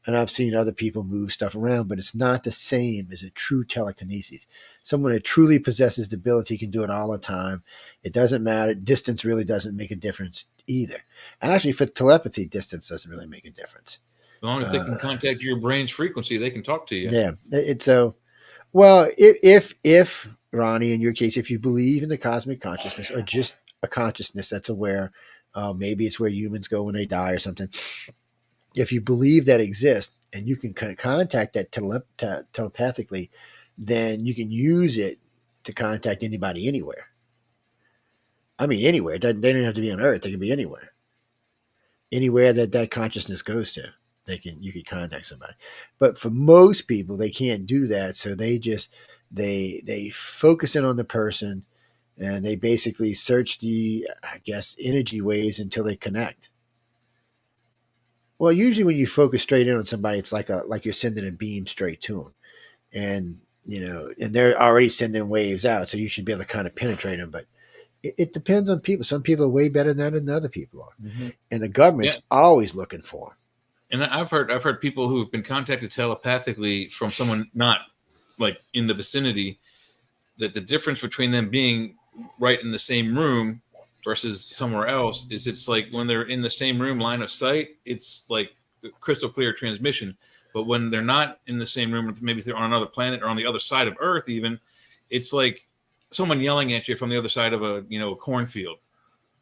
and I've seen other people move stuff around, but it's not the same as a true telekinesis. Someone that truly possesses the ability can do it all the time. It doesn't matter. Distance really doesn't make a difference either. And actually, for telepathy, distance doesn't really make a difference. As long as they can contact your brain's frequency, they can talk to you. Yeah, it's so. Well, if Ronnie, in your case, if you believe in the cosmic consciousness or just a consciousness that's aware, maybe it's where humans go when they die or something. If you believe that exists and you can contact that telepathically, then you can use it to contact anybody anywhere. I mean, anywhere. They don't have to be on Earth. They can be anywhere. Anywhere that consciousness goes to. You can contact somebody, but for most people, they can't do that. So they focus in on the person and they basically search the, energy waves until they connect. Well, usually when you focus straight in on somebody, it's like you're sending a beam straight to them and they're already sending waves out. So you should be able to kind of penetrate them, but it depends on people. Some people are way better than that than other people are. And the government's always looking for them. And I've heard people who have been contacted telepathically from someone not like in the vicinity, that the difference between them being right in the same room versus somewhere else is it's like when they're in the same room, line of sight, it's like crystal clear transmission. But when they're not in the same room, maybe they're on another planet or on the other side of Earth, even, it's like someone yelling at you from the other side of a cornfield.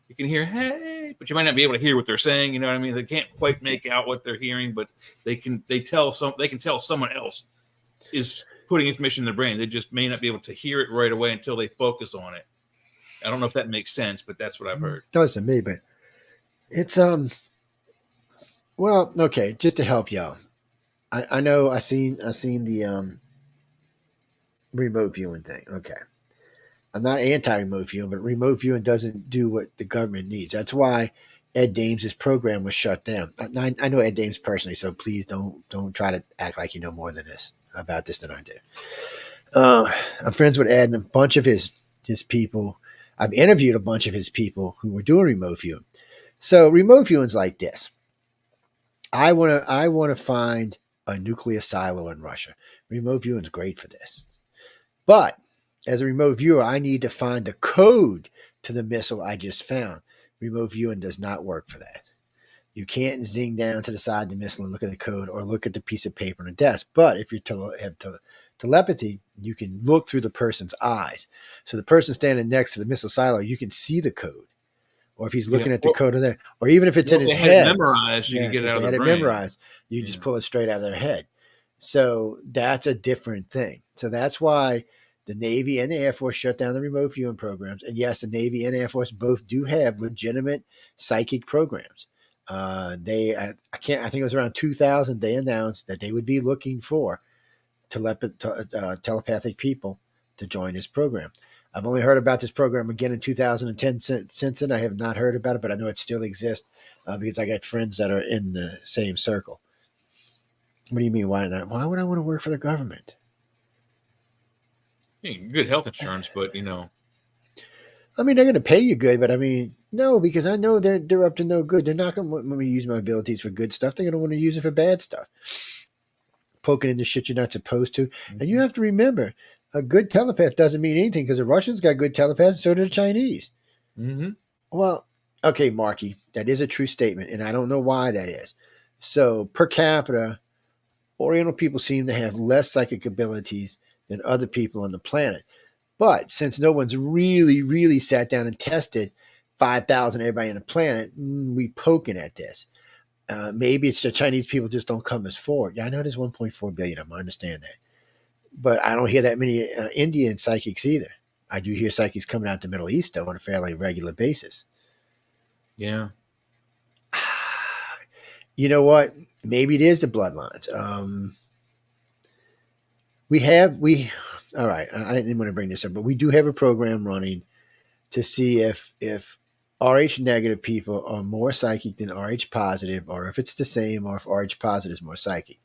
You can hear, hey, but you might not be able to hear what they're saying. You know what I mean? They can't quite make out what they're hearing, but they can tell someone else is putting information in their brain. They just may not be able to hear it right away until they focus on it. I don't know if that makes sense, but that's what I've heard. It does to me, but it's well, okay, just to help y'all. I know I seen the remote viewing thing. Okay. I'm not anti-remote viewing, but remote viewing doesn't do what the government needs. That's why Ed Dames' program was shut down. I know Ed Dames personally, so please don't try to act like you know more than this about this than I do. I'm friends with Ed and a bunch of his people. I've interviewed a bunch of his people who were doing remote viewing. So remote viewing is like this. I want to find a nuclear silo in Russia. Remote viewing is great for this. But as a remote viewer, I need to find the code to the missile I just found. Remote viewing does not work for that. You can't zing down to the side of the missile and look at the code or look at the piece of paper on the desk. But if you have telepathy, you can look through the person's eyes. So the person standing next to the missile silo, you can see the code. Or if he's looking at the code in there, or even if it's in his head, memorized, you can get it out of the brain. Memorized, you just pull it straight out of their head. So that's a different thing. So that's why the Navy and the Air Force shut down the remote viewing programs. And yes, the Navy and Air Force both do have legitimate psychic programs. I think it was around 2000, they announced that they would be looking for telepathic people to join this program. I've only heard about this program again in 2010. Since then, I have not heard about it, but I know it still exists because I got friends that are in the same circle. What do you mean? Why not? Why would I want to work for the government? Good health insurance, but I mean, they're going to pay you good, but I mean, no, because I know they're up to no good. They're not going to want me to use my abilities for good stuff. They're going to want to use it for bad stuff. Poking into shit you're not supposed to. Mm-hmm. And you have to remember, a good telepath doesn't mean anything because the Russians got good telepaths, so do the Chinese. Mm-hmm. Well, okay, Marky, that is a true statement, and I don't know why that is. So per capita, Oriental people seem to have less psychic abilities than other people on the planet. But since no one's really, really sat down and tested 5,000 everybody on the planet, we poking at this. Maybe it's the Chinese people just don't come as forward. Yeah, I know there's 1.4 billion of them. I understand that. But I don't hear that many Indian psychics either. I do hear psychics coming out the Middle East, though, on a fairly regular basis. Yeah. You know what? Maybe it is the bloodlines. All right, I didn't want to bring this up, but we do have a program running to see if RH negative people are more psychic than RH positive, or if it's the same, or if RH positive is more psychic.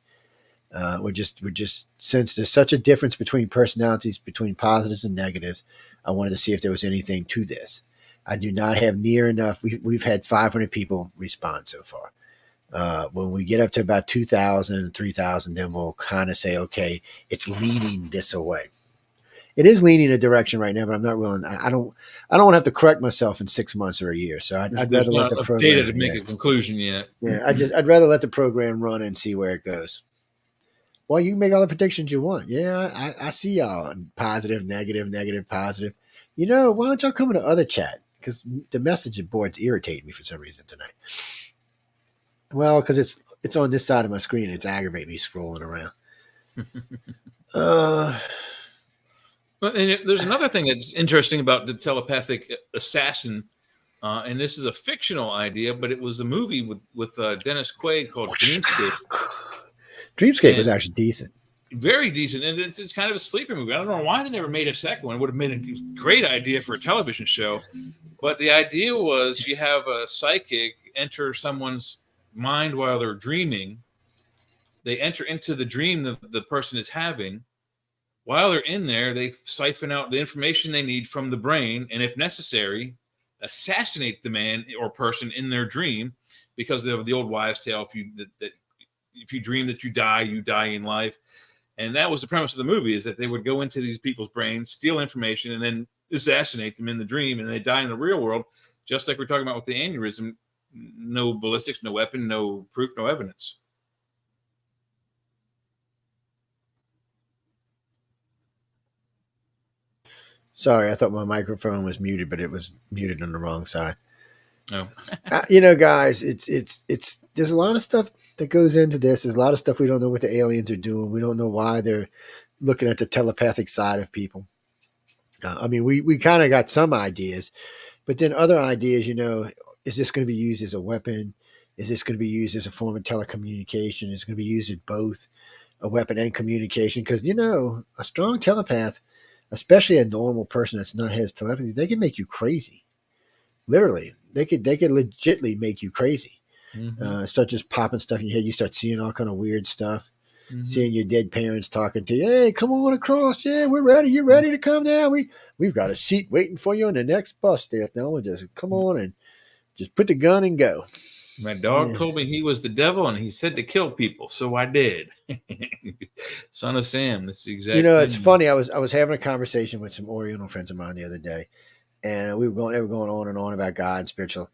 We're just since there's such a difference between personalities, between positives and negatives, I wanted to see if there was anything to this. I do not have near enough. We've had 500 people respond so far. When we get up to about 2,000, 3,000, then we'll kind of say, okay, it's leaning this way. It is leaning a direction right now, but I'm not willing. I don't want to have to correct myself in 6 months or a year. So I'd rather let the program data to make a conclusion yet. Yeah, I'd rather let the program run and see where it goes. Well, you can make all the predictions you want. Yeah, I see y'all positive, negative, positive. Why don't y'all come into other chat? Because the message boards irritate me for some reason tonight. Well, because it's on this side of my screen. It's aggravating me scrolling around. But there's another thing that's interesting about the telepathic assassin, and this is a fictional idea, but it was a movie with Dennis Quaid called Dreamscape. Dreamscape was actually decent. Very decent, and it's kind of a sleeper movie. I don't know why they never made a second one. It would have been a great idea for a television show. But the idea was you have a psychic enter someone's mind while they're dreaming. They enter into the dream that the person is having. While they're in there, they siphon out the information they need from the brain, and if necessary, assassinate the man or person in their dream, because of the old wives' tale: if you dream that you die in life. And that was the premise of the movie: is that they would go into these people's brains, steal information, and then assassinate them in the dream, and they die in the real world, just like we're talking about with the aneurysm. No ballistics, no weapon, no proof, no evidence. Sorry, I thought my microphone was muted, but it was muted on the wrong side. Oh. Guys, it's there's a lot of stuff that goes into this. There's a lot of stuff we don't know what the aliens are doing. We don't know why they're looking at the telepathic side of people. We kind of got some ideas, but then other ideas, is this going to be used as a weapon? Is this going to be used as a form of telecommunication? Is it going to be used as both a weapon and communication? Because, a strong telepath, especially a normal person that's not has telepathy, they can make you crazy. Literally, they could legitimately make you crazy. Mm-hmm. Start just popping stuff in your head. You start seeing all kind of weird stuff. Mm-hmm. Seeing your dead parents talking to you. Hey, come on across. Yeah, we're ready. You ready to come now? We've got a seat waiting for you on the next bus there. Now we'll just come on and just put the gun and go. My dog Yeah. told me he was the devil, and he said to kill people, so I did. Son of Sam, that's the You exact know, it's thing. funny. I was having a conversation with some Oriental friends of mine the other day, and they were going on and on about God and spiritual.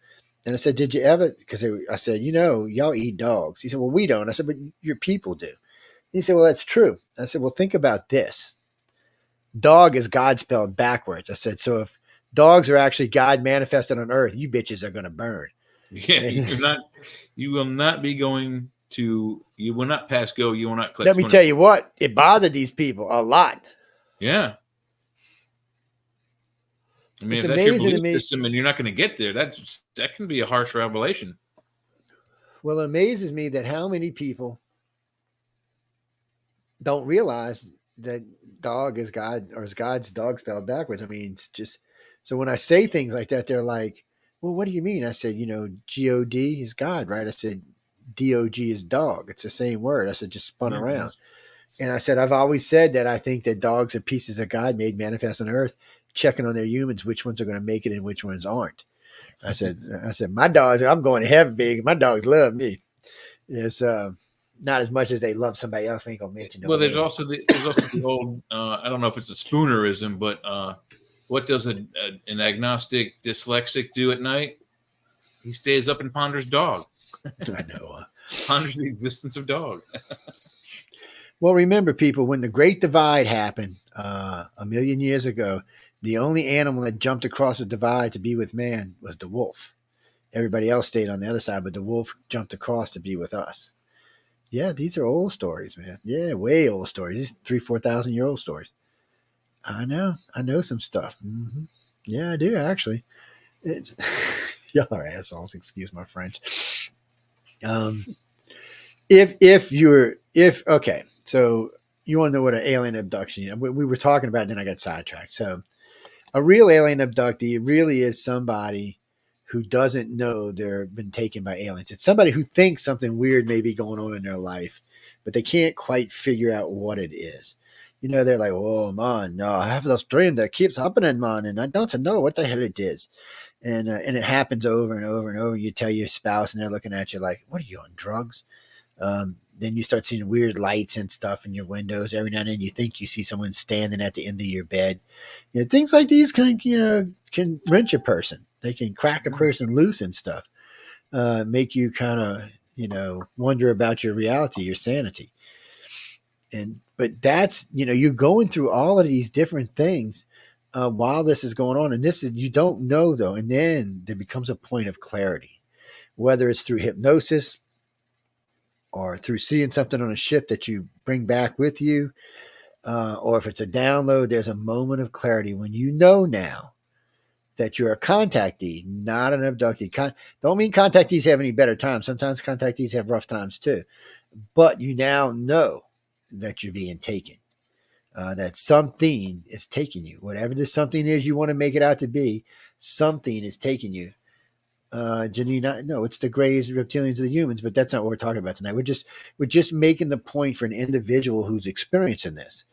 And I said, "Did you ever?" Because I said, y'all eat dogs. He said, "Well, we don't." I said, "But your people do." He said, "Well, that's true." I said, "Well, think about this. Dog is God spelled backwards." I said, "So if dogs are actually God manifested on earth, you bitches are going to burn." Yeah, And you will not be going to, you will not pass go, you will not let collect me 20. tell you what, it bothered these people a lot. Yeah. I mean, It's if that's your amazing to belief me. system and you're not going to get there, that can be a harsh revelation. Well, it amazes me that how many people don't realize that dog is God or is God's dog spelled backwards. I mean, it's just so when I say things like that, they're like, "Well, what do you mean?" I said, God is God, right? I said, Dog is dog. It's the same word. I said, just spun Yeah, around. And I said, I've always said that I think that dogs are pieces of God made manifest on earth, checking on their humans, which ones are going to make it and which ones aren't. I said, my dogs, I'm going to heaven big. My dogs love me. It's not as much as they love somebody else. I ain't gonna mention no well, there's name. also the old, I don't know if it's a spoonerism, but what does an agnostic dyslexic do at night? He stays up and ponders dog, I know. ponders the existence of dog. Well, remember, people, when the Great Divide happened a million years ago, the only animal that jumped across the divide to be with man was the wolf. Everybody else stayed on the other side, but the wolf jumped across to be with us. Yeah, these are old stories, man. Yeah, way old stories. These 3,000-4,000-year-old stories. I know. I know some stuff. Yeah, I do actually. It's y'all are assholes. Excuse my French. Um, if okay, so you want to know what an alien abduction? We were talking about, it, then I got sidetracked. So a real alien abductee really is somebody who doesn't know they've been taken by aliens. It's somebody who thinks something weird may be going on in their life, but they can't quite figure out what it is. They're like, "Oh man, no, I have this dream that keeps happening, man, and I don't know what the hell it is." And it happens over and over and over. You tell your spouse, and they're looking at you like, "What are you on drugs?" Then you start seeing weird lights and stuff in your windows. Every now and then you think you see someone standing at the end of your bed. Things like these can wrench a person. They can crack a person loose and stuff. Make you kind of, wonder about your reality, your sanity. But that's, you're going through all of these different things while this is going on. And you don't know though. And then there becomes a point of clarity, whether it's through hypnosis, or through seeing something on a ship that you bring back with you, or if it's a download, there's a moment of clarity when you know now that you're a contactee, not an abductee. Don't mean contactees have any better times. Sometimes contactees have rough times too. But you now know that you're being taken, that something is taking you. Whatever this something is you want to make it out to be, something is taking you. Janine, no, it's the Greys, the reptilians, the humans, but that's not what we're talking about tonight. We're just making the point for an individual who's experiencing this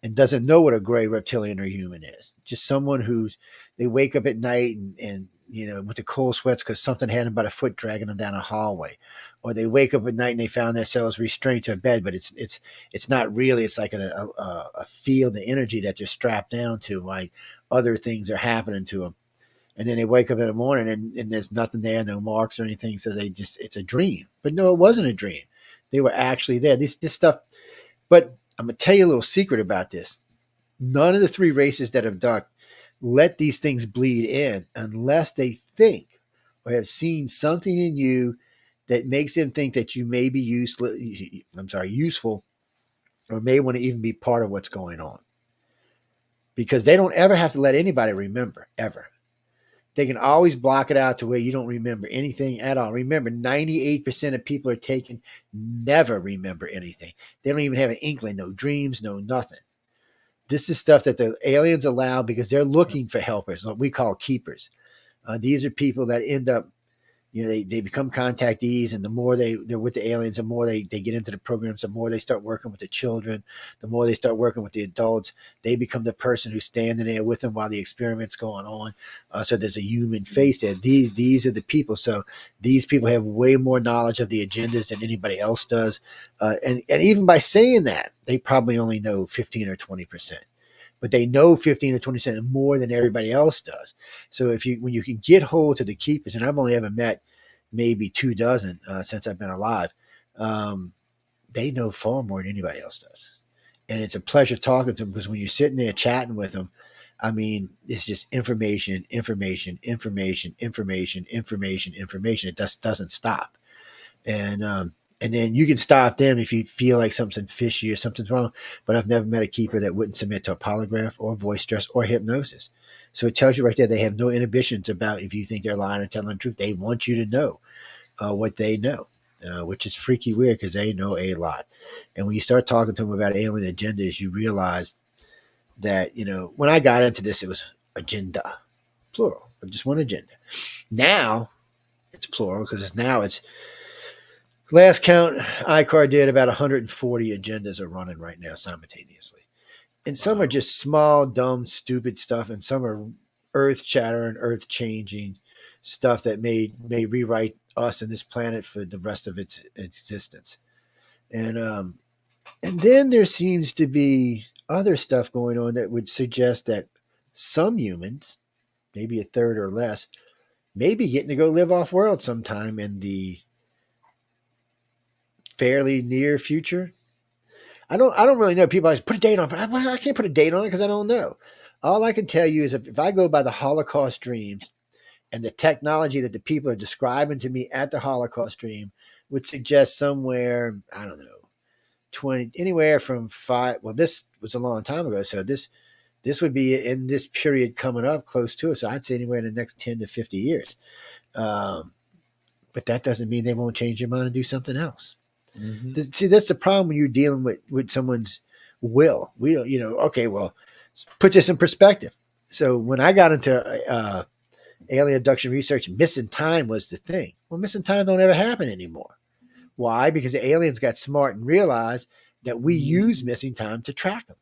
and doesn't know what a gray reptilian or human is. Just someone they wake up at night and with the cold sweats because something had them by the foot dragging them down a hallway, or they wake up at night and they found themselves restrained to a bed, but it's not really. It's like a field of energy that they're strapped down to, like other things are happening to them. And then they wake up in the morning and there's nothing there, no marks or anything. So it's a dream. But no, it wasn't a dream. They were actually there. This stuff. But I'm going to tell you a little secret about this. None of the three races that abduct let these things bleed in unless they think or have seen something in you that makes them think that you may be useful, or may want to even be part of what's going on. Because they don't ever have to let anybody remember, ever. They can always block it out to where you don't remember anything at all. Remember, 98% of people are taken, never remember anything. They don't even have an inkling, no dreams, no nothing. This is stuff that the aliens allow because they're looking for helpers, what we call keepers. These are people that end up, they become contactees, and the more they're with the aliens, the more they get into the programs, the more they start working with the children, the more they start working with the adults. They become the person who's standing there with them while the experiment's going on. So there's a human face there. These are the people. So these people have way more knowledge of the agendas than anybody else does. And even by saying that, they probably only know 15 or 20%. But they know 15 or 20% more than everybody else does. So when you can get hold to the keepers, and I've only ever met maybe 24 since I've been alive, they know far more than anybody else does. And it's a pleasure talking to them, because when you're sitting there chatting with them, I mean, it's just information. It just doesn't stop. And then you can stop them if you feel like something's fishy or something's wrong. But I've never met a keeper that wouldn't submit to a polygraph or voice stress or hypnosis. So it tells you right there, they have no inhibitions about if you think they're lying or telling the truth. They want you to know what they know, which is freaky weird, because they know a lot. And when you start talking to them about alien agendas, you realize that, when I got into this, it was agenda, plural, just one agenda. Now it's plural, because it's last count ICAR did, about 140 agendas are running right now simultaneously. And some are just small, dumb, stupid stuff, and some are earth-shattering, earth-changing stuff that may rewrite us and this planet for the rest of its existence. And then there seems to be other stuff going on that would suggest that some humans, maybe a third or less, may be getting to go live off-world sometime in the fairly near future. I don't really know. People always put a date on, but I can't put a date on it because I don't know. All I can tell you is if I go by the Holocaust dreams and the technology that the people are describing to me at the Holocaust dream would suggest somewhere, I don't know, 20, anywhere from 5. Well, this was a long time ago, so this would be in this period coming up close to it. So I'd say anywhere in the next 10 to 50 years. But that doesn't mean they won't change their mind and do something else. Mm-hmm. See, that's the problem when you're dealing with someone's will. We don't, okay, well, put this in perspective. So when I got into alien abduction research, missing time was the thing. Well, missing time don't ever happen anymore. Why? Because the aliens got smart and realized that we use missing time to track them.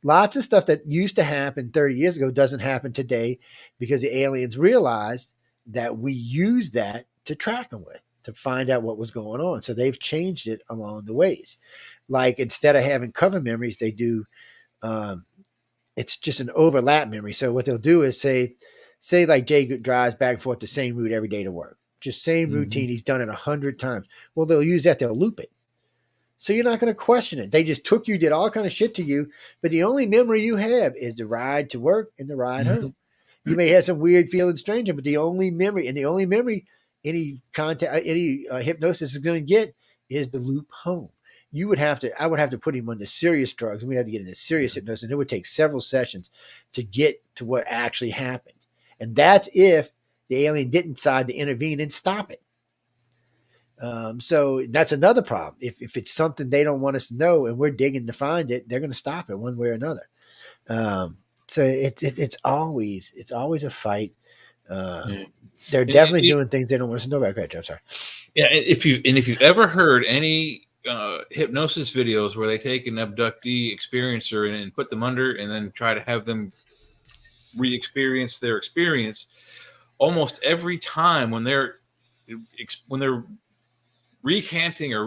Lots of stuff that used to happen 30 years ago doesn't happen today because the aliens realized that we use that to track them with, to find out what was going on. So they've changed it along the ways. Like instead of having cover memories, they do, it's just an overlap memory. So what they'll do is say like Jay drives back and forth the same route every day to work, just same routine. He's done it 100 times. Well, they'll use that. They'll loop it. So you're not going to question it. They just took you, did all kind of shit to you. But the only memory you have is the ride to work and the ride home. You may have some weird feeling stranger, but the only memory any hypnosis is going to get is the loop home. I would have to put him on the serious drugs, and we'd have to get into serious hypnosis. And it would take several sessions to get to what actually happened. And that's if the alien didn't decide to intervene and stop it. So that's another problem. If it's something they don't want us to know and we're digging to find it, they're going to stop it one way or another. So it's always a fight. They're definitely doing things they don't want us to know about. Go ahead, Joe. Sorry. Yeah, if you've ever heard any hypnosis videos where they take an abductee experiencer and put them under and then try to have them re-experience their experience, almost every time when they're recanting or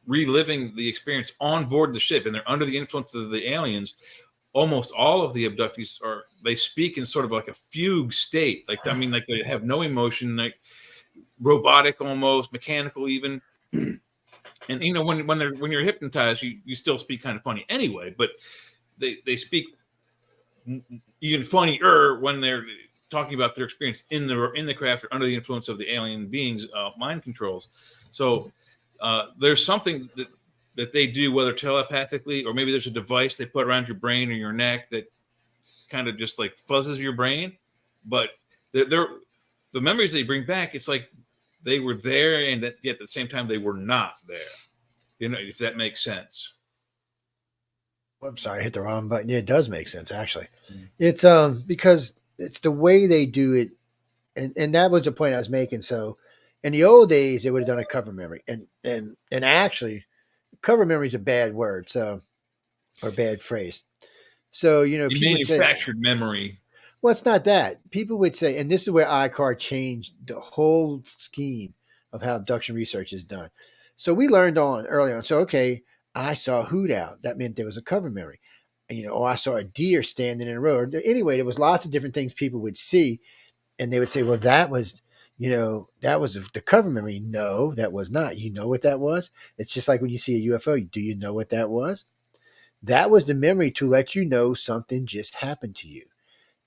reliving the experience on board the ship and they're under the influence of the aliens, almost all of the abductees they speak in sort of like a fugue state. Like they have no emotion, like robotic, almost mechanical even. And when you're hypnotized, you still speak kind of funny anyway, but they speak even funnier when they're talking about their experience in the craft or under the influence of the alien beings' mind controls. So there's something that they do, whether telepathically or maybe there's a device they put around your brain or your neck that kind of just like fuzzes your brain. But the memories they bring back, it's like they were there and yet at the same time they were not there. If that makes sense. I'm sorry, I hit the wrong button. Yeah, it does make sense, actually. It's because it's the way they do it And that was the point I was making. So in the old days, they would have done a cover memory, and actually, cover memory is a bad word, so or bad phrase. So The people would say, manufactured memory. well, it's not that. People would say, and this is where ICAR changed the whole scheme of how abduction research is done. So we learned on early on. So okay, I saw a hoot out. That meant there was a cover memory. Or I saw a deer standing in a road. Anyway, there was lots of different things people would see, and they would say, well, that was the cover memory. No, that was not. You know what that was? It's just like when you see a UFO. Do you know what that was? That was the memory to let you know something just happened to you.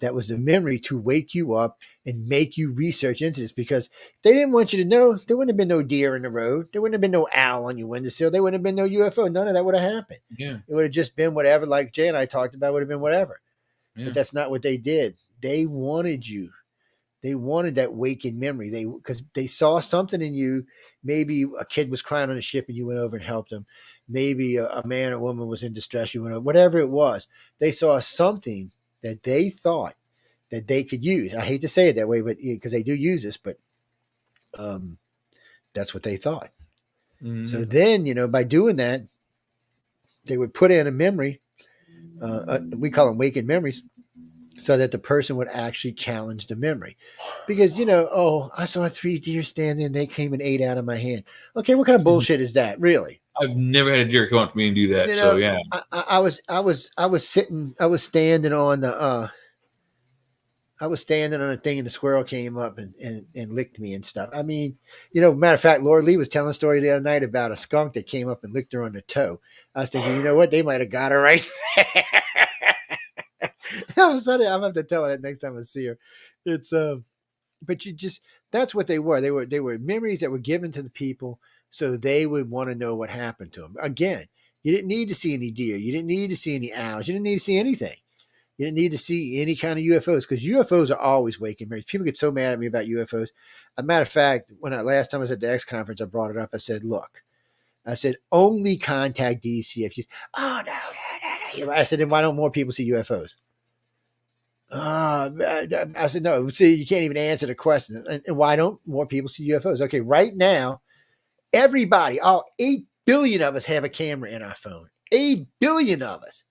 That was the memory to wake you up and make you research into this, because if they didn't want you to know, there wouldn't have been no deer in the road. There wouldn't have been no owl on your windowsill. There wouldn't have been no UFO. None of that would have happened. Yeah. It would have just been whatever, like Jay and I talked about, would have been whatever. Yeah. But that's not what they did. They wanted you. They wanted that waking memory. Because they saw something in you. Maybe a kid was crying on a ship and you went over and helped them. Maybe a man or woman was in distress. You went over. Whatever it was, they saw something that they thought that they could use. I hate to say it that way, but because they do use this, but that's what they thought. Mm-hmm. So then, by doing that, they would put in a memory. We call them waking memories, so that the person would actually challenge the memory. Because, I saw 3 deer standing and they came and ate out of my hand. Okay, what kind of bullshit is that, really? I've never had a deer come up to me and do that. So yeah. I was standing on the I was standing on a thing and the squirrel came up and licked me and stuff. I mean, matter of fact, Laura Lee was telling a story the other night about a skunk that came up and licked her on the toe. I was thinking, you know what? They might have got her right there. I'm going to have to tell her that next time I see her. It's, but that's what they were. They were memories that were given to the people so they would want to know what happened to them. Again, you didn't need to see any deer. You didn't need to see any owls. You didn't need to see anything. You didn't need to see any kind of UFOs, because UFOs are always waking memories. People get so mad at me about UFOs. As a matter of fact, last time I was at the X conference, I brought it up. I said, look, only contact DC if you, oh, no. I said, then why don't more people see UFOs? I said, no, see, you can't even answer the question. And why don't more people see UFOs? Okay, right now, everybody, all 8 billion of us have a camera in our phone. 8 billion of us.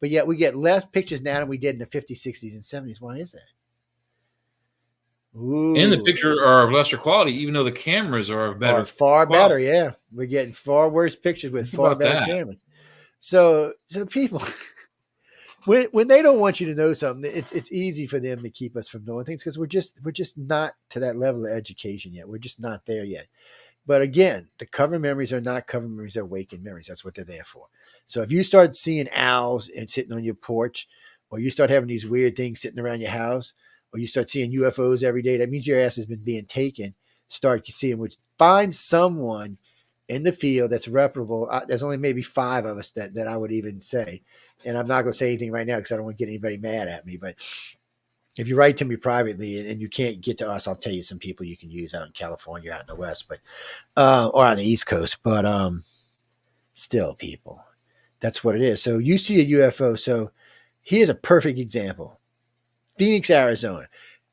But yet we get less pictures now than we did in the 50s, 60s, and 70s. Why is that? Ooh. And the pictures are of lesser quality, even though the cameras are better. Far better, yeah. We're getting far worse pictures with far better cameras. So people, when they don't want you to know something, it's easy for them to keep us from knowing things, because we're just not to that level of education yet. We're just not there yet. But again, the cover memories are not cover memories, they're waking memories. That's what they're there for. So if you start seeing owls and sitting on your porch, or you start having these weird things sitting around your house, or you start seeing UFOs every day, that means your ass has been being taken. Start seeing, which find someone in the field that's reputable. There's only maybe 5 of us that I would even say. And I'm not going to say anything right now because I don't want to get anybody mad at me. But if you write to me privately and you can't get to us, I'll tell you some people you can use out in California, out in the West, but or on the East Coast. But still, people, that's what it is. So you see a UFO. So here's a perfect example. Phoenix, Arizona.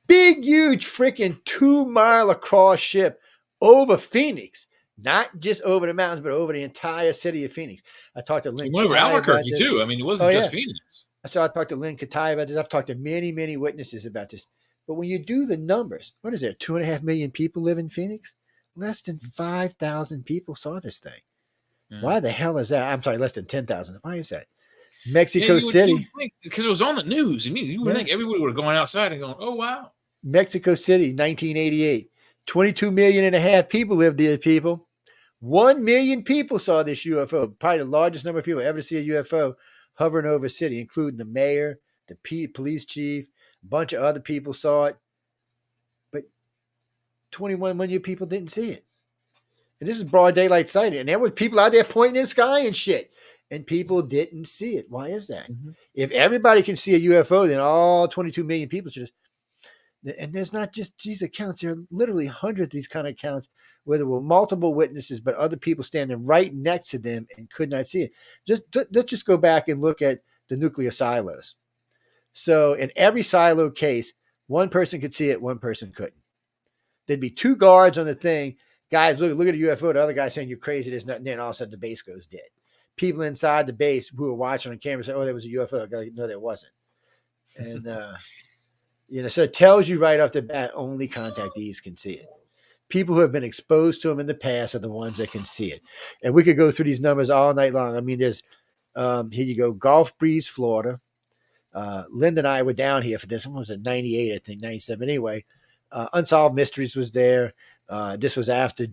Big, huge, freaking 2-mile across ship over Phoenix. Not just over the mountains, but over the entire city of Phoenix. I talked to Lynn. He went over Albuquerque too. I mean, it wasn't just Phoenix. So I talked to Lynn Katai about this. I've talked to many, many witnesses about this. But when you do the numbers, what is there? 2.5 million people live in Phoenix? Less than 5,000 people saw this thing. Why the hell is that? I'm sorry, less than 10,000. Why is that? Mexico City. Because it was on the news. And you would think everybody would have gone outside and going, oh, wow. Mexico City, 1988. 22 million and a half people lived there, people. 1 million people saw this UFO. Probably the largest number of people ever to see a UFO hovering over a city, including the mayor, the police chief, a bunch of other people saw it. But 21 million people didn't see it. And this is broad daylight sighting. And there were people out there pointing in the sky and shit. And people didn't see it. Why is that? Mm-hmm. If everybody can see a UFO, then all 22 million people should just. And there's not just these accounts. There are literally hundreds of these kind of accounts where there were multiple witnesses, but other people standing right next to them and could not see it. Let's just go back and look at the nuclear silos. So in every silo case, one person could see it, one person couldn't. There'd be 2 guards on the thing. Guys, look at a UFO. The other guy saying you're crazy. There's nothing there. And all of a sudden the base goes dead. People inside the base who were watching on camera say, "Oh, there was a UFO." No, there wasn't. And so it tells you right off the bat, only contactees can see it. People who have been exposed to them in the past are the ones that can see it. And we could go through these numbers all night long. I mean, there's here you go, Gulf Breeze, Florida. Linda and I were down here for this. One was at 98, I think, 97. Anyway, Unsolved Mysteries was there. This was after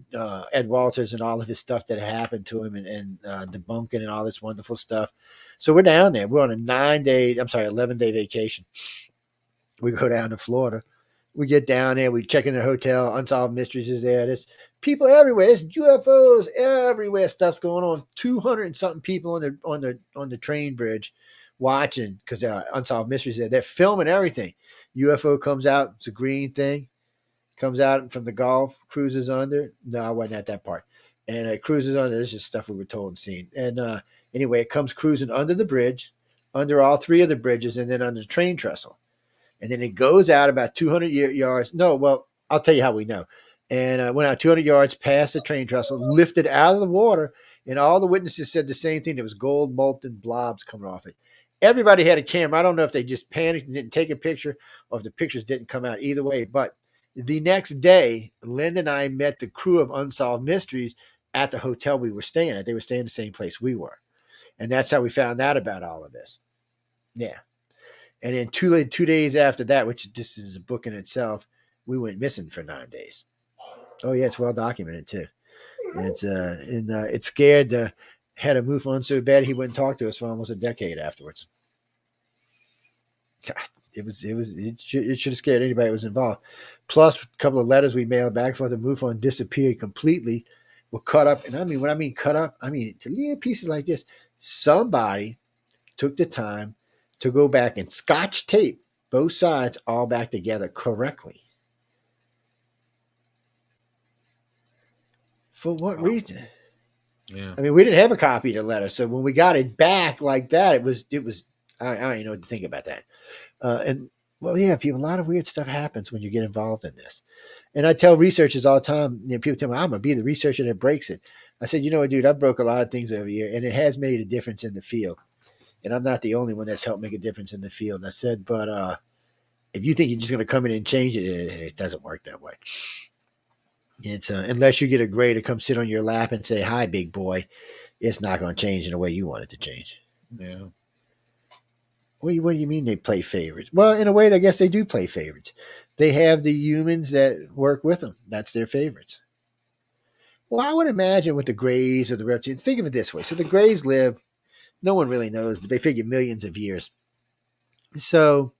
Ed Walters and all of his stuff that had happened to him and debunking and all this wonderful stuff. So we're down there. We're on a 11-day vacation. We go down to Florida. We get down there. We check in the hotel. Unsolved Mysteries is there. There's people everywhere. There's UFOs everywhere. Stuff's going on. 200 and something people on the train bridge watching because Unsolved Mysteries there. They're filming everything. UFO comes out. It's a green thing. Comes out from the Gulf. Cruises under. No, I wasn't at that part. And it cruises under. This is stuff we were told and seen. And anyway, it comes cruising under the bridge, under all 3 of the bridges, and then under the train trestle. And then it goes out about 200 yards. No, well, I'll tell you how we know. And went out 200 yards past the train trestle, lifted out of the water, and all the witnesses said the same thing. There was gold molten blobs coming off it. Everybody had a camera. I don't know if they just panicked and didn't take a picture or if the pictures didn't come out. Either way, but the next day, Linda and I met the crew of Unsolved Mysteries at the hotel we were staying at. They were staying in the same place we were. And that's how we found out about all of this. Yeah. And then 2 days after that, which this is a book in itself, we went missing for 9 days. Oh yeah, it's well documented too. It scared the head of MUFON so bad he wouldn't talk to us for almost a decade afterwards. God, it should have scared anybody that was involved. Plus, a couple of letters we mailed back and forth. The MUFON disappeared completely. Were cut up, and I mean when I mean cut up, I mean to little pieces like this. Somebody took the time to go back and scotch tape both sides all back together correctly. For what reason? Yeah. I mean, we didn't have a copy of the letter. So when we got it back like that, it was, I don't even know what to think about that. And well, yeah, people, a lot of weird stuff happens when you get involved in this. And I tell researchers all the time, people tell me, I'm going to be the researcher that breaks it. I said, you know what, dude, I broke a lot of things over the year and it has made a difference in the field. And I'm not the only one that's helped make a difference in the field. I said, but if you think you're just going to come in and change it, it doesn't work that way. It's unless you get a gray to come sit on your lap and say, "Hi, big boy," it's not going to change in the way you want it to change. Yeah. What do you mean they play favorites? Well, in a way, I guess they do play favorites. They have the humans that work with them. That's their favorites. Well, I would imagine with the Greys or the reptilians, think of it this way. So the Greys live, no one really knows, but they figure millions of years. So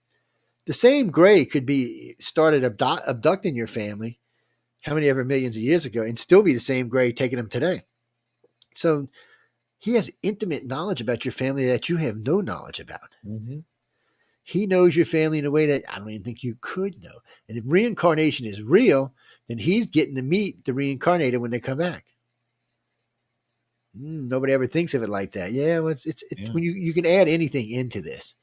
the same Grey could be started abducting your family how many ever millions of years ago and still be the same Grey taking them today. So he has intimate knowledge about your family that you have no knowledge about. Mm-hmm. He knows your family in a way that I don't even think you could know. And if reincarnation is real, then he's getting to meet the reincarnated when they come back. Nobody ever thinks of it like that. Yeah, well, it's yeah. When you can add anything into this.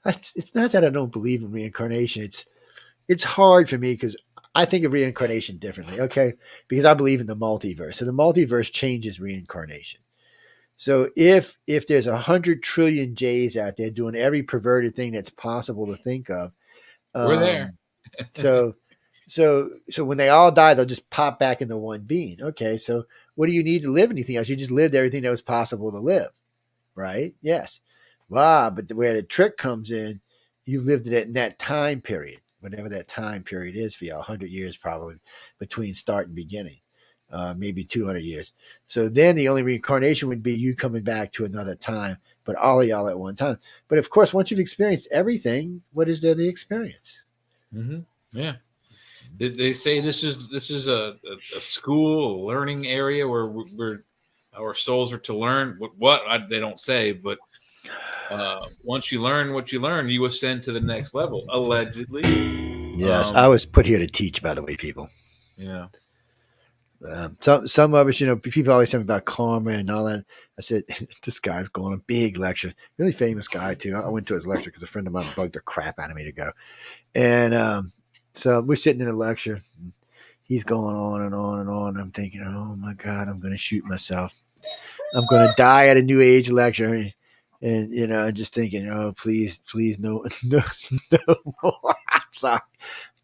It's not that I don't believe in reincarnation. It's hard for me because I think of reincarnation differently. Okay, because I believe in the multiverse. So the multiverse changes reincarnation. So if there's 100 trillion J's out there doing every perverted thing that's possible to think of, we're there. so when they all die, they'll just pop back into one being. Okay, so what do you need to live anything else? You just lived everything that was possible to live, right? Yes. Wow, but where the trick comes in, you lived it in that time period, whatever that time period is for you, 100 years probably between start and beginning. Maybe 200 years. So then the only reincarnation would be you coming back to another time, but all of y'all at one time. But of course, once you've experienced everything, what is there to experience? Mm-hmm. Yeah. They say this is a school, a learning area where our souls are to learn they don't say, but once you learn what you learn, you ascend to the next level, allegedly. Yes. I was put here to teach, by the way, people. Yeah. Some of us, people always tell me about karma and all that. I said, this guy's going on a big lecture, really famous guy too. I went to his lecture because a friend of mine bugged the crap out of me to go. And so we're sitting in a lecture. And he's going on and on and on. I'm thinking, oh my God, I'm going to shoot myself. I'm going to die at a New Age lecture. And just thinking, oh, please, no, no more. I'm sorry.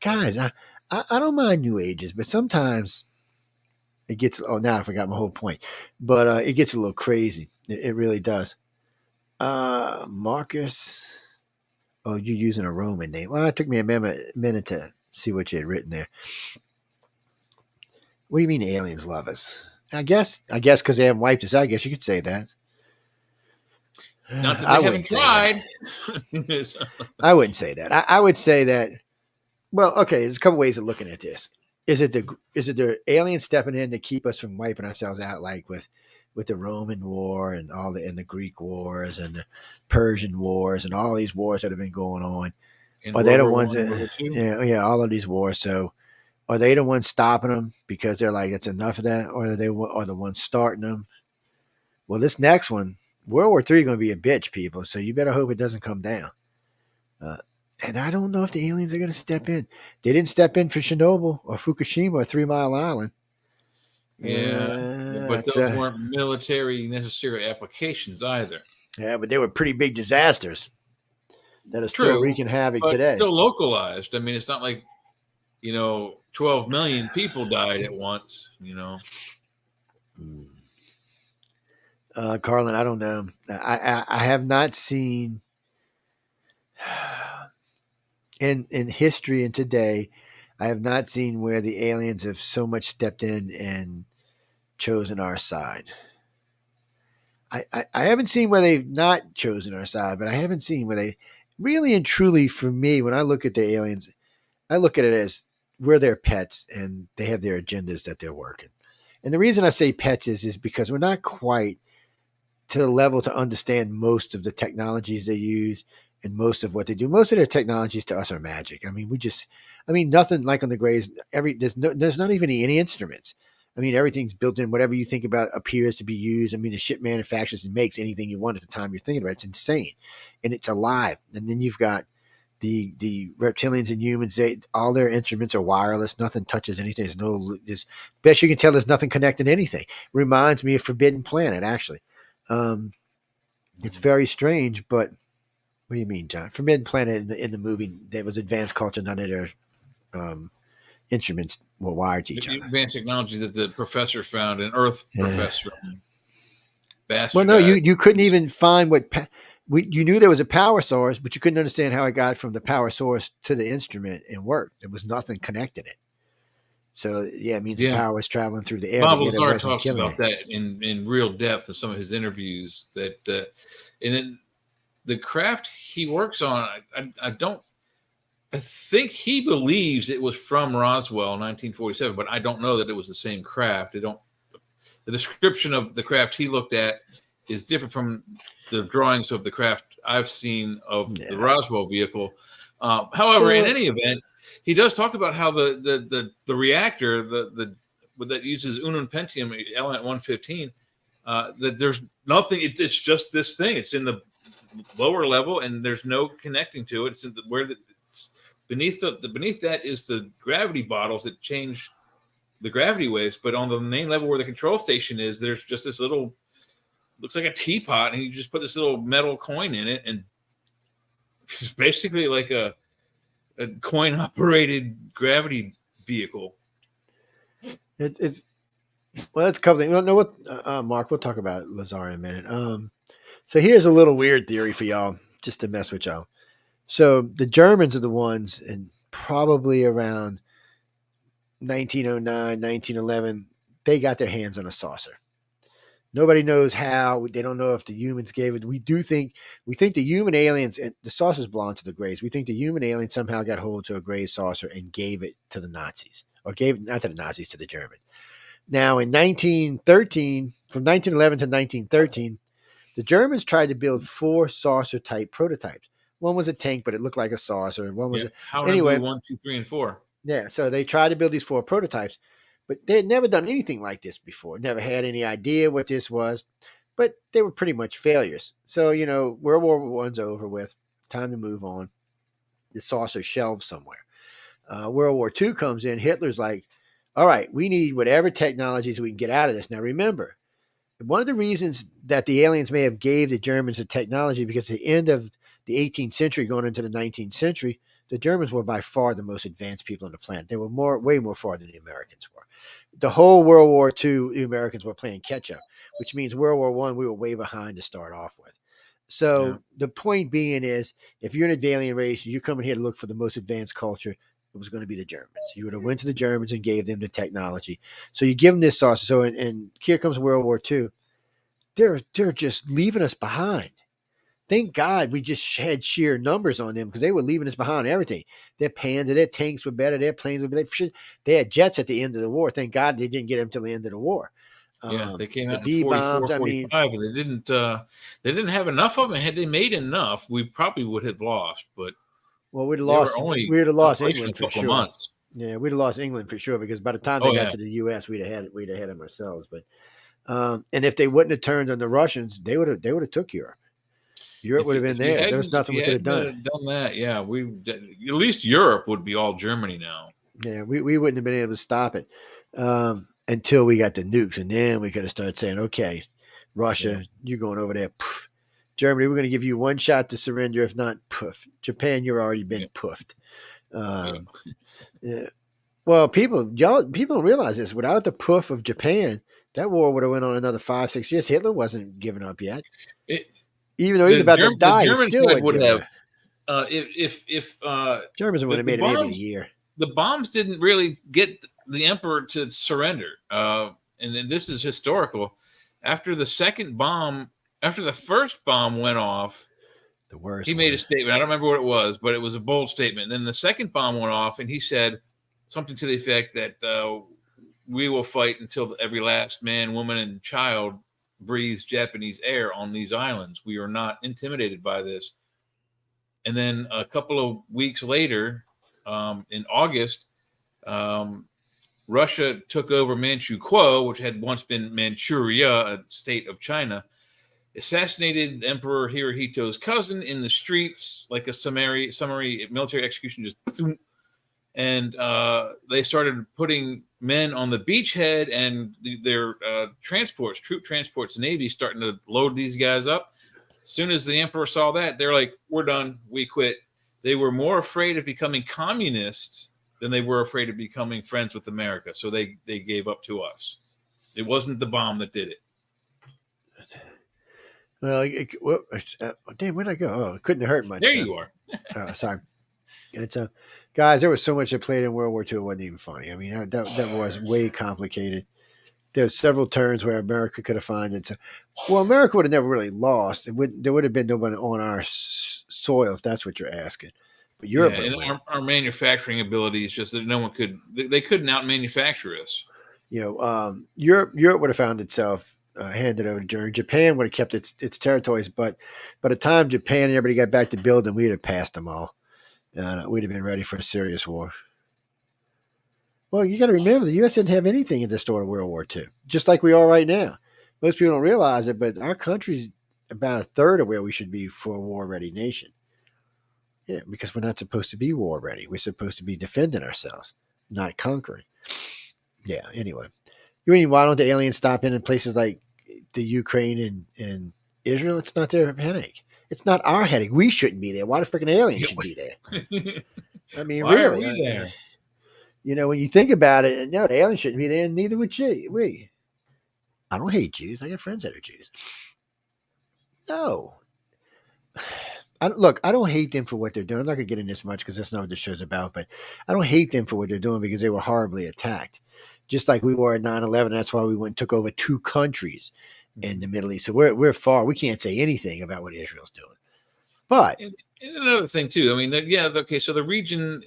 Guys, I don't mind New Ages, but sometimes it gets, now I forgot my whole point, but it gets a little crazy. It really does. Marcus, you're using a Roman name. Well, it took me a minute to see what you had written there. What do you mean aliens love us? I guess because they haven't wiped us out. I guess you could say that. Not that they haven't tried. I wouldn't say that. I would say that. Well, okay. There's a couple ways of looking at this. Is it the aliens stepping in to keep us from wiping ourselves out, like with the Roman War and the Greek wars and the Persian wars and all these wars that have been going on? Are they the ones that? All of these wars. So, are they the ones stopping them because they're like, it's enough of that, or are they the ones starting them? Well, this next one, World War III, is going to be a bitch, people. So you better hope it doesn't come down. And I don't know if the aliens are going to step in. They didn't step in for Chernobyl or Fukushima or 3 Mile Island. Yeah, but those weren't military necessary applications either. Yeah, but they were pretty big disasters that are still wreaking havoc today. Still localized. I mean, it's not like 12 million people died at once. Carlin, I don't know. I have not seen in history and today, I have not seen where the aliens have so much stepped in and chosen our side. I haven't seen where they've not chosen our side, but I haven't seen where they really and truly, for me, when I look at the aliens, I look at it as we're their pets and they have their agendas that they're working. And the reason I say pets is because we're not quite to the level to understand most of the technologies they use and most of what they do. Most of their technologies to us are magic. I mean, nothing like on the Greys. There's not even any instruments. I mean, everything's built in. Whatever you think about appears to be used. I mean, the ship manufactures and makes anything you want at the time you're thinking about it. It's insane, and it's alive. And then you've got the reptilians and humans. All their instruments are wireless. Nothing touches anything. There's best you can tell. There's nothing connecting anything. Reminds me of Forbidden Planet, actually. It's very strange, but what do you mean, John? Forbidden Planet in the movie, there was advanced culture. None of their instruments were wired to each other. Advanced technology that the professor found, an Earth professor. Well, no, you couldn't even find you knew there was a power source, but you couldn't understand how it got from the power source to the instrument and worked. There was nothing connecting it. So, it means the power was traveling through the air. Bob Lazar talks about that in real depth in some of his interviews. And then the craft he works on, I think he believes it was from Roswell, 1947, but I don't know that it was the same craft. The description of the craft he looked at is different from the drawings of the craft I've seen of the Roswell vehicle. However, in any event, he does talk about how the reactor that uses ununpentium element 115 that there's nothing. It's just this thing. It's in the lower level, and there's no connecting to it. It's beneath beneath that is the gravity bottles that change the gravity waves. But on the main level where the control station is, there's just this little, looks like a teapot, and you just put this little metal coin in it, and it's basically like a coin operated gravity vehicle. It's that's a couple things. Well, no, what Mark, we'll talk about Lazar in a minute. So here's a little weird theory for y'all, just to mess with y'all. So the Germans are the ones, and probably around 1909, 1911, they got their hands on a saucer. Nobody knows how. They don't know if the humans gave it. We think the human aliens, and the saucers belong to the Greys. We think the human aliens somehow got hold to a Grey saucer and gave it to the Nazis, or gave it not to the Nazis, to the Germans. Now in 1913, from 1911 to 1913, the Germans tried to build 4 saucer-type prototypes. One was a tank, but it looked like a saucer. One was anyway 1, 2, 3, and 4. Yeah, so they tried to build these 4 prototypes, But they had never done anything like this before, never had any idea what this was, but they were pretty much failures. So, World War One's over with, time to move on. The saucer shelved somewhere. World War II comes in, Hitler's like, all right, we need whatever technologies we can get out of this. Now, remember, one of the reasons that the aliens may have gave the Germans the technology, because at the end of the 18th century, going into the 19th century, the Germans were by far the most advanced people on the planet. They were way more far than the Americans were. The whole World War II, the Americans were playing catch up, which means World War One, we were way behind to start off with. So the point being is, if you're an alien race, you're coming here to look for the most advanced culture, it was going to be the Germans. You would have went to the Germans and gave them the technology. So you give them this sauce. So and here comes World War II. They're just leaving us behind. Thank God we just had sheer numbers on them, because they were leaving us behind everything. Their Panzer, their tanks were better, their planes were better. They had jets at the end of the war. Thank God they didn't get them till the end of the war. Yeah, they came the out in 44, B-bombs, 45, and they didn't have enough of them. Had they made enough, we probably would have lost. But we'd have lost England for sure. Months. Yeah, we'd have lost England for sure, because by the time they got to the U.S., we'd have had them ourselves. But and if they wouldn't have turned on the Russians, they would have took Europe. Europe would have been there. There was nothing we could have done. Done that, yeah. At least Europe would be all Germany now. Yeah, we wouldn't have been able to stop it until we got the nukes, and then we could have started saying, "Okay, Russia, you're going over there. Poof. Germany, we're going to give you one shot to surrender. If not, poof. Japan, you're already been poofed." Yeah. Well, people don't realize this. Without the poof of Japan, that war would have went on another 5-6 years. Hitler wasn't giving up yet. Even though he's about to die, he still would have. If Germans would have made it maybe a year. The bombs didn't really get the emperor to surrender. And then this is historical. After the first bomb went off, the worst. He made a statement. I don't remember what it was, but it was a bold statement. And then the second bomb went off, and he said something to the effect that we will fight until every last man, woman, and child breathes Japanese air on these islands. We are not intimidated by this. And then a couple of weeks later, in August, Russia took over Manchukuo, which had once been Manchuria, a state of China, assassinated Emperor Hirohito's cousin in the streets, like a summary military execution, and they started putting men on the beachhead, and their troop transports, Navy, starting to load these guys up. As soon as the emperor saw that, they're like, we're done, we quit. They were more afraid of becoming communists than they were afraid of becoming friends with America. So they gave up to us. It wasn't the bomb that did it. Well, damn, where'd I go? Oh, it couldn't have hurt much. There you are. Sorry. It's guys, there was so much that played in World War II, it wasn't even funny. I mean, that was way complicated. There's several turns where America could have found it. Well, America would have never really lost. There would have been no one on our soil, if that's what you're asking. But Europe, and our manufacturing ability is just that no one could. They couldn't out manufacture us. Europe would have found itself handed over to Germany. Japan would have kept its territories, but by the time Japan and everybody got back to building, we'd have passed them all. We'd have been ready for a serious war. Well, you got to remember, the U.S. didn't have anything at the start of World War II, just like we are right now. Most people don't realize it, but our country's about a third of where we should be for a war-ready nation. Yeah, because we're not supposed to be war-ready. We're supposed to be defending ourselves, not conquering. Yeah, anyway. You mean, why don't the aliens stop in places like the Ukraine and Israel? It's not their headache. It's not our headache. We shouldn't be there. Why the freaking aliens should be there? I mean, why really? Are we there? When you think about it, no, the aliens shouldn't be there, and neither would we. I don't hate Jews. I got friends that are Jews. No. I don't hate them for what they're doing. I'm not going to get in this much because that's not what this show's about, but I don't hate them for what they're doing because they were horribly attacked. Just like we were at 9/11. That's why we went and took over 2 countries in the Middle East. So we're far. We can't say anything about what Israel's doing. But and another thing, too, I mean, okay, so the region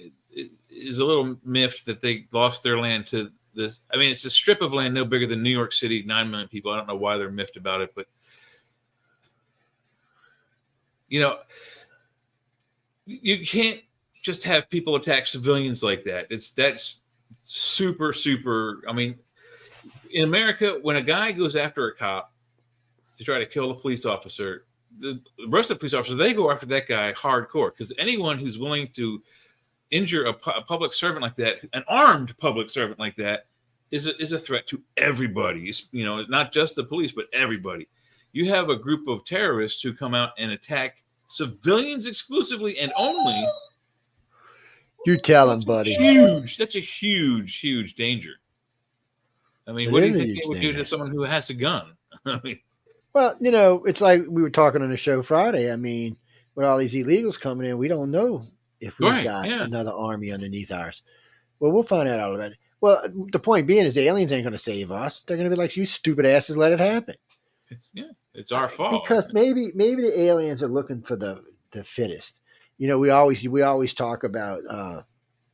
is a little miffed that they lost their land to this. I mean, it's a strip of land no bigger than New York City, 9 million people. I don't know why they're miffed about it, but you can't just have people attack civilians like that. That's super, super. I mean, in America, when a guy goes after a cop to try to kill a police officer, the rest of the police officers, they go after that guy hardcore, because anyone who's willing to injure a public servant like that, an armed public servant like that, is a threat to everybody. You know, not just the police, but everybody. You have a group of terrorists who come out and attack civilians exclusively and only. You tell them, buddy. Huge. That's a huge, huge danger. I mean, what do you think they would do to someone who has a gun? I mean, well, you know, it's like we were talking on the show Friday. I mean, with all these illegals coming in, we don't know if we've got another army underneath ours. Well, we'll find out all about it. Well, the point being is the aliens ain't going to save us. They're going to be like, you stupid asses, let it happen. It's our fault. Because maybe the aliens are looking for the fittest. You know, we always talk about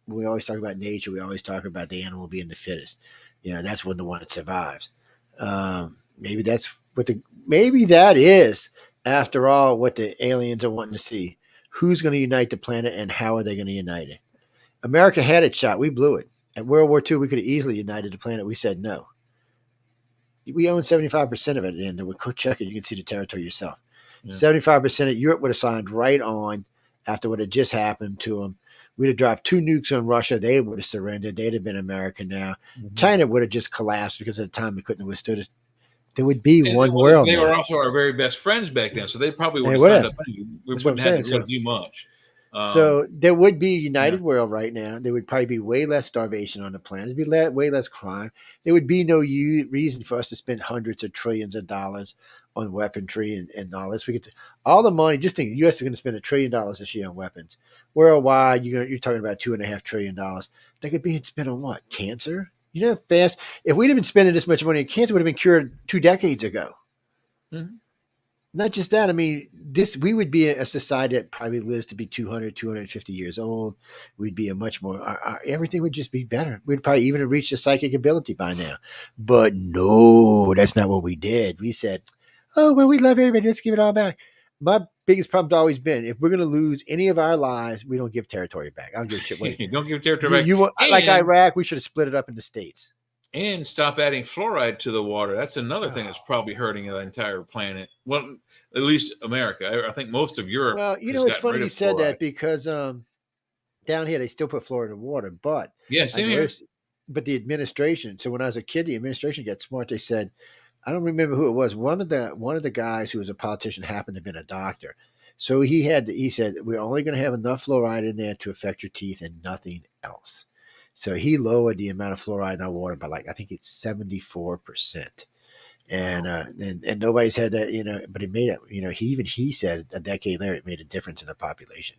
nature. We always talk about the animal being the fittest. You know, that's when the one that survives. Maybe that's maybe that is, after all, what the aliens are wanting to see. Who's going to unite the planet and how are they going to unite it? America had its shot. We blew it. At World War II, we could have easily united the planet. We said no. We own 75% of it. And we'll check it. You can see the territory yourself. 75% of Europe would have signed right on after what had just happened to them. We'd have dropped 2 nukes on Russia. They would have surrendered. They'd have been America now. Mm-hmm. China would have just collapsed because at the time they couldn't have withstood it. There would be one world. They were also our very best friends back then, so they probably would have signed up. We wouldn't have to do much. So there would be a united world right now. There would probably be way less starvation on the planet. There'd be way less crime. There would be no reason for us to spend hundreds of trillions of dollars on weaponry and all this. We get all the money. Just think, the U.S. is going to spend $1 trillion this year on weapons. Worldwide, you're talking about $2.5 trillion. They could be spent on what? Cancer? You know, fast. If we'd have been spending this much money, cancer would have been cured 2 decades ago. Mm-hmm. Not just that. I mean, we would be a society that probably lives to be 200, 250 years old. We'd be a much more, everything would just be better. We'd probably even have reached a psychic ability by now. But no, that's not what we did. We said, oh, well, we love everybody. Let's give it all back. My biggest problem's always been, if we're going to lose any of our lives, we don't give territory back. I don't give a shit. You don't give territory back. Like Iraq, we should have split it up into states. And stop adding fluoride to the water. That's another thing that's probably hurting the entire planet. Well, at least America. I think most of Europe. Well, you know, it's funny you said that because down here they still put fluoride in water. But same here. But the administration. So when I was a kid, the administration got smart. They said, I don't remember who it was. One of the guys who was a politician happened to have been a doctor. So he said, we're only going to have enough fluoride in there to affect your teeth and nothing else. So he lowered the amount of fluoride in our water by I think it's 74%. And nobody's had that, you know, but it made it, you know, he said a decade later, it made a difference in the population.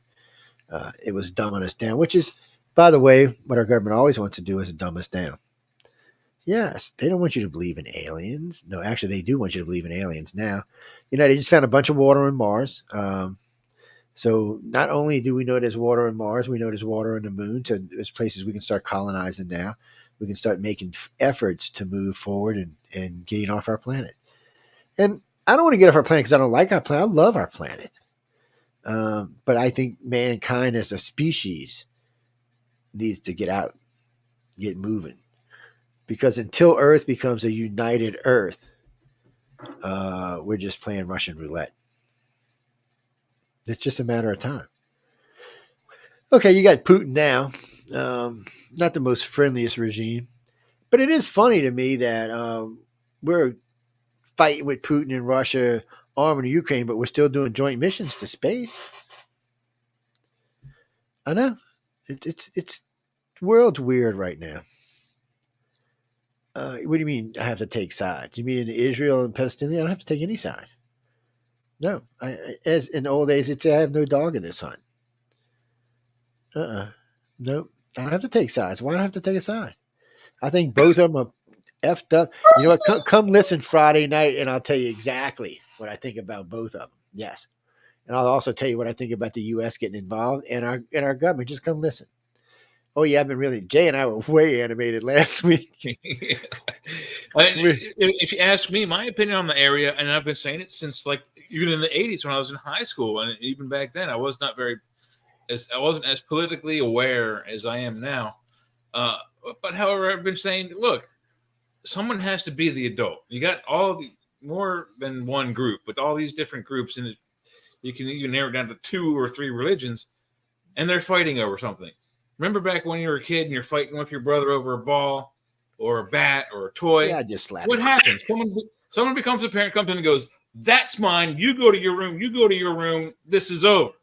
It was dumbing us down, which is, by the way, what our government always wants to do is dumb us down. Yes, they don't want you to believe in aliens. No, actually, they do want you to believe in aliens now. You know, they just found a bunch of water on Mars. So not only do we know there's water on Mars, we know there's water on the moon. So there's places we can start colonizing now. We can start making efforts to move forward and getting off our planet. And I don't want to get off our planet because I don't like our planet. I love our planet. But I think mankind as a species needs to get out, get moving. Because until Earth becomes a united Earth, we're just playing Russian roulette. It's just a matter of time. Okay, you got Putin now. Not the most friendliest regime. But it is funny to me that we're fighting with Putin and Russia, arming Ukraine, but we're still doing joint missions to space. I know. It's world's weird right now. What do you mean I have to take sides? You mean in Israel and Palestine? I don't have to take any side. No. As in the old days, I have no dog in this hunt. Nope. I don't have to take sides. Why do I have to take a side? I think both of them are effed up. You know what? Come listen Friday night, and I'll tell you exactly what I think about both of them. Yes. And I'll also tell you what I think about the U.S. getting involved and our government. Just come listen. Oh, yeah, I've been really – Jay and I were way animated last week. If you ask me, my opinion on the area, and I've been saying it since even in the 80s when I was in high school, and even back then I wasn't as politically aware as I am now. But however, I've been saying, look, someone has to be the adult. You got more than one group, but all these different groups, and you can even narrow it down to 2 or 3 religions, and they're fighting over something. Remember back when you were a kid and you're fighting with your brother over a ball or a bat or a toy? Yeah, I just slapped What it. happens? Someone becomes a parent, comes in and goes, "That's mine. You go to your room. You go to your room. This is over."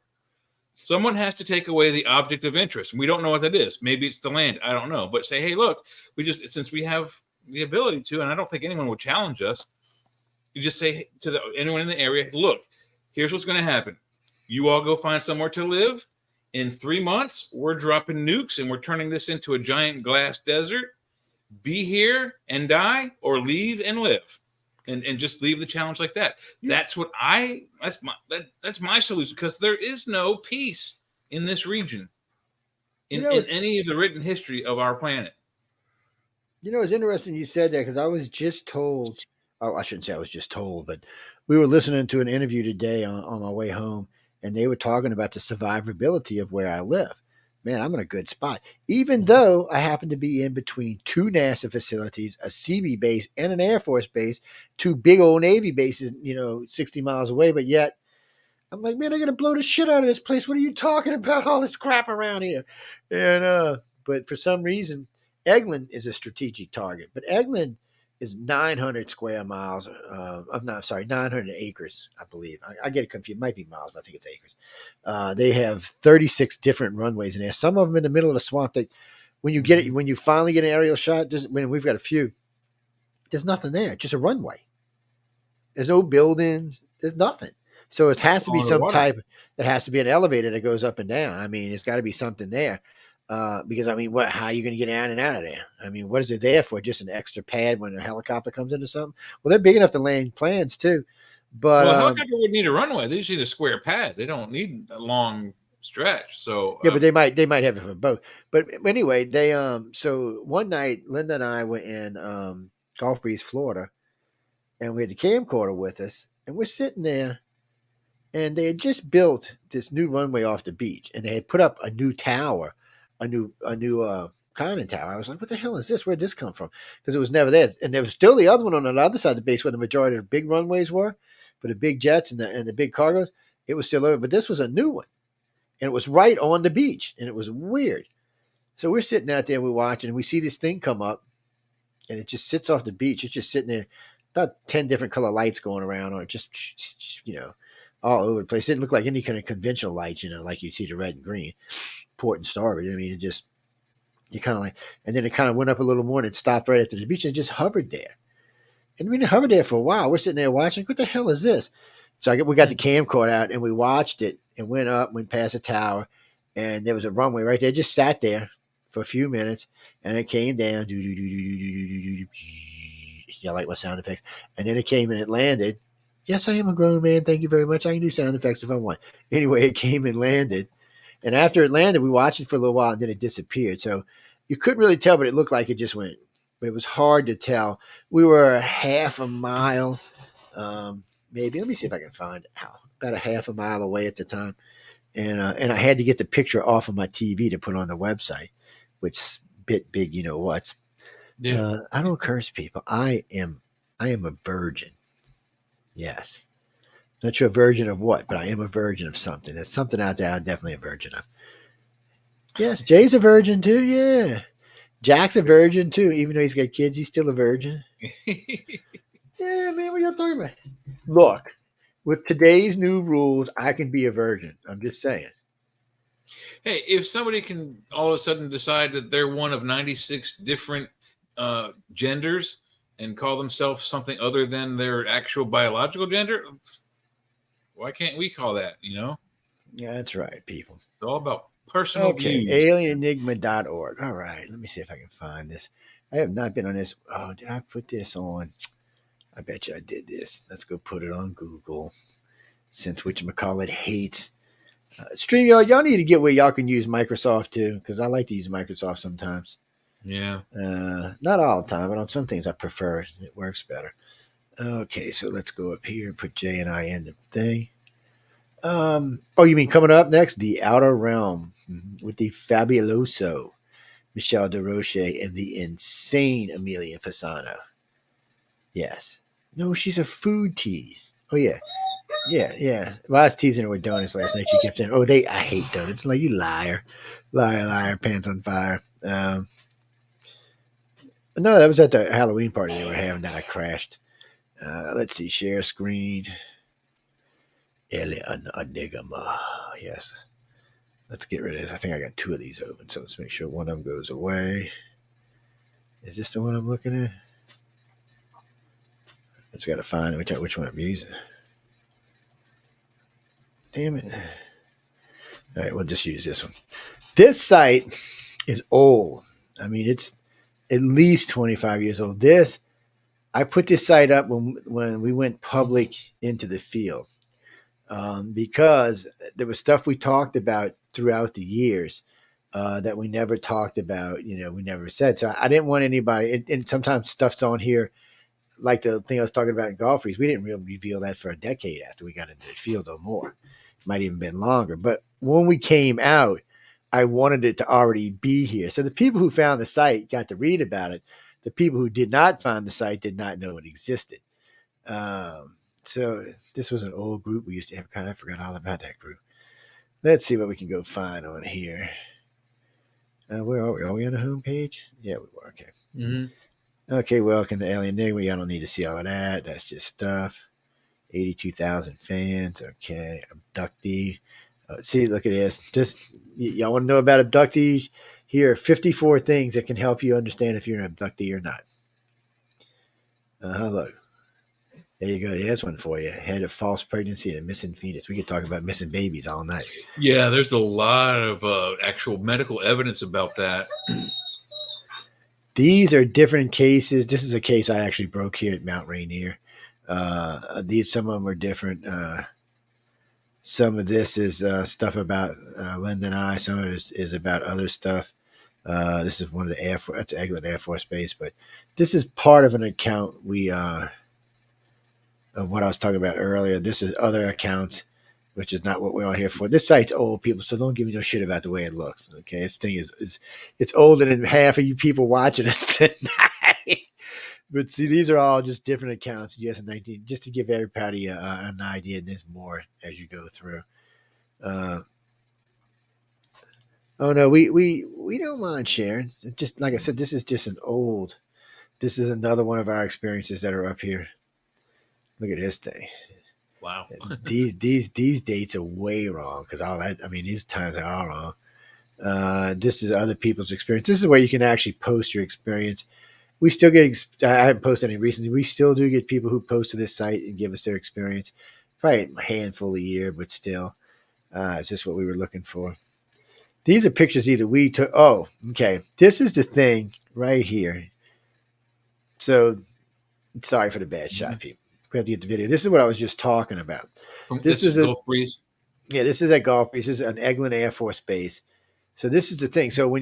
Someone has to take away the object of interest. We don't know what that is. Maybe it's the land. I don't know. But say, hey, look, since we have the ability to, and I don't think anyone will challenge us, you just say to anyone in the area, look, here's what's going to happen. You all go find somewhere to live. In 3 months, we're dropping nukes and we're turning this into a giant glass desert. Be here and die, or leave and live. And just leave the challenge like that. That's my solution, because there is no peace in this region in any of the written history of our planet. It's interesting you said that, because I was just told. Oh, I shouldn't say I was just told, but we were listening to an interview today on my way home, and they were talking about the survivability of where I live. Man, I'm in a good spot. Even though I happen to be in between 2 NASA facilities, a CB base and an Air Force base, 2 big old Navy bases, 60 miles away. But yet, I'm like, man, I'm going to blow the shit out of this place. What are you talking about? All this crap around here. And, but for some reason, Eglin is a strategic target. But Eglin is 900 square miles. 900 acres, I believe. I get it confused. It might be miles, but I think it's acres. They have 36 different runways in there. Some of them in the middle of the swamp. When you finally get an aerial shot, we've got a few, there's nothing there. Just a runway. There's no buildings. There's nothing. So it has to be some type. It has to be an elevator that goes up and down. I mean, it's got to be something there. Because how are you going to get in and out of there? I mean, what is it there for? Just an extra pad when a helicopter comes into something? Well, they're big enough to land planes too. But a helicopter would need a runway. They just need a square pad. They don't need a long stretch. So yeah, but they might have it for both. But anyway, they so one night Linda and I were in Gulf Breeze, Florida, and we had the camcorder with us, and we're sitting there, and they had just built this new runway off the beach, and they had put up a new tower. A new conning tower. I was like, what the hell is this? Where'd this come from? Because it was never there. And there was still the other one on the other side of the base where the majority of the big runways were for the big jets and the big cargos. It was still over, but this was a new one. And it was right on the beach. And it was weird. So we're sitting out there, we're watching, and we see this thing come up, and it just sits off the beach. It's just sitting there, about 10 different color lights going around on it, just, all over the place. It didn't look like any kind of conventional lights, like you see the red and green. Port and starboard. I mean, you kind of like, and then it kind of went up a little more and it stopped right at the beach and just hovered there. And it hovered there for a while. We're sitting there watching. What the hell is this? So we got the camcorder out and we watched it and went past the tower, and there was a runway right there. It just sat there for a few minutes, and it came down. Like my sound effects. And then it came and it landed. Yes, I am a grown man. Thank you very much. I can do sound effects if I want. Anyway, it came and landed. And after it landed, we watched it for a little while, and then it disappeared. So you couldn't really tell, but it looked like it just went. But it was hard to tell. We were half a mile, maybe. Let me see if I can find it. About a half a mile away at the time. And I had to get the picture off of my TV to put on the website, which bit big, what. Yeah. I don't curse people. I am a virgin. Yes. Not sure a virgin of what, but I am a virgin of something. There's something out there I'm definitely a virgin of. Yes, Jay's a virgin too, yeah. Jack's a virgin too. Even though he's got kids, he's still a virgin. Yeah, man, what are y'all talking about? Look, with today's new rules, I can be a virgin. I'm just saying. Hey, if somebody can all of a sudden decide that they're one of 96 different genders and call themselves something other than their actual biological gender, why can't we call that, Yeah, that's right, people. It's all about personal views. Alienenigma.org. All right, let me see if I can find this. I have not been on this. Oh, did I put this on? I bet you I did this. Let's go put it on Google. Since whatchamacallit hates StreamYard, y'all need to get where y'all can use Microsoft too, because I like to use Microsoft sometimes. Yeah. Not all the time, but on some things I prefer it. It works better. Okay, so let's go up here and put J and I in the thing. You mean coming up next? The Outer Realm with the Fabuloso. Michelle DeRoche, and the insane Amelia Pisano. Yes. No, she's a food tease. Oh, yeah. Yeah. Well, I was teasing her with donuts last night. She kept saying, I hate donuts. Like, you liar. Liar, pants on fire. No, that was at the Halloween party they were having that I crashed. Let's see, share screen. Alien Enigma. Yes. Let's get rid of this. I think I got 2 of these open, so let's make sure one of them goes away. Is this the one I'm looking at? I just got to find which one I'm using. Damn it. All right, we'll just use this one. This site is old. I mean, it's at least 25 years old. I put this site up when we went public into the field because there was stuff we talked about throughout the years that we never talked about, we never said. So I didn't want anybody, and sometimes stuff's on here, like the thing I was talking about in Golf Freeze. We didn't really reveal that for a decade after we got into the field or more. It might even been longer. But when we came out, I wanted it to already be here. So the people who found the site got to read about it. The people who did not find the site did not know it existed. So this was an old group we used to have. I forgot all about that group. Let's see what we can go find on here. Where are we? Are we on the home page? Yeah, we were. Okay. Mm-hmm. Okay, welcome to Alien Enigma. I don't need to see all of that. That's just stuff. 82,000 fans. Okay. Abductee. See, look at this. Y'all want to know about abductees? Here are 54 things that can help you understand if you're an abductee or not. Look. There you go. There's one for you. Had a false pregnancy and a missing fetus. We could talk about missing babies all night. Yeah, there's a lot of actual medical evidence about that. These are different cases. This is a case I actually broke here at Mount Rainier. Some of them are different. Some of this is stuff about Linda and I. Some of it is about other stuff. This is one of the Air Force. That's Eglin Air Force Base, but this is part of an account of what I was talking about earlier. This is other accounts, which is not what we're on here for. This site's old, people, so don't give me no shit about the way it looks. Okay, this thing is it's older than half of you people watching us tonight. But see, these are all just different accounts. Yes, 19, just to give everybody an idea. And there's more as you go through. Oh no, we don't mind sharing. Just like I said, this is just this is another one of our experiences that are up here. Look at this thing. Wow. these dates are way wrong because these times are all wrong. This is other people's experience. This is where you can actually post your experience. We still get, I haven't posted any recently. We still do get people who post to this site and give us their experience. Probably a handful a year, but still. Is this what we were looking for? These are pictures either we took. Oh, okay. This is the thing right here. So, sorry for the bad shot, people. We have to get the video. This is what I was just talking about. This is Golf Breeze? Yeah, this is at Golf Breeze. This is an Eglin Air Force Base. So this is the thing. So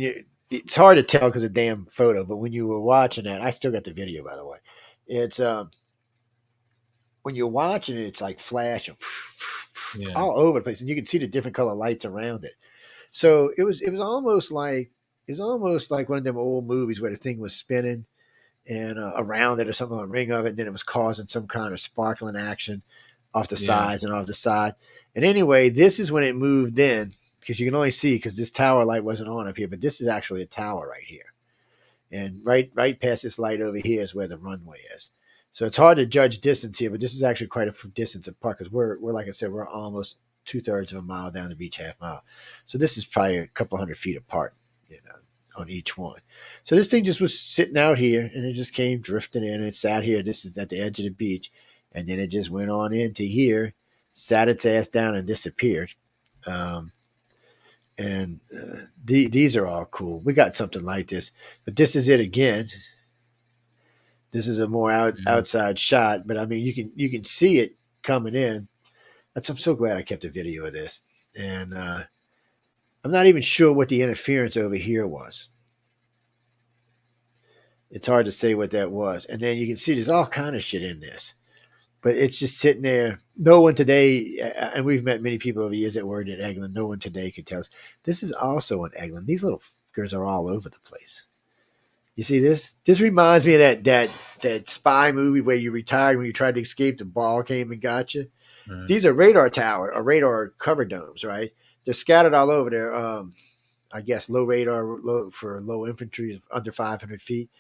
it's hard to tell because of the damn photo, but when you were watching that, I still got the video, by the way. It's when you're watching it, it's like flash all over the place, and you can see the different color lights around it. So it was almost like one of them old movies where the thing was spinning and around it or something, a ring of it, and then it was causing some kind of sparkling action off the sides and off the side. And anyway, this is when it moved in, because you can only see because this tower light wasn't on up here, but this is actually a tower right here. And right past this light over here is where the runway is. So it's hard to judge distance here, but this is actually quite a distance apart because we're like I said, we're almost 2/3 of a mile down the beach, half mile. So this is probably a couple hundred feet apart, on each one. So this thing just was sitting out here and it just came drifting in and it sat here. This is at the edge of the beach. And then it just went on into here, sat its ass down and disappeared. These are all cool. We got something like this, but this is it again. This is a more outside shot, but I mean, you can see it coming in. I'm so glad I kept a video of this. And, I'm not even sure what the interference over here was. It's hard to say what that was. And then you can see there's all kind of shit in this. But it's just sitting there. No one today, and we've met many people over the years that worked at Eglin, no one today could tell us. This is also an Eglin. These little abductors are all over the place. You see this? This reminds me of that spy movie where you retired when you tried to escape, the ball came and got you. Mm. These are radar tower or radar cover domes, right? They're scattered all over there. I guess low radar for low infantry under 500 feet.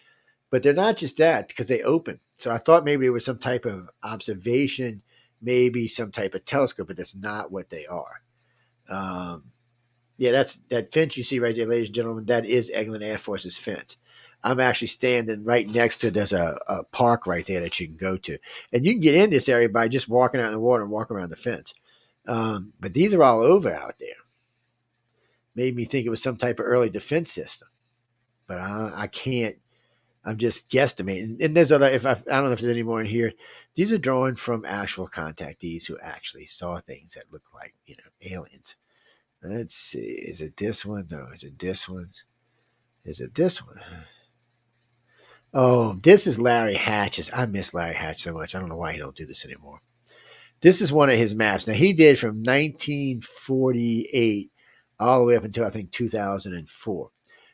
But they're not just that because they open. So I thought maybe it was some type of observation, maybe some type of telescope, but that's not what they are. Yeah, that's that fence you see right there, ladies and gentlemen. That is Eglin Air Force's fence. I'm actually standing right next to. There's a park right there that you can go to, and you can get in this area by just walking out in the water and walking around the fence. But these are all over out there. Made me think it was some type of early defense system, but I can't. I'm just guesstimating. And there's other. I don't know if there's any more in here. These are drawn from actual contactees who actually saw things that look like aliens. Let's see. Is it this one? No. Is it this one? Is it this one? Oh, this is Larry Hatch's. I miss Larry Hatch so much. I don't know why he don't do this anymore. This is one of his maps. Now, he did from 1948 all the way up until, I think, 2004.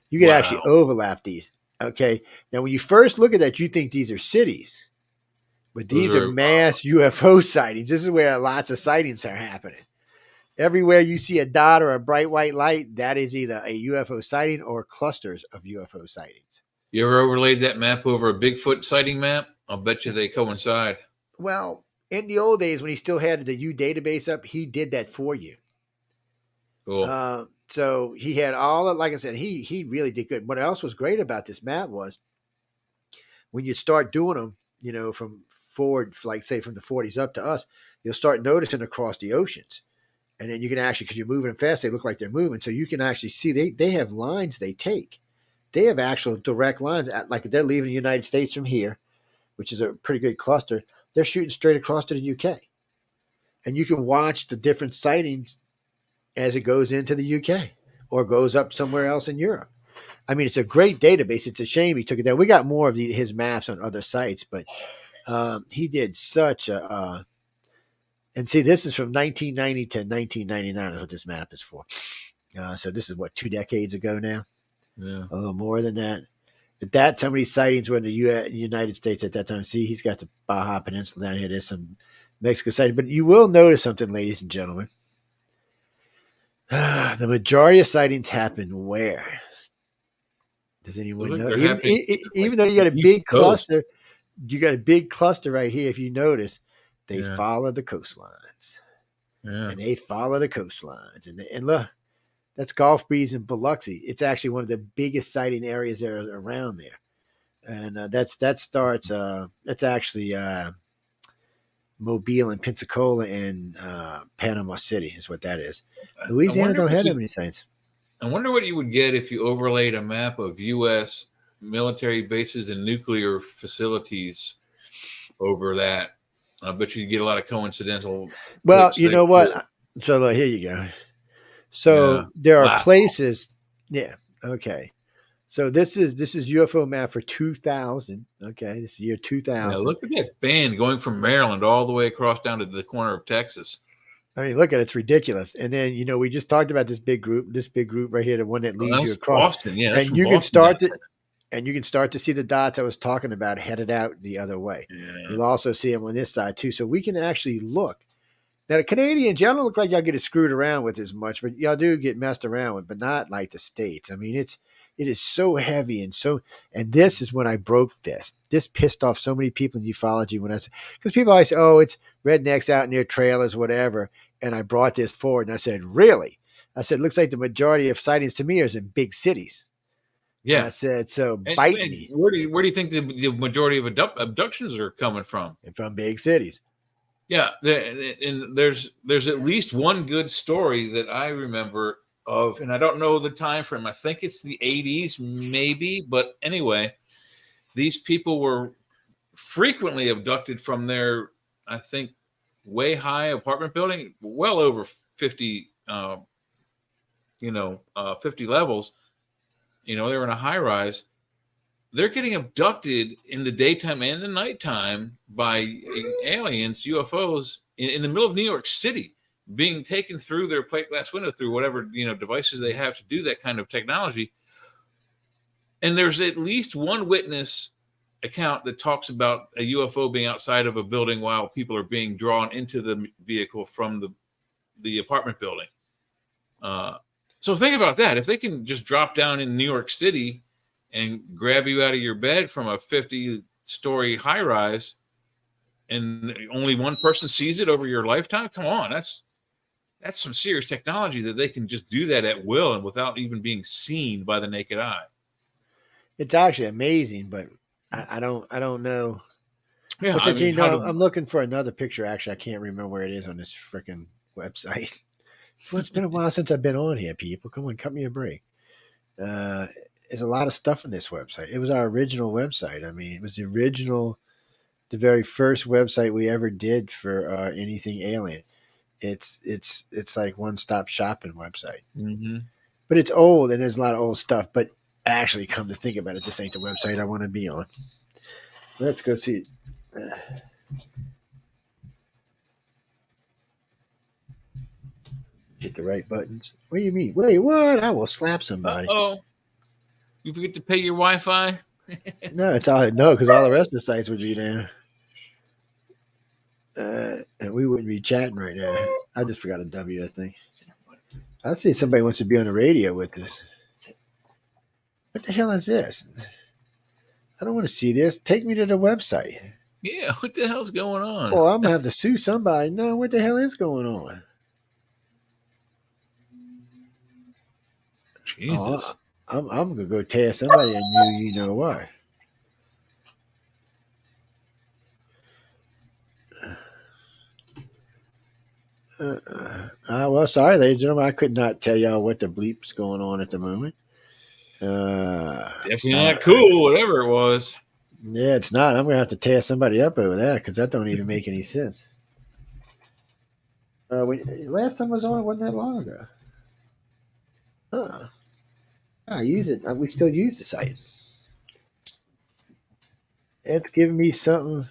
You could actually overlap these. Okay. Now, when you first look at that, you think these are cities. But these are mass UFO sightings. This is where lots of sightings are happening. Everywhere you see a dot or a bright white light, that is either a UFO sighting or clusters of UFO sightings. You ever overlaid that map over a Bigfoot sighting map? I'll bet you they coincide. Well, in the old days when he still had the U database up, he did that for you. Cool. So he had all of, like I said, he really did good. What else was great about this map was when you start doing them, from forward, like say from the 40s up to us, you'll start noticing across the oceans. And then you can actually, because you're moving them fast, they look like they're moving. So you can actually see they have lines they take. They have actual direct lines. Like they're leaving the United States from here, which is a pretty good cluster. They're shooting straight across to the UK. And you can watch the different sightings as it goes into the UK or goes up somewhere else in Europe. I mean, it's a great database. It's a shame he took it down. We got more of his maps on other sites, but he did such a and see, this is from 1990 to 1999 is what this map is for. So this is, 2 decades ago now? Yeah. A little more than that. But some of these sightings were in the United States at that time. See, he's got the Baja Peninsula down here. There's some Mexico sighting. But you will notice something, ladies and gentlemen. The majority of sightings happen where? Does anyone know? Even though you got a big cluster, right here. If you notice, they follow the coastlines. Yeah. And they follow the coastlines. And look, that's Gulf Breeze in Biloxi. It's actually one of the biggest sighting areas there around there. And that's actually Mobile and Pensacola and Panama City is what that is. Louisiana don't have that many sightings. I wonder what you would get if you overlaid a map of U.S. military bases and nuclear facilities over that. I bet you get a lot of coincidental. Well, you know what? So here you go. So there are places. Yeah. Okay. So this is UFO map for 2000. Okay. This is year 2000. Yeah, look at that band going from Maryland all the way across down to the corner of Texas. I mean, look at it. It's ridiculous. And then, we just talked about this big group right here, the one that leads you across. Boston. Yeah. And you can start to see the dots I was talking about headed out the other way. Yeah. You'll also see them on this side too. So we can actually look. Now the Canadians, y'all don't look like y'all get screwed around with as much, but y'all do get messed around with, but not like the States. I mean, it is so heavy and this is when I broke this. This pissed off so many people in ufology because people always say, oh, it's rednecks out in their trailers, whatever. And I brought this forward and I said, really? I said, looks like the majority of sightings to me is in big cities. Yeah, and I said so. Bite me. Where do you think the majority of abductions are coming from? From big cities. Yeah, and there's at least one good story that I remember of, and I don't know the time frame. I think it's the 80s, maybe, but anyway, these people were frequently abducted from their, I think, way high apartment building, well over 50, 50 levels. They were in a high rise. They're getting abducted in the daytime and the nighttime by aliens, UFOs, in the middle of New York City, being taken through their plate glass window through whatever devices they have to do that kind of technology. And there's at least one witness account that talks about a UFO being outside of a building while people are being drawn into the vehicle from the apartment building. So think about that. If they can just drop down in New York City and grab you out of your bed from a 50-story high rise, and only one person sees it over your lifetime, come on, that's some serious technology that they can just do that at will and without even being seen by the naked eye. It's actually amazing, but I don't know. Yeah, Which, I mean, I'm looking for another picture. Actually, I can't remember where it is on this freaking website. Well, it's been a while since I've been on here, people. Come on, cut me a break. There's a lot of stuff on this website. It was our original website. I mean, it was the very first website we ever did for anything alien. It's like one-stop shopping website. mm-hmm. But it's old, and there's a lot of old stuff. But actually, come to think about it, this ain't the website I want to be on. Let's go see. Hit the right buttons. What do you mean? Wait, what? I will slap somebody. Oh, you forget to pay your Wi-Fi? No, it's all because all the rest of the sites would be there. And we wouldn't be chatting right now. I just forgot a W, I think. I see somebody wants to be on the radio with us. What the hell is this? I don't want to see this. Take me to the website. Yeah, what the hell's going on? Well, I'm going to have to sue somebody. No, what the hell is going on? Jesus. Oh, I'm going to go tear somebody and you know what. Well, sorry, ladies and gentlemen. I could not tell y'all what the bleep's going on at the moment. Definitely not cool, whatever it was. Yeah, it's not. I'm going to have to tear somebody up over that because that don't even make any sense. Last time I was on, it wasn't that long ago. I use it. We still use the site. It's giving me something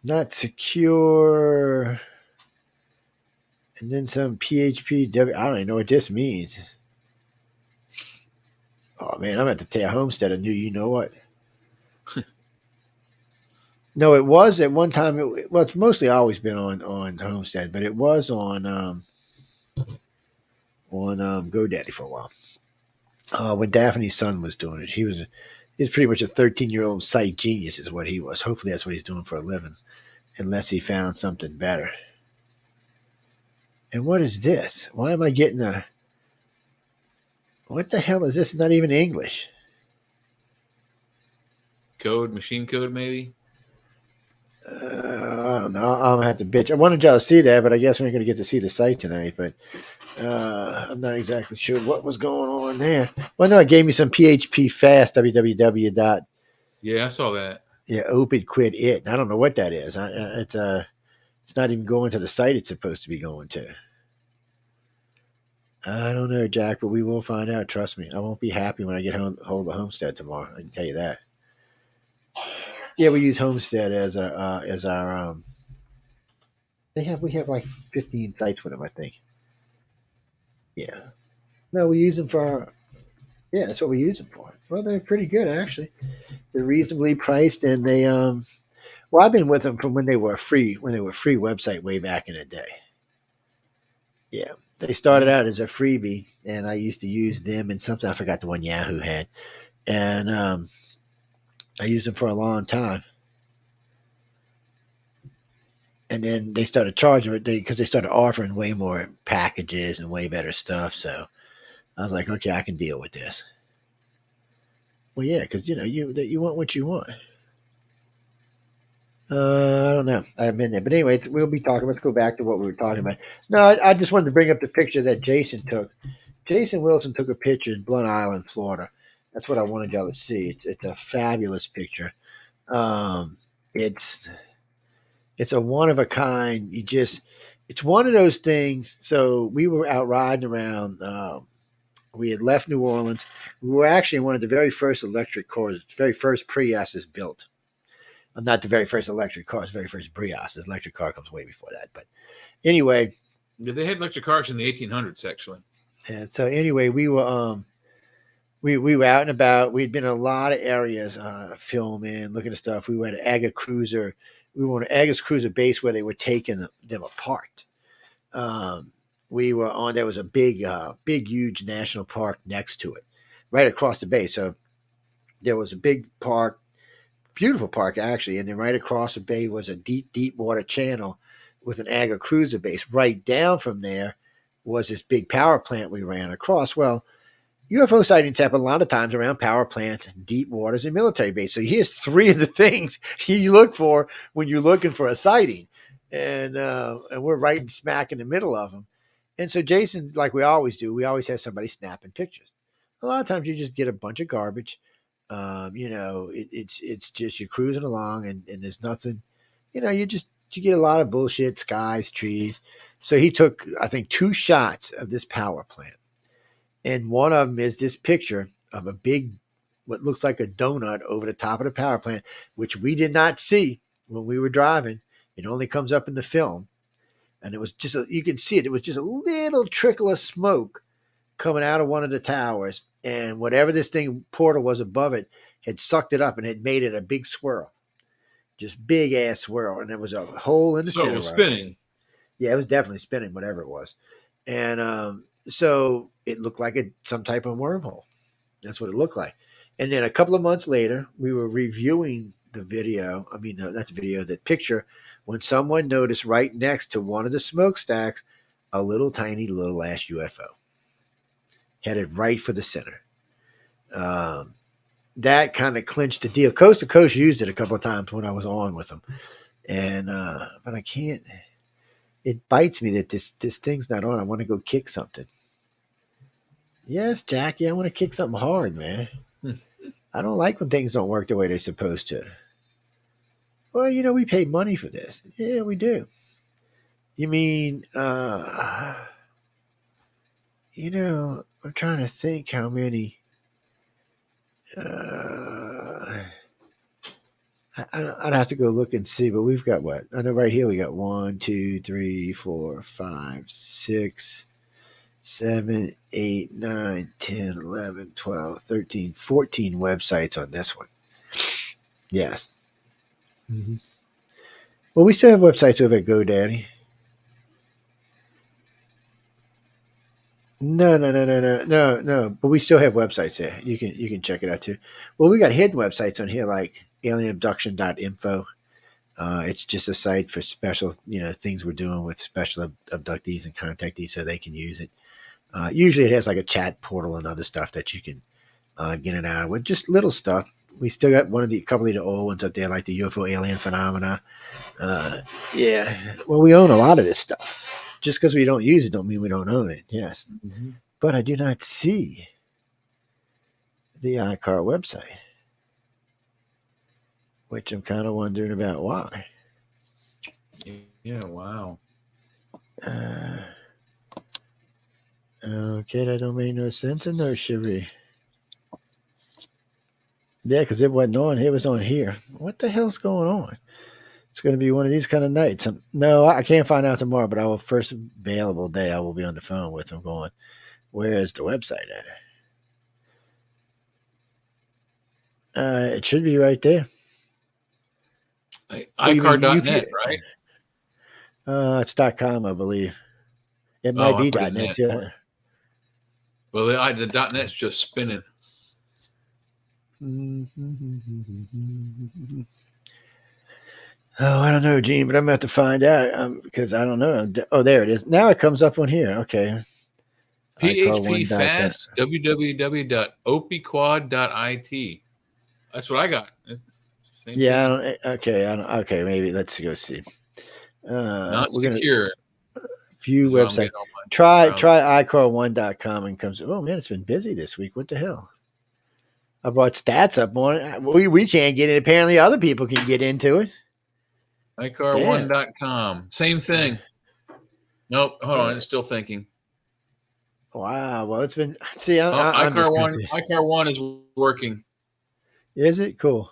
not secure. And then some PHP. I don't even know what this means. Oh, man, I'm going to have to tear Homestead a new you know what. No, it was at one time. It's mostly always been on Homestead, but it was on GoDaddy for a while. When Daphne's son was doing it, he was pretty much a 13-year-old site genius, is what he was. Hopefully, that's what he's doing for a living, unless he found something better. And what is this? Why am I getting a? What the hell is this? Not even English. Machine code, maybe. I don't know. I'm gonna have to bitch. I wanted y'all to see that, but I guess we ain't gonna get to see the site tonight. But I'm not exactly sure what was going on there. Well, no, it gave me some PHP fast www. Yeah, I saw that. Yeah, open quit it. I don't know what that is. It's not even going to the site it's supposed to be going to. I don't know, Jack, but we will find out. Trust me. I won't be happy when I get hold of Homestead tomorrow. I can tell you that. Yeah, we use Homestead as our we have like 15 sites with them, I think. Yeah. No, we use them for yeah, that's what we use them for. Well, they're pretty good actually. They're reasonably priced, and they well, I've been with them from when they were free website way back in the day. Yeah. They started out as a freebie, and I used to use them and something. I forgot the one Yahoo had. And I used them for a long time. And then they started charging because they started offering way more packages and way better stuff. So I was like, okay, I can deal with this. Well, yeah, because you want what you want. I don't know. I haven't been there. But anyway, we'll be talking. Let's go back to what we were talking about. No, I just wanted to bring up the picture that Jason took. Jason Wilson took a picture in Blunt Island, Florida. That's what I wanted y'all to see. It's a fabulous picture. It's a one of a kind. It's one of those things. So we were out riding around. We had left New Orleans. We were actually in one of the very first electric cars, the very first Priuses built. Not the very first electric cars, the very first Priuses. Electric car comes way before that. But anyway. Yeah, they had electric cars in the 1800s, actually. And so anyway, we were we were out and about. We'd been in a lot of areas filming, looking at stuff. We went to Aga Cruiser. We were on Aga's Cruiser base where they were taking them apart. We were on. There was a big, huge national park next to it, right across the bay. So there was a big park, beautiful park actually, and then right across the bay was a deep, deep water channel with an Aga Cruiser base. Right down from there was this big power plant we ran across. Well, UFO sightings happen a lot of times around power plants, deep waters, and military bases. So here's three of the things you look for when you're looking for a sighting, and we're right smack in the middle of them. And so Jason, like we always do, we always have somebody snapping pictures. A lot of times you just get a bunch of garbage. It's just you're cruising along and there's nothing. You get a lot of bullshit, skies, trees. So he took, I think, 2 shots of this power plant. And one of them is this picture of a big, what looks like a donut over the top of the power plant, which we did not see when we were driving. It only comes up in the film. And it was just, you can see it. It was just a little trickle of smoke coming out of one of the towers. And whatever this thing portal was above it had sucked it up and had made it a big swirl. Just big ass swirl. And there was a hole in the center. So it was spinning. Yeah, it was definitely spinning, whatever it was. And so it looked like some type of wormhole. That's what it looked like. And then a couple of months later, we were reviewing the video. I mean, that's video, that picture, when someone noticed right next to one of the smokestacks a little tiny little ass UFO headed right for the center. That kind of clinched the deal. Coast to Coast used it a couple of times when I was on with them. And but I can't. It bites me that this thing's not on. I want to go kick something. Yes, Jackie, I want to kick something hard, man. I don't like when things don't work the way they're supposed to. Well, we pay money for this. Yeah, we do. You mean, I'm trying to think how many. I'd have to go look and see, but we've got what? I know right here we got 1, 2, 3, 4, 5, 6, 7, 8, 9, 10, 11, 12, 13, 14 websites on this one. Yes. Mm-hmm. Well, we still have websites over at GoDaddy. No. But we still have websites there. You can check it out too. Well, we got hidden websites on here like alienabduction.info. It's just a site for special, things we're doing with special abductees and contactees so they can use it. Usually it has like a chat portal and other stuff that you can get it out with. Just little stuff. We still got a couple of the old ones up there, like the UFO alien phenomena. Yeah. Well, we own a lot of this stuff. Just because we don't use it don't mean we don't own it. Yes. Mm-hmm. But I do not see the iCar website, which I'm kind of wondering about why. Yeah, wow. Okay, that don't make no sense in no Cherie. Yeah, because it wasn't on. It was on here. What the hell's going on? It's going to be one of these kind of nights. No, I can't find out tomorrow, but I will first available day. I will be on the phone with them going, where is the website at? It should be right there. iCar.net, right? It's .com, I believe. It might be .net too. Well, the .net's just spinning. Oh, I don't know, Gene, but I'm going to have to find out because I don't know. Oh, there it is. Now it comes up on here. Okay. PHP fast, www.opiquad.it. That's what I got. Yeah. Okay. Maybe let's go see. Not secure. Few websites. Try iCar1.com and comes. Oh man, it's been busy this week. What the hell? I brought stats up on it. We can't get it. Apparently, other people can get into it. iCar1.com. Same thing. Nope. Hold on. It's still thinking. Wow. Well, it's been. See, iCar1 is working. Is it cool?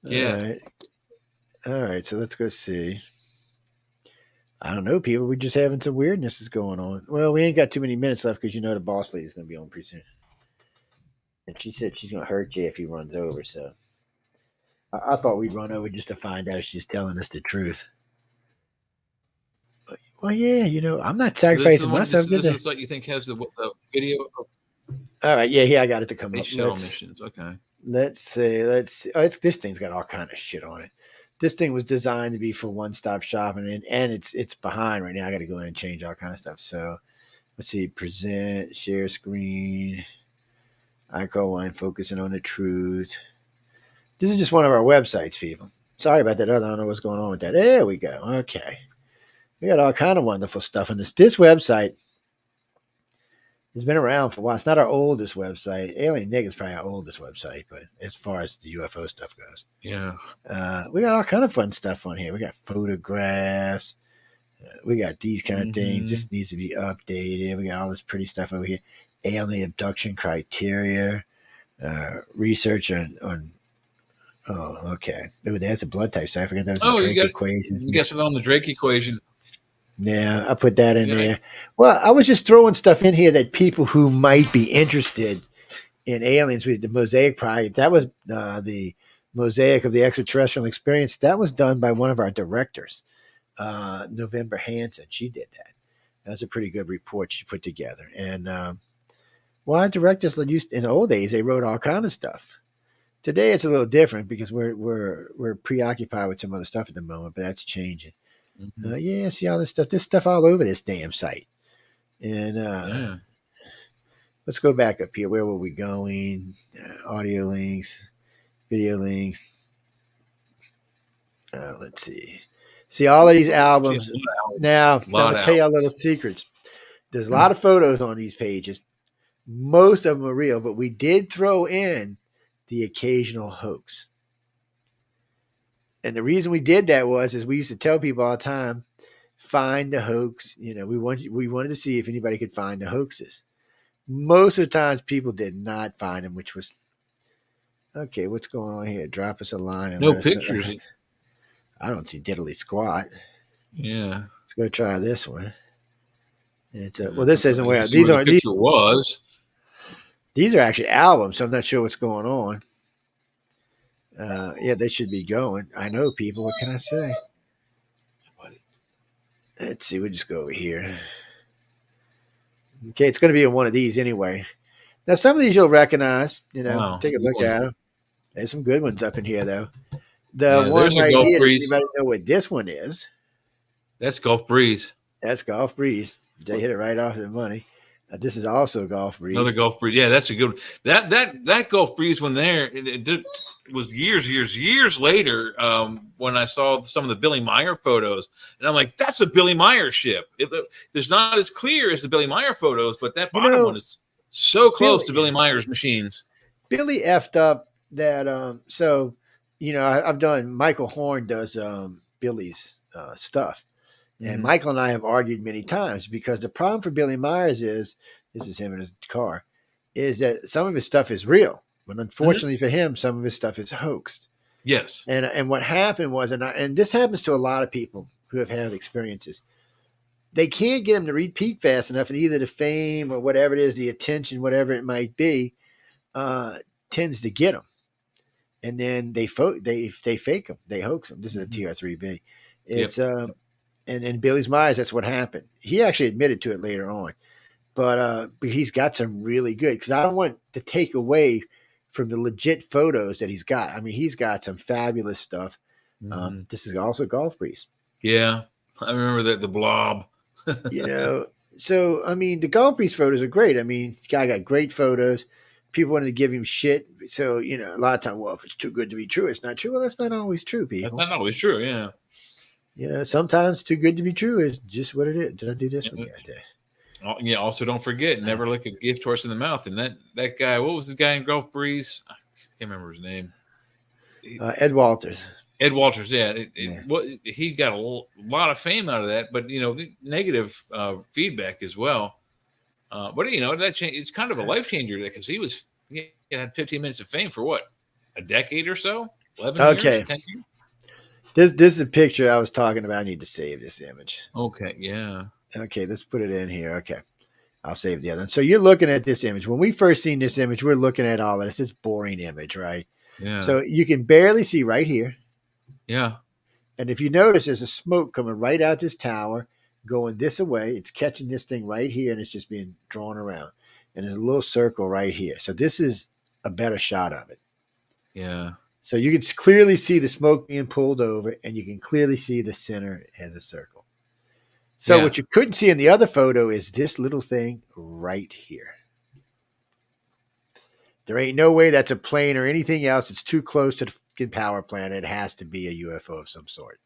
Yeah. All right. So let's go see. I don't know, people. We're just having some weirdness is going on. Well, we ain't got too many minutes left because the boss lady is going to be on pretty soon. And she said she's going to hurt you if he runs over. So I thought we'd run over just to find out if she's telling us the truth. Well, yeah, I'm not sacrificing myself. This is what you think has the video. All right, yeah, here I got it to come up. Shuttle missions. Okay. Let's see. Oh, this thing's got all kind of shit on it. This thing was designed to be for one-stop shopping, and it's behind right now. I got to go in and change all kind of stuff. So let's see. Present, share screen. Icon one, focusing on the truth. This is just one of our websites, people. Sorry about that. I don't know what's going on with that. There we go. Okay. We got all kind of wonderful stuff on this. This website has been around for a while. It's not our oldest website. Alien Nig is probably our oldest website, but as far as the UFO stuff goes. Yeah. We got all kind of fun stuff on here. We got photographs. We got these kind of things. This needs to be updated. We got all this pretty stuff over here. Alien abduction criteria. Research on oh, okay. Oh, that's a blood type. So I forgot that was a Drake equation. You guess it on the Drake equation. Yeah, I put that in there. Well, I was just throwing stuff in here that people who might be interested in aliens with the Mosaic Project, that was the Mosaic of the Extraterrestrial Experience. That was done by one of our directors, November Hansen. She did that. That was a pretty good report she put together. And well, our directors used in the old days, they wrote all kind of stuff. Today it's a little different because we're preoccupied with some other stuff at the moment, but that's changing. Yeah, see all this stuff. This stuff all over this damn site. And let's go back up here. Where were we going? Audio links, video links. Let's see. See all of these albums. Now, I'm going to tell you our little secrets. There's a lot of photos on these pages. Most of them are real, but we did throw in the occasional hoax. And the reason we did that is we used to tell people all the time, find the hoax. We wanted to see if anybody could find the hoaxes. Most of the times people did not find them, which was, okay, what's going on here? Drop us a line. And no pictures. I don't see diddly squat. Yeah. Let's go try this one. It's well, this isn't where these aren't. The picture was. These are actually albums, so I'm not sure what's going on. Yeah, they should be going. I know people. What can I say? Let's see. We'll just go over here. Okay, it's going to be in one of these anyway. Now, some of these you'll recognize. Take a look at them. There's some good ones up in here, though. The one right here, does anybody know what this one is? That's Gulf Breeze. That's Gulf Breeze. They hit it right off the money. This is also Gulf Breeze. Another Gulf Breeze. Yeah, that's a good one. That Gulf Breeze one there, it was years later when I saw some of the Billy Meyer photos. And I'm like, that's a Billy Meyer ship. There's not as clear as the Billy Meyer photos, but that bottom one is so close to Billy Meyer's machines. Billy effed up that. I've done, Michael Horn does Billy's stuff. And Michael and I have argued many times because the problem for Billy Myers is, this is him in his car, is that some of his stuff is real. But unfortunately for him, some of his stuff is hoaxed. Yes. And what happened was, and this happens to a lot of people who have had experiences, they can't get him to repeat fast enough, and either the fame or whatever it is, the attention, whatever it might be, tends to get them. And then they fake them. They hoax them. This is a TR3B. It's And Billy's Myers, that's what happened. He actually admitted to it later on. But he's got some really good, because I don't want to take away from the legit photos that he's got. I mean, he's got some fabulous stuff. This is also Gulf Breeze. Yeah, I remember that, the blob. So, I mean, the Gulf Breeze photos are great. I mean, this guy got great photos. People wanted to give him shit. So, a lot of time, well, if it's too good to be true, it's not true. Well, that's not always true, people. That's not always true, yeah. Sometimes too good to be true is just what it is. Did I do this one? Yeah. Also, don't forget, never lick a gift horse in the mouth. And that guy, what was the guy in Gulf Breeze? I can't remember his name. Ed Walters. Ed Walters, yeah. He got a lot of fame out of that, but negative feedback as well. But that it's kind of a life changer because he had 15 minutes of fame for what, a decade or so, 11 years, 10 years? This is a picture I was talking about. I need to save this image. Okay, yeah. Okay, let's put it in here. Okay. I'll save the other one. So you're looking at this image. When we first seen this image, we're looking at all of this. It's boring image, right? Yeah. So you can barely see right here. Yeah. And if you notice, there's a smoke coming right out this tower, going this way. It's catching this thing right here, and it's just being drawn around. And there's a little circle right here. So this is a better shot of it. Yeah. So you can clearly see the smoke being pulled over, and you can clearly see the center has a circle. So Yeah. what you couldn't see in the other photo is this little thing right here. There ain't no way that's a plane or anything else. It's too close to the power plant. It has to be a UFO of some sort.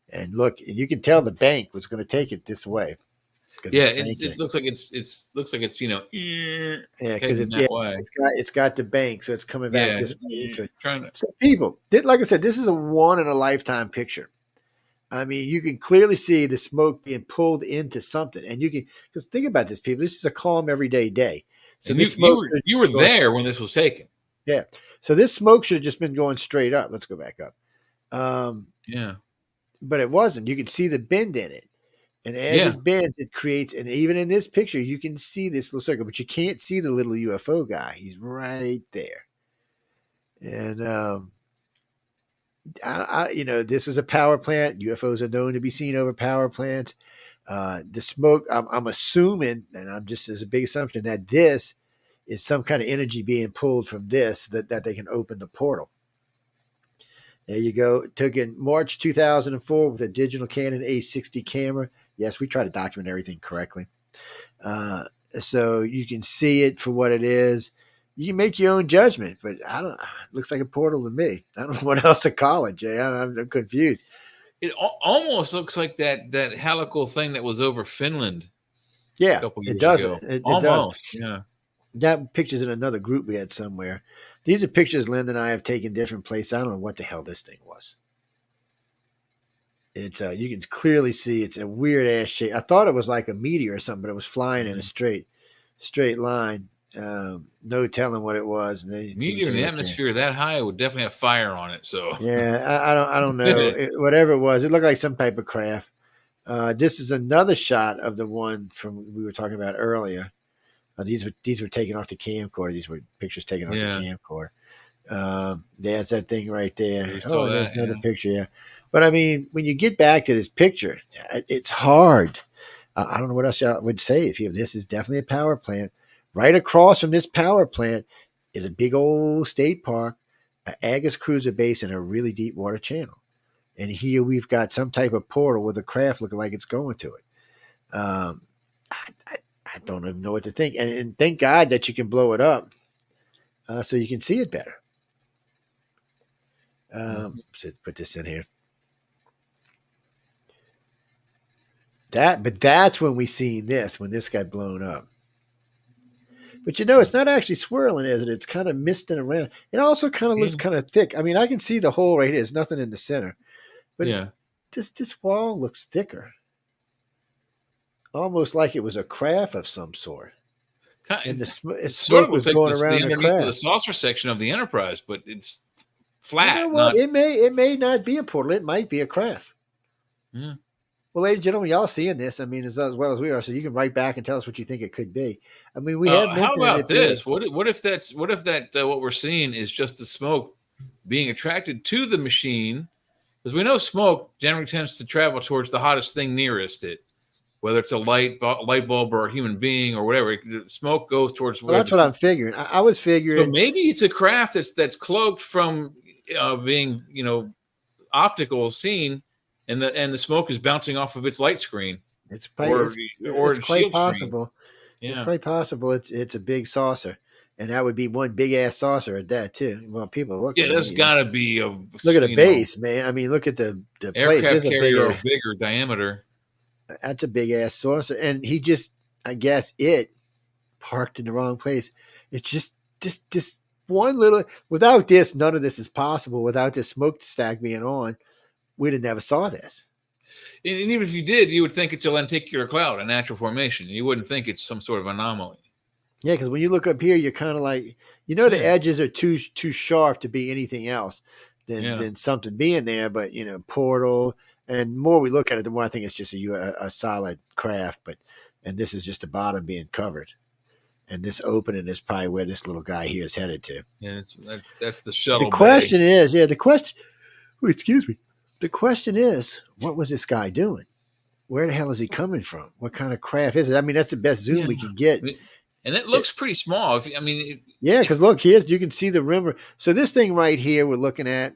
And look, you can tell the bank was going to take it this way. Yeah, it looks like it's yeah, because heading that way. it's got the bank, so it's coming back this way. Trying to, So people, like I said, this is a one in a lifetime picture. I mean, you can clearly see the smoke being pulled into something, and you can because think about this, people. This is a calm everyday day. So and this smoke you were there when this was taken. Yeah. So this smoke should have just been going straight up. Let's go back up. Yeah. But it wasn't. You could see the bend in it. And as it bends, it creates, and even in this picture, you can see this little circle, but you can't see the little UFO guy. He's right there. And, this was a power plant. UFOs are known to be seen over power plants. The smoke, I'm assuming, and I'm just as a big assumption, that this is some kind of energy being pulled from this that they can open the portal. There you go. Took in March 2004 with a digital Canon A60 camera. Yes, we try to document everything correctly. So you can see it for what it is. You can make your own judgment, but it looks like a portal to me. I don't know what else to call it, Jay. I'm confused. It almost looks like that helical thing that was over Finland. Yeah, a couple years it does. ago. It Almost, does. yeah. That picture's in another group we had somewhere. These are pictures Linda and I have taken different places. I don't know what the hell this thing was. It's you can clearly see it's a weird ass shape. I thought it was like a meteor or something, but it was flying in a straight line. No telling what it was. Meteor in the atmosphere that high would definitely have fire on it. So yeah, I don't know. Whatever it was, it looked like some type of craft. This is another shot of the one from we were talking about earlier. These were taken off the camcorder. These were pictures taken off the camcorder. There's that thing right there. There's another picture. Yeah, but I mean, when you get back to this picture, it's hard. I don't know what else I would say. This is definitely a power plant. Right across from this power plant is a big old state park, an Agus cruiser base, and a really deep water channel. And here we've got some type of portal with a craft looking like it's going to it. I don't even know what to think. And thank God that you can blow it up so you can see it better. So put this in here. But that's when we seen this, when this got blown up. But it's not actually swirling, is it? It's kind of misting around. It also kind of looks kind of thick. I mean, I can see the hole right here. There's nothing in the center. But this wall looks thicker. Almost like it was a craft of some sort. And it sort of looks like the underneath of the saucer section of the Enterprise, but it's flat. You know what? It may not be a portal. It might be a craft. Yeah. Well, ladies and gentlemen, y'all seeing this? I mean, as well as we are, so you can write back and tell us what you think it could be. I mean, we have mentioned. How about this? What if what we're seeing is just the smoke being attracted to the machine? Because we know smoke generally tends to travel towards the hottest thing nearest it, whether it's a light bulb or a human being or whatever. Smoke goes towards. Well, that's what I'm figuring. I was figuring. So maybe it's a craft that's cloaked from being optical seen. And the smoke is bouncing off of its light screen. It's quite possible. Yeah. It's quite possible. It's a big saucer, and that would be one big ass saucer at that too. Well, people look. Yeah, there's got to be a look at the base, man. I mean, look at the place. Aircraft carrier of bigger diameter. That's a big ass saucer, and he just, I guess, it parked in the wrong place. It's just one little. Without this, none of this is possible. Without this smokestack being on, we'd have never saw this. And even if you did, you would think it's a lenticular cloud, a natural formation. You wouldn't think it's some sort of anomaly. Yeah, because when you look up here, you're kind of like, the edges are too sharp to be anything else than something being there. But, portal, and the more we look at it, the more I think it's just a solid craft. But and this is just the bottom being covered. And this opening is probably where this little guy here is headed to. And that's the shuttle The question bay. is, the question. Oh, excuse me. The question is, what was this guy doing? Where the hell is he coming from? What kind of craft is it? I mean, that's the best zoom we can get. And it looks pretty small. Because look, you can see the rim. So this thing right here we're looking at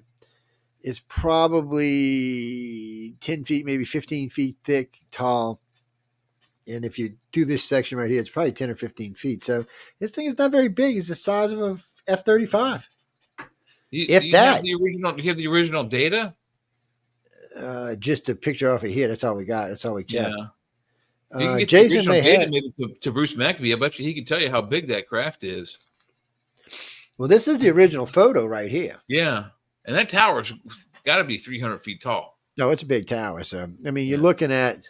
is probably 10 feet, maybe 15 feet thick, tall. And if you do this section right here, it's probably 10 or 15 feet. So this thing is not very big. It's the size of a F-35. Do you have the original data? Just a picture off of here. That's all we got. That's all we kept. Yeah. You can get Jason the original data maybe to Bruce McAfee. I bet you he can tell you how big that craft is. Well, this is the original photo right here. Yeah. And that tower's got to be 300 feet tall. No, it's a big tower. So, I mean, you're looking at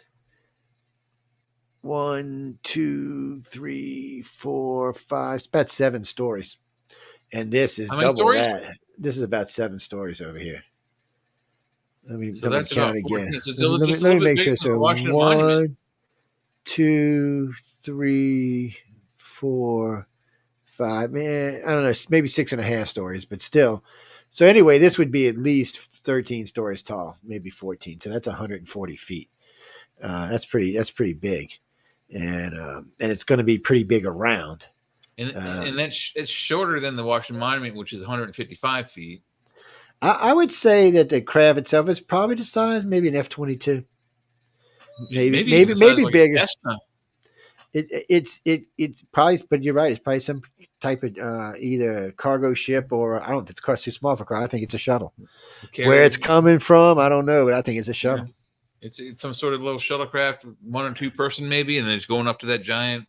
1, 2, 3, 4, 5. It's about 7 stories. And this is double stories? that. This is about 7 stories over here. I mean, so that's count about 14. again. So let me make sure. So 1, 2, 3, 4, 5. Man, I don't know, maybe 6.5 stories, but still. So anyway, this would be at least 13 stories tall, maybe 14. So that's 140 feet. That's pretty big, and it's going to be pretty big around. And it's shorter than the Washington Monument, which is 155 feet. I would say that the craft itself is probably the size, maybe an F-22. Maybe bigger. It's probably, but you're right. It's probably some type of either cargo ship or I don't. It's cost too small for car. I think it's a shuttle. Where it's coming from, I don't know, but I think it's a shuttle. Yeah. It's some sort of little shuttlecraft, 1 or 2 person maybe, and then it's going up to that giant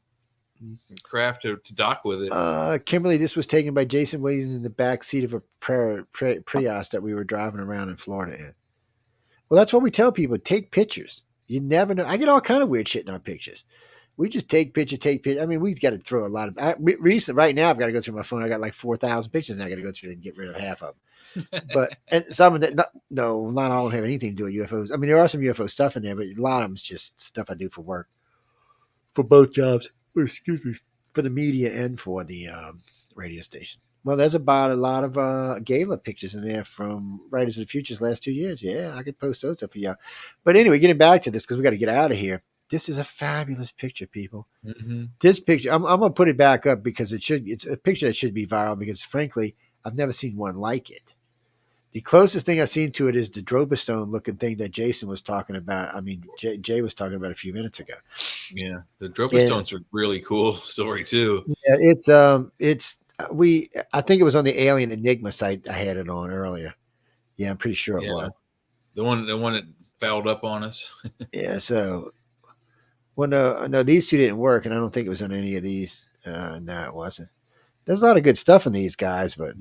craft to dock with it. Kimberly, this was taken by Jason Williams in the back seat of a Prius that we were driving around in Florida in. Well, that's what we tell people. Take pictures. You never know. I get all kind of weird shit in our pictures. We just take picture. I mean, we've got to throw a lot of right now. I've got to go through my phone. I got like 4,000 pictures, and I got to go through and get rid of half of them. But and some of that, not all of them have anything to do with UFOs. I mean, there are some UFO stuff in there, but a lot of them is just stuff I do for work, for both jobs. Excuse me, for the media and for the radio station. Well, there's about a lot of gala pictures in there from Writers of the Future's last 2 years. Yeah, I could post those up for y'all. But anyway, getting back to this because we got to get out of here. This is a fabulous picture, people. Mm-hmm. This picture, I'm going to put it back up because it's a picture that should be viral because, frankly, I've never seen one like it. The closest thing I've seen to it is the Drobestone looking thing that Jason was talking about. I mean, Jay was talking about a few minutes ago. Yeah, the Drobestone's a really cool story too. Yeah, I think it was on the Alien Enigma site. I had it on earlier. Yeah, I'm pretty sure it was. The one that fouled up on us. Yeah, so no, these two didn't work, and I don't think it was on any of these. No, it wasn't. There's a lot of good stuff in these guys, but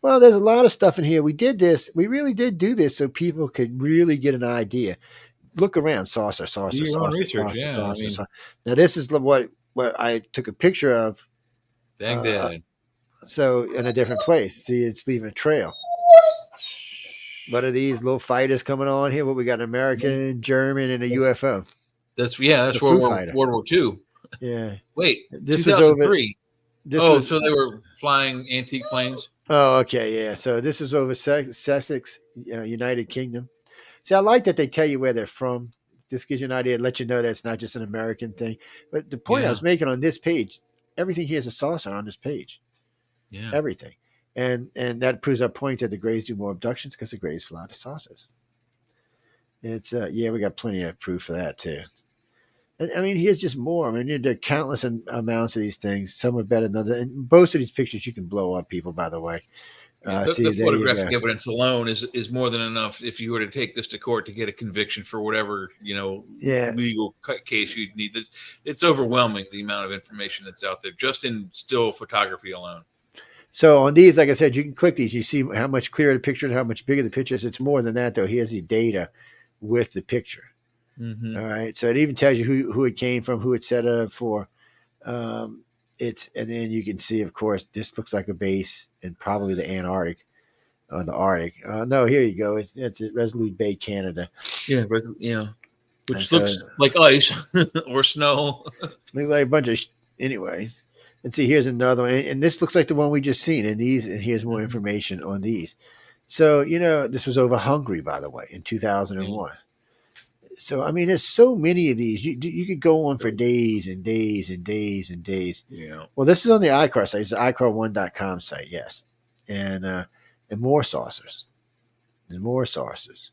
well, there's a lot of stuff in here. We did this. We really did do this so people could really get an idea. Look around, saucer. Do your own research, saucer. Now, this is what I took a picture of. Baghdad. So in a different place. See, it's leaving a trail. What are these little fighters coming on here? What we got? An American, German, and a UFO. That's World War II. Yeah. Wait, this 2003. So they were flying antique planes. Oh, okay, yeah. So this is over Sussex, United Kingdom. See, I like that they tell you where they're from. This gives you an idea, let you know that it's not just an American thing. But the point I was making on this page, everything here is a saucer on this page. Yeah. Everything. And that proves our point that the Greys do more abductions because the Greys fly the saucers. It's we got plenty of proof for that too. And I mean, here's just more. I mean, there are countless amounts of these things. Some are better than others. And most of these pictures you can blow up, people, by the way. The photographic evidence alone is more than enough if you were to take this to court to get a conviction for whatever legal case you need. It's overwhelming the amount of information that's out there just in still photography alone. So on these, like I said, you can click these. You see how much clearer the picture and how much bigger the picture is. It's more than that, though. Here's the data with the picture. Mm-hmm. All right. So it even tells you who it came from, who it set up for. And then you can see, of course, this looks like a base in probably the Antarctic or the Arctic. No, here you go. It's at Resolute Bay, Canada. Yeah. Yeah. which looks like ice or snow. Looks like a bunch of anyway. And see, here's another one, and this looks like the one we just seen. And here's more information on these. So this was over Hungary, by the way, in 2001. So I mean, there's so many of these. You could go on for days and days and days and days. Yeah. Well, this is on the ICAR site. It's the ICAR1.com site, yes, and more saucers, and more saucers,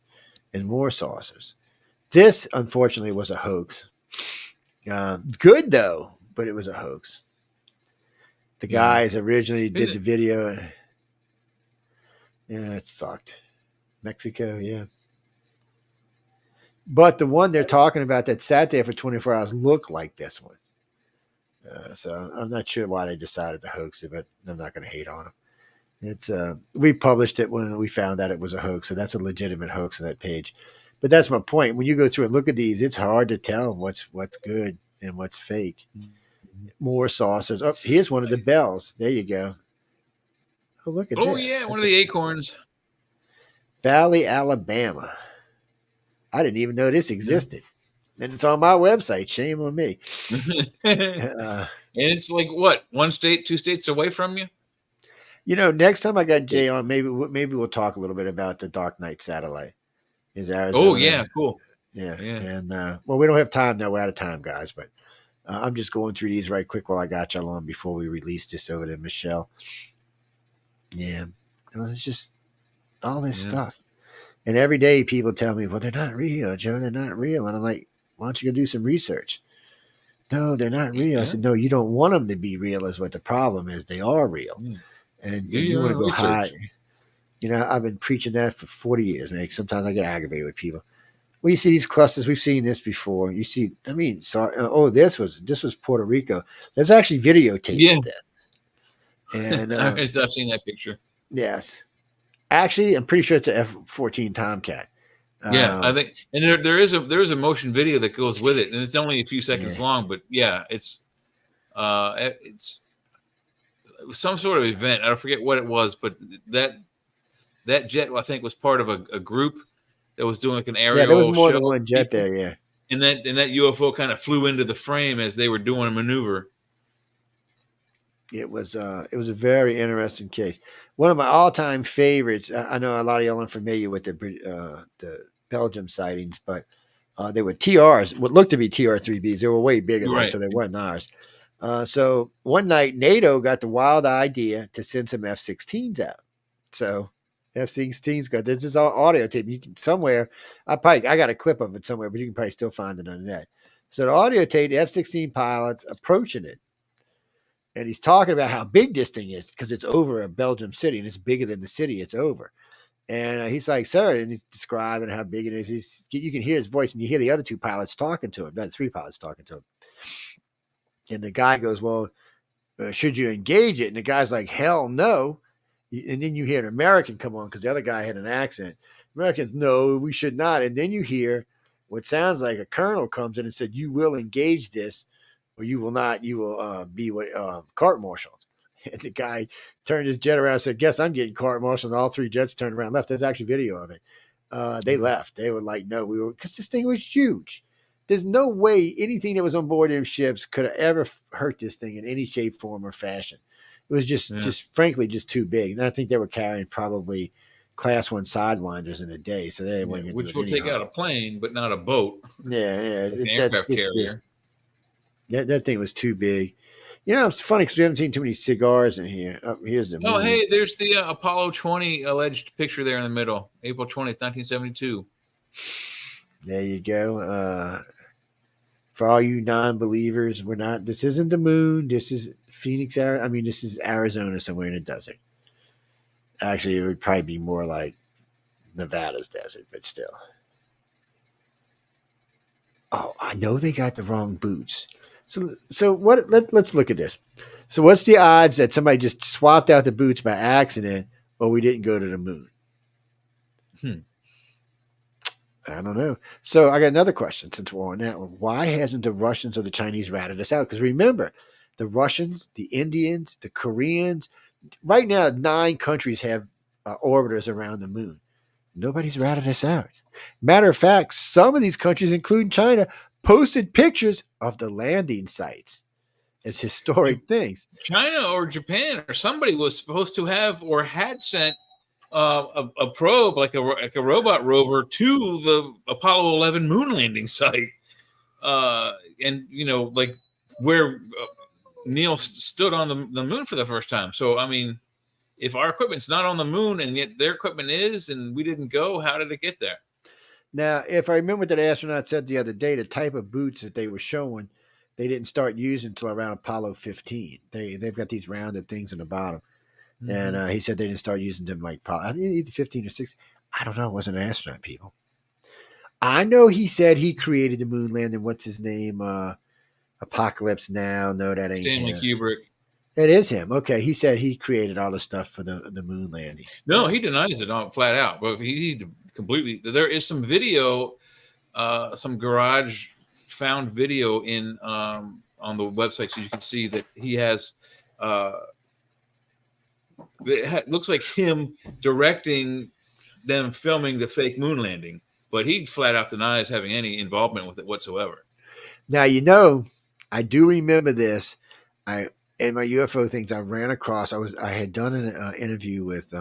and more saucers. This, unfortunately, was a hoax. Good though, but it was a hoax. The guys originally did the video. Yeah, it sucked. Mexico, yeah. But the one they're talking about that sat there for 24 hours looked like this one. So I'm not sure why they decided to hoax it, but I'm not going to hate on them. It's we published it when we found out it was a hoax, so that's a legitimate hoax on that page. But that's my point. When you go through and look at these, it's hard to tell what's good and what's fake. More saucers. Oh, here's one of the bells. There you go. Oh, look at this. Oh, yeah, one of the acorns. Valley, Alabama. I didn't even know this existed. And it's on my website. Shame on me. And it's like what? 1 state, 2 states away from you? Next time I got Jay on, maybe we'll talk a little bit about the Dark Knight satellite. Is Arizona? Oh, yeah, cool. Yeah. And well, we don't have time now. We're out of time, guys. But I'm just going through these right quick while I got y'all on before we release this over to Michelle. Yeah. It's just all this stuff. And every day people tell me, well, they're not real, Joe. They're not real. And I'm like, why don't you go do some research? No, they're not real. I said, no, you don't want them to be real is what the problem is. They are real. And you want to go hide. I've been preaching that for 40 years, man. Sometimes I get aggravated with people. Well, you see these clusters. We've seen this before. You see, this was Puerto Rico. There's actually videotape of this. And I've seen that picture. Yes. Actually, I'm pretty sure it's a F-14 Tomcat. I think, and there is a motion video that goes with it, and it's only a few seconds long. But it's some sort of event. I don't forget what it was, but that jet I think was part of a group that was doing like an aerial. Yeah, there was more show. than one jet there. Yeah, and that UFO kind of flew into the frame as they were doing a maneuver. It was a very interesting case. One of my all-time favorites. I know a lot of y'all aren't familiar with the Belgium sightings, but they were TRs, what looked to be TR-3Bs. They were way bigger, so they weren't ours. So one night, NATO got the wild idea to send some F-16s out. So F-16s got this is all audio tape. You can somewhere. I got a clip of it somewhere, but you can probably still find it on the net. So the audio tape, the F-16 pilots approaching it. And he's talking about how big this thing is because it's over a Belgium city and it's bigger than the city it's over. And he's like, sir, and he's describing how big it is. You can hear his voice and you hear the other 2 pilots talking to him, not 3 pilots talking to him. And the guy goes, well, should you engage it? And the guy's like, hell no. And then you hear an American come on because the other guy had an accent. Americans, no, we should not. And then you hear what sounds like a colonel comes in and said, you will engage this. Or you will not, you will be court-martialed. And the guy turned his jet around and said, guess I'm getting court-martialed. And all 3 jets turned around and left. There's actually video of it. They left. They were like, no, because this thing was huge. There's no way anything that was on board them ships could have ever hurt this thing in any shape, form, or fashion. It was just frankly, just too big. And I think they were carrying probably Class 1 Sidewinders in a day. So they weren't which will take out a plane, but not a boat. Yeah. Like an aircraft carrier. That thing was too big. It's funny because we haven't seen too many cigars in here. Oh, here's the moon. Hey, there's the Apollo 20 alleged picture there in the middle. April 20th, 1972. There you go. For all you non-believers, this isn't the moon. This is Phoenix, this is Arizona somewhere in the desert. Actually, it would probably be more like Nevada's desert, but still. Oh, I know they got the wrong boots. So what? Let's look at this. So what's the odds that somebody just swapped out the boots by accident, or we didn't go to the moon? I don't know. So I got another question since we're on that one. Why hasn't the Russians or the Chinese ratted us out? Because remember, the Russians, the Indians, the Koreans, right now 9 countries have orbiters around the moon. Nobody's ratted us out. Matter of fact, some of these countries, including China, posted pictures of the landing sites as historic things. China or Japan or somebody was supposed to have or had sent a probe, like a robot rover, to the Apollo 11 moon landing site, and like where Neil stood on the moon for the first time. So I mean, if our equipment's not on the moon and yet their equipment is, and we didn't go, how did it get there? Now, if I remember what that astronaut said the other day, the type of boots that they were showing, they didn't start using until around Apollo 15. They've got these rounded things in the bottom. Mm-hmm. And he said they didn't start using them like I think either 15 or 16. I don't know. It wasn't an astronaut, people. I know he said he created the moon landing. What's his name? Apocalypse Now. No, that ain't Stanley him. Kubrick. It is him. Okay. He said he created all the stuff for the moon landing. No, he denies it flat out. But he completely. There is some video, some garage found video in on the website, so you can see that he has. It looks like him directing them filming the fake moon landing, but he flat out denies having any involvement with it whatsoever. Now, I do remember this. In my UFO things, I ran across. I had done an interview with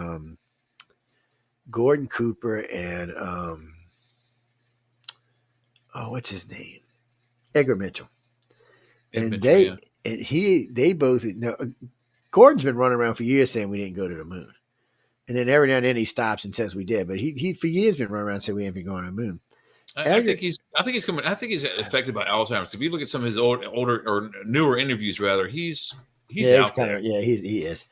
Gordon Cooper and what's his name, Edgar Mitchell, and they both. Gordon's been running around for years saying we didn't go to the moon, and then every now and then he stops and says we did. But he for years been running around saying we haven't been going to the moon. I think he's affected by Alzheimer's. If you look at some of his older or newer interviews, rather, he's out there. He is.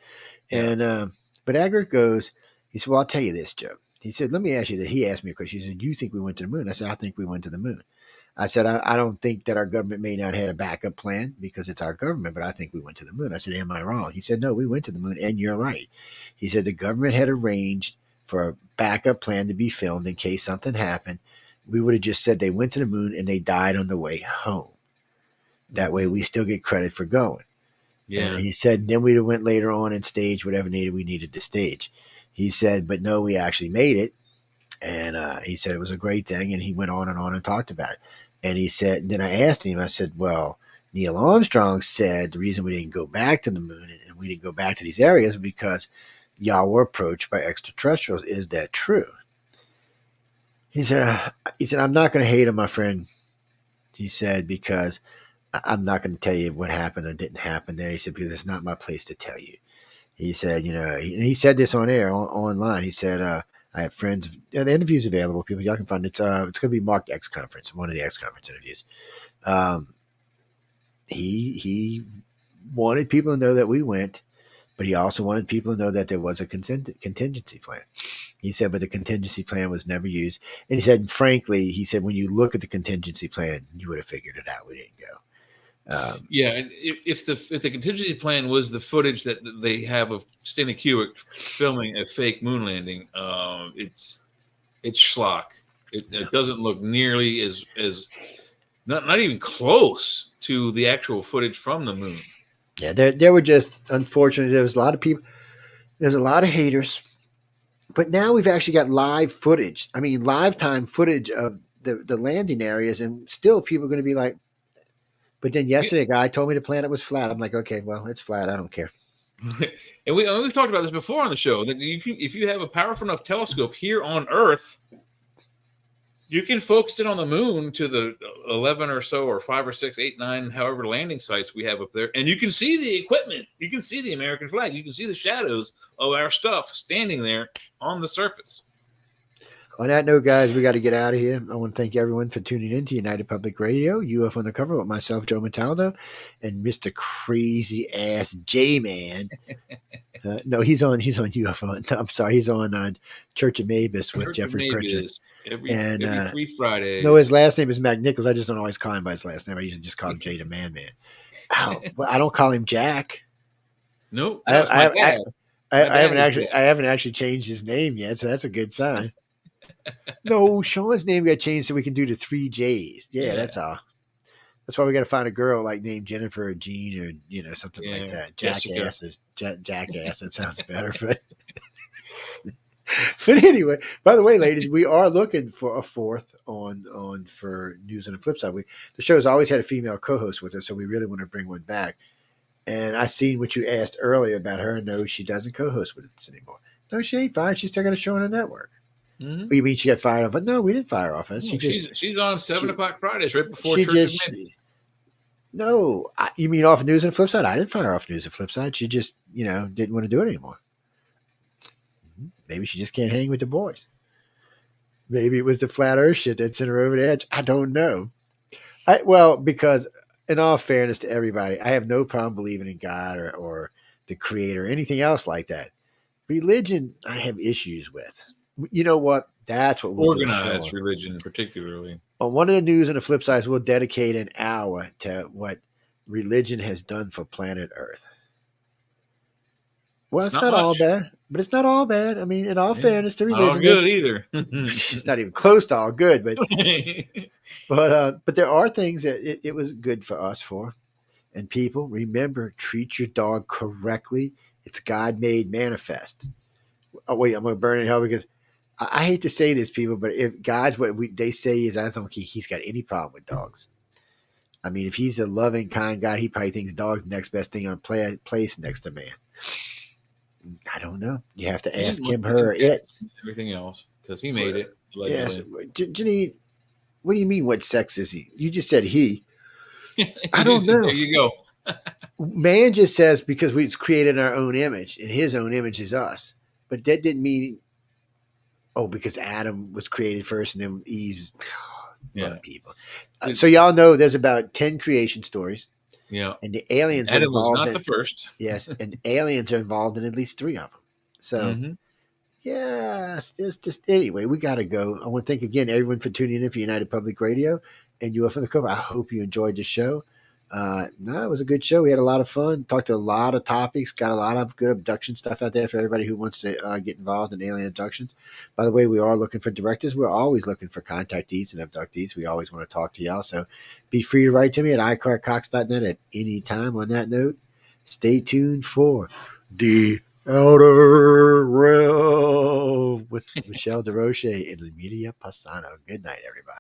And but Edgar goes. He said, "Well, I'll tell you this, Joe." He said, "Let me ask you that." He asked me a question. He said, "You think we went to the moon?" I said, "I think we went to the moon." I said, I don't think that our government may not have a backup plan because it's our government, but I think we went to the moon. I said, am I wrong? He said, no, we went to the moon, and you're right. He said the government had arranged for a backup plan to be filmed in case something happened. We would have just said they went to the moon and they died on the way home. That way we still get credit for going. Yeah. And he said, then we went later on and staged whatever we needed to stage. He said, but no, we actually made it. And he said it was a great thing. And he went on and talked about it. And he said, then I asked him, I said, well, Neil Armstrong said the reason we didn't go back to the moon and we didn't go back to these areas was because y'all were approached by extraterrestrials. Is that true? He said, I'm not going to hate on my friend. He said, because I'm not going to tell you what happened or didn't happen there. He said, because it's not my place to tell you. He said, he said this on air, online. He said, I have friends. The interview's available. People, y'all can find it. It's going to be marked X Conference, one of the X Conference interviews. He wanted people to know that we went, but he also wanted people to know that there was a contingency plan. He said, but the contingency plan was never used. And he said, frankly, when you look at the contingency plan, you would have figured it out. We didn't go. If the contingency plan was the footage that they have of Stanley Kubrick filming a fake moon landing, it's schlock. It doesn't look nearly as not even close to the actual footage from the moon. Yeah, there were just, unfortunately, there was a lot of people. There's a lot of haters, but now we've actually got live footage. I mean, live time footage of the landing areas, and still people are going to be like. But then yesterday, a guy told me the planet was flat. I'm like, okay, well, it's flat. I don't care. And we've talked about this before on the show. That if you have a powerful enough telescope here on Earth, you can focus it on the moon to the 11 or so, or 5 or 6, 8, 9, however landing sites we have up there, and you can see the equipment. You can see the American flag. You can see the shadows of our stuff standing there on the surface. On that note, guys, we got to get out of here. I want to thank everyone for tuning in to United Public Radio, UFO Undercover with myself, Joe Metaldo, and Mr. Crazy Ass J-Man. No, he's on UFO. I'm sorry, he's on Church of Mavis with Jeffrey Pritchard. Every 3 Fridays. No, his last name is Mac Nichols. I just don't always call him by his last name. I usually just call him Jay the Man. But I don't call him Jack. Nope. I haven't actually changed his name yet, so that's a good sign. No, Sean's name got changed so we can do the 3 J's. Yeah, that's all. That's why we got to find a girl like named Jennifer or Jean or something like that. Jackass. Jackass. That sounds better. But But anyway, by the way, ladies, we are looking for a fourth on for news on the flip side. The show's always had a female co-host with us, so we really want to bring one back. And I seen what you asked earlier about her. No, she doesn't co-host with us anymore. No, she ain't fired. She's still got a show on the network. Mm-hmm. You mean she got fired off? But no, we didn't fire off her. She's on 7 o'clock Fridays right before she Church just of Men. no. You mean off news and flip side? I didn't fire off news and flip side. She just didn't want to do it anymore. Maybe she just can't hang with the boys. Maybe it was the flat earth shit that sent her over the edge. I don't know. Because in all fairness to everybody, I have no problem believing in God or the creator or anything else like that. Religion, I have issues with. You know what? That's what we'll organized religion, particularly. On one of the news and the flip side, we'll dedicate an hour to what religion has done for planet Earth. Well, it's not all bad, but it's not all bad. I mean, in all fairness to religion, not all good either. It's not even close to all good, but but there are things that it was good for us for. And people, remember, treat your dog correctly. It's God made manifest. Oh wait, I'm going to burn in hell because I hate to say this, people, but if God's what they say is, I don't think he's got any problem with dogs. I mean, if he's a loving, kind God, he probably thinks dog's the next best thing on place next to man. I don't know. You have to ask him, her, or it. Everything else, because he made it. Yes. Janine, what do you mean, what sex is he? You just said he. I don't know. There you go. Man just says because we've created our own image, and his own image is us. But that didn't mean, because Adam was created first, and then Eve's people. So y'all know there's about 10 creation stories. Yeah. And the aliens are involved. Was not the first. Yes. And aliens are involved in at least 3 of them. So, yes, it's just, anyway, we got to go. I want to thank again everyone for tuning in for United Public Radio and UFO Undercover. I hope you enjoyed the show. It was a good show. We had a lot of fun, talked to a lot of topics, got a lot of good abduction stuff out there for everybody who wants to get involved in alien abductions. By the way, we are looking for directors. We're always looking for contactees and abductees. We always want to talk to y'all. So be free to write to me at iCarCox.net at any time. On that note, stay tuned for The Outer Realm with Michelle DeRoche and Emilia Passano. Good night, everybody.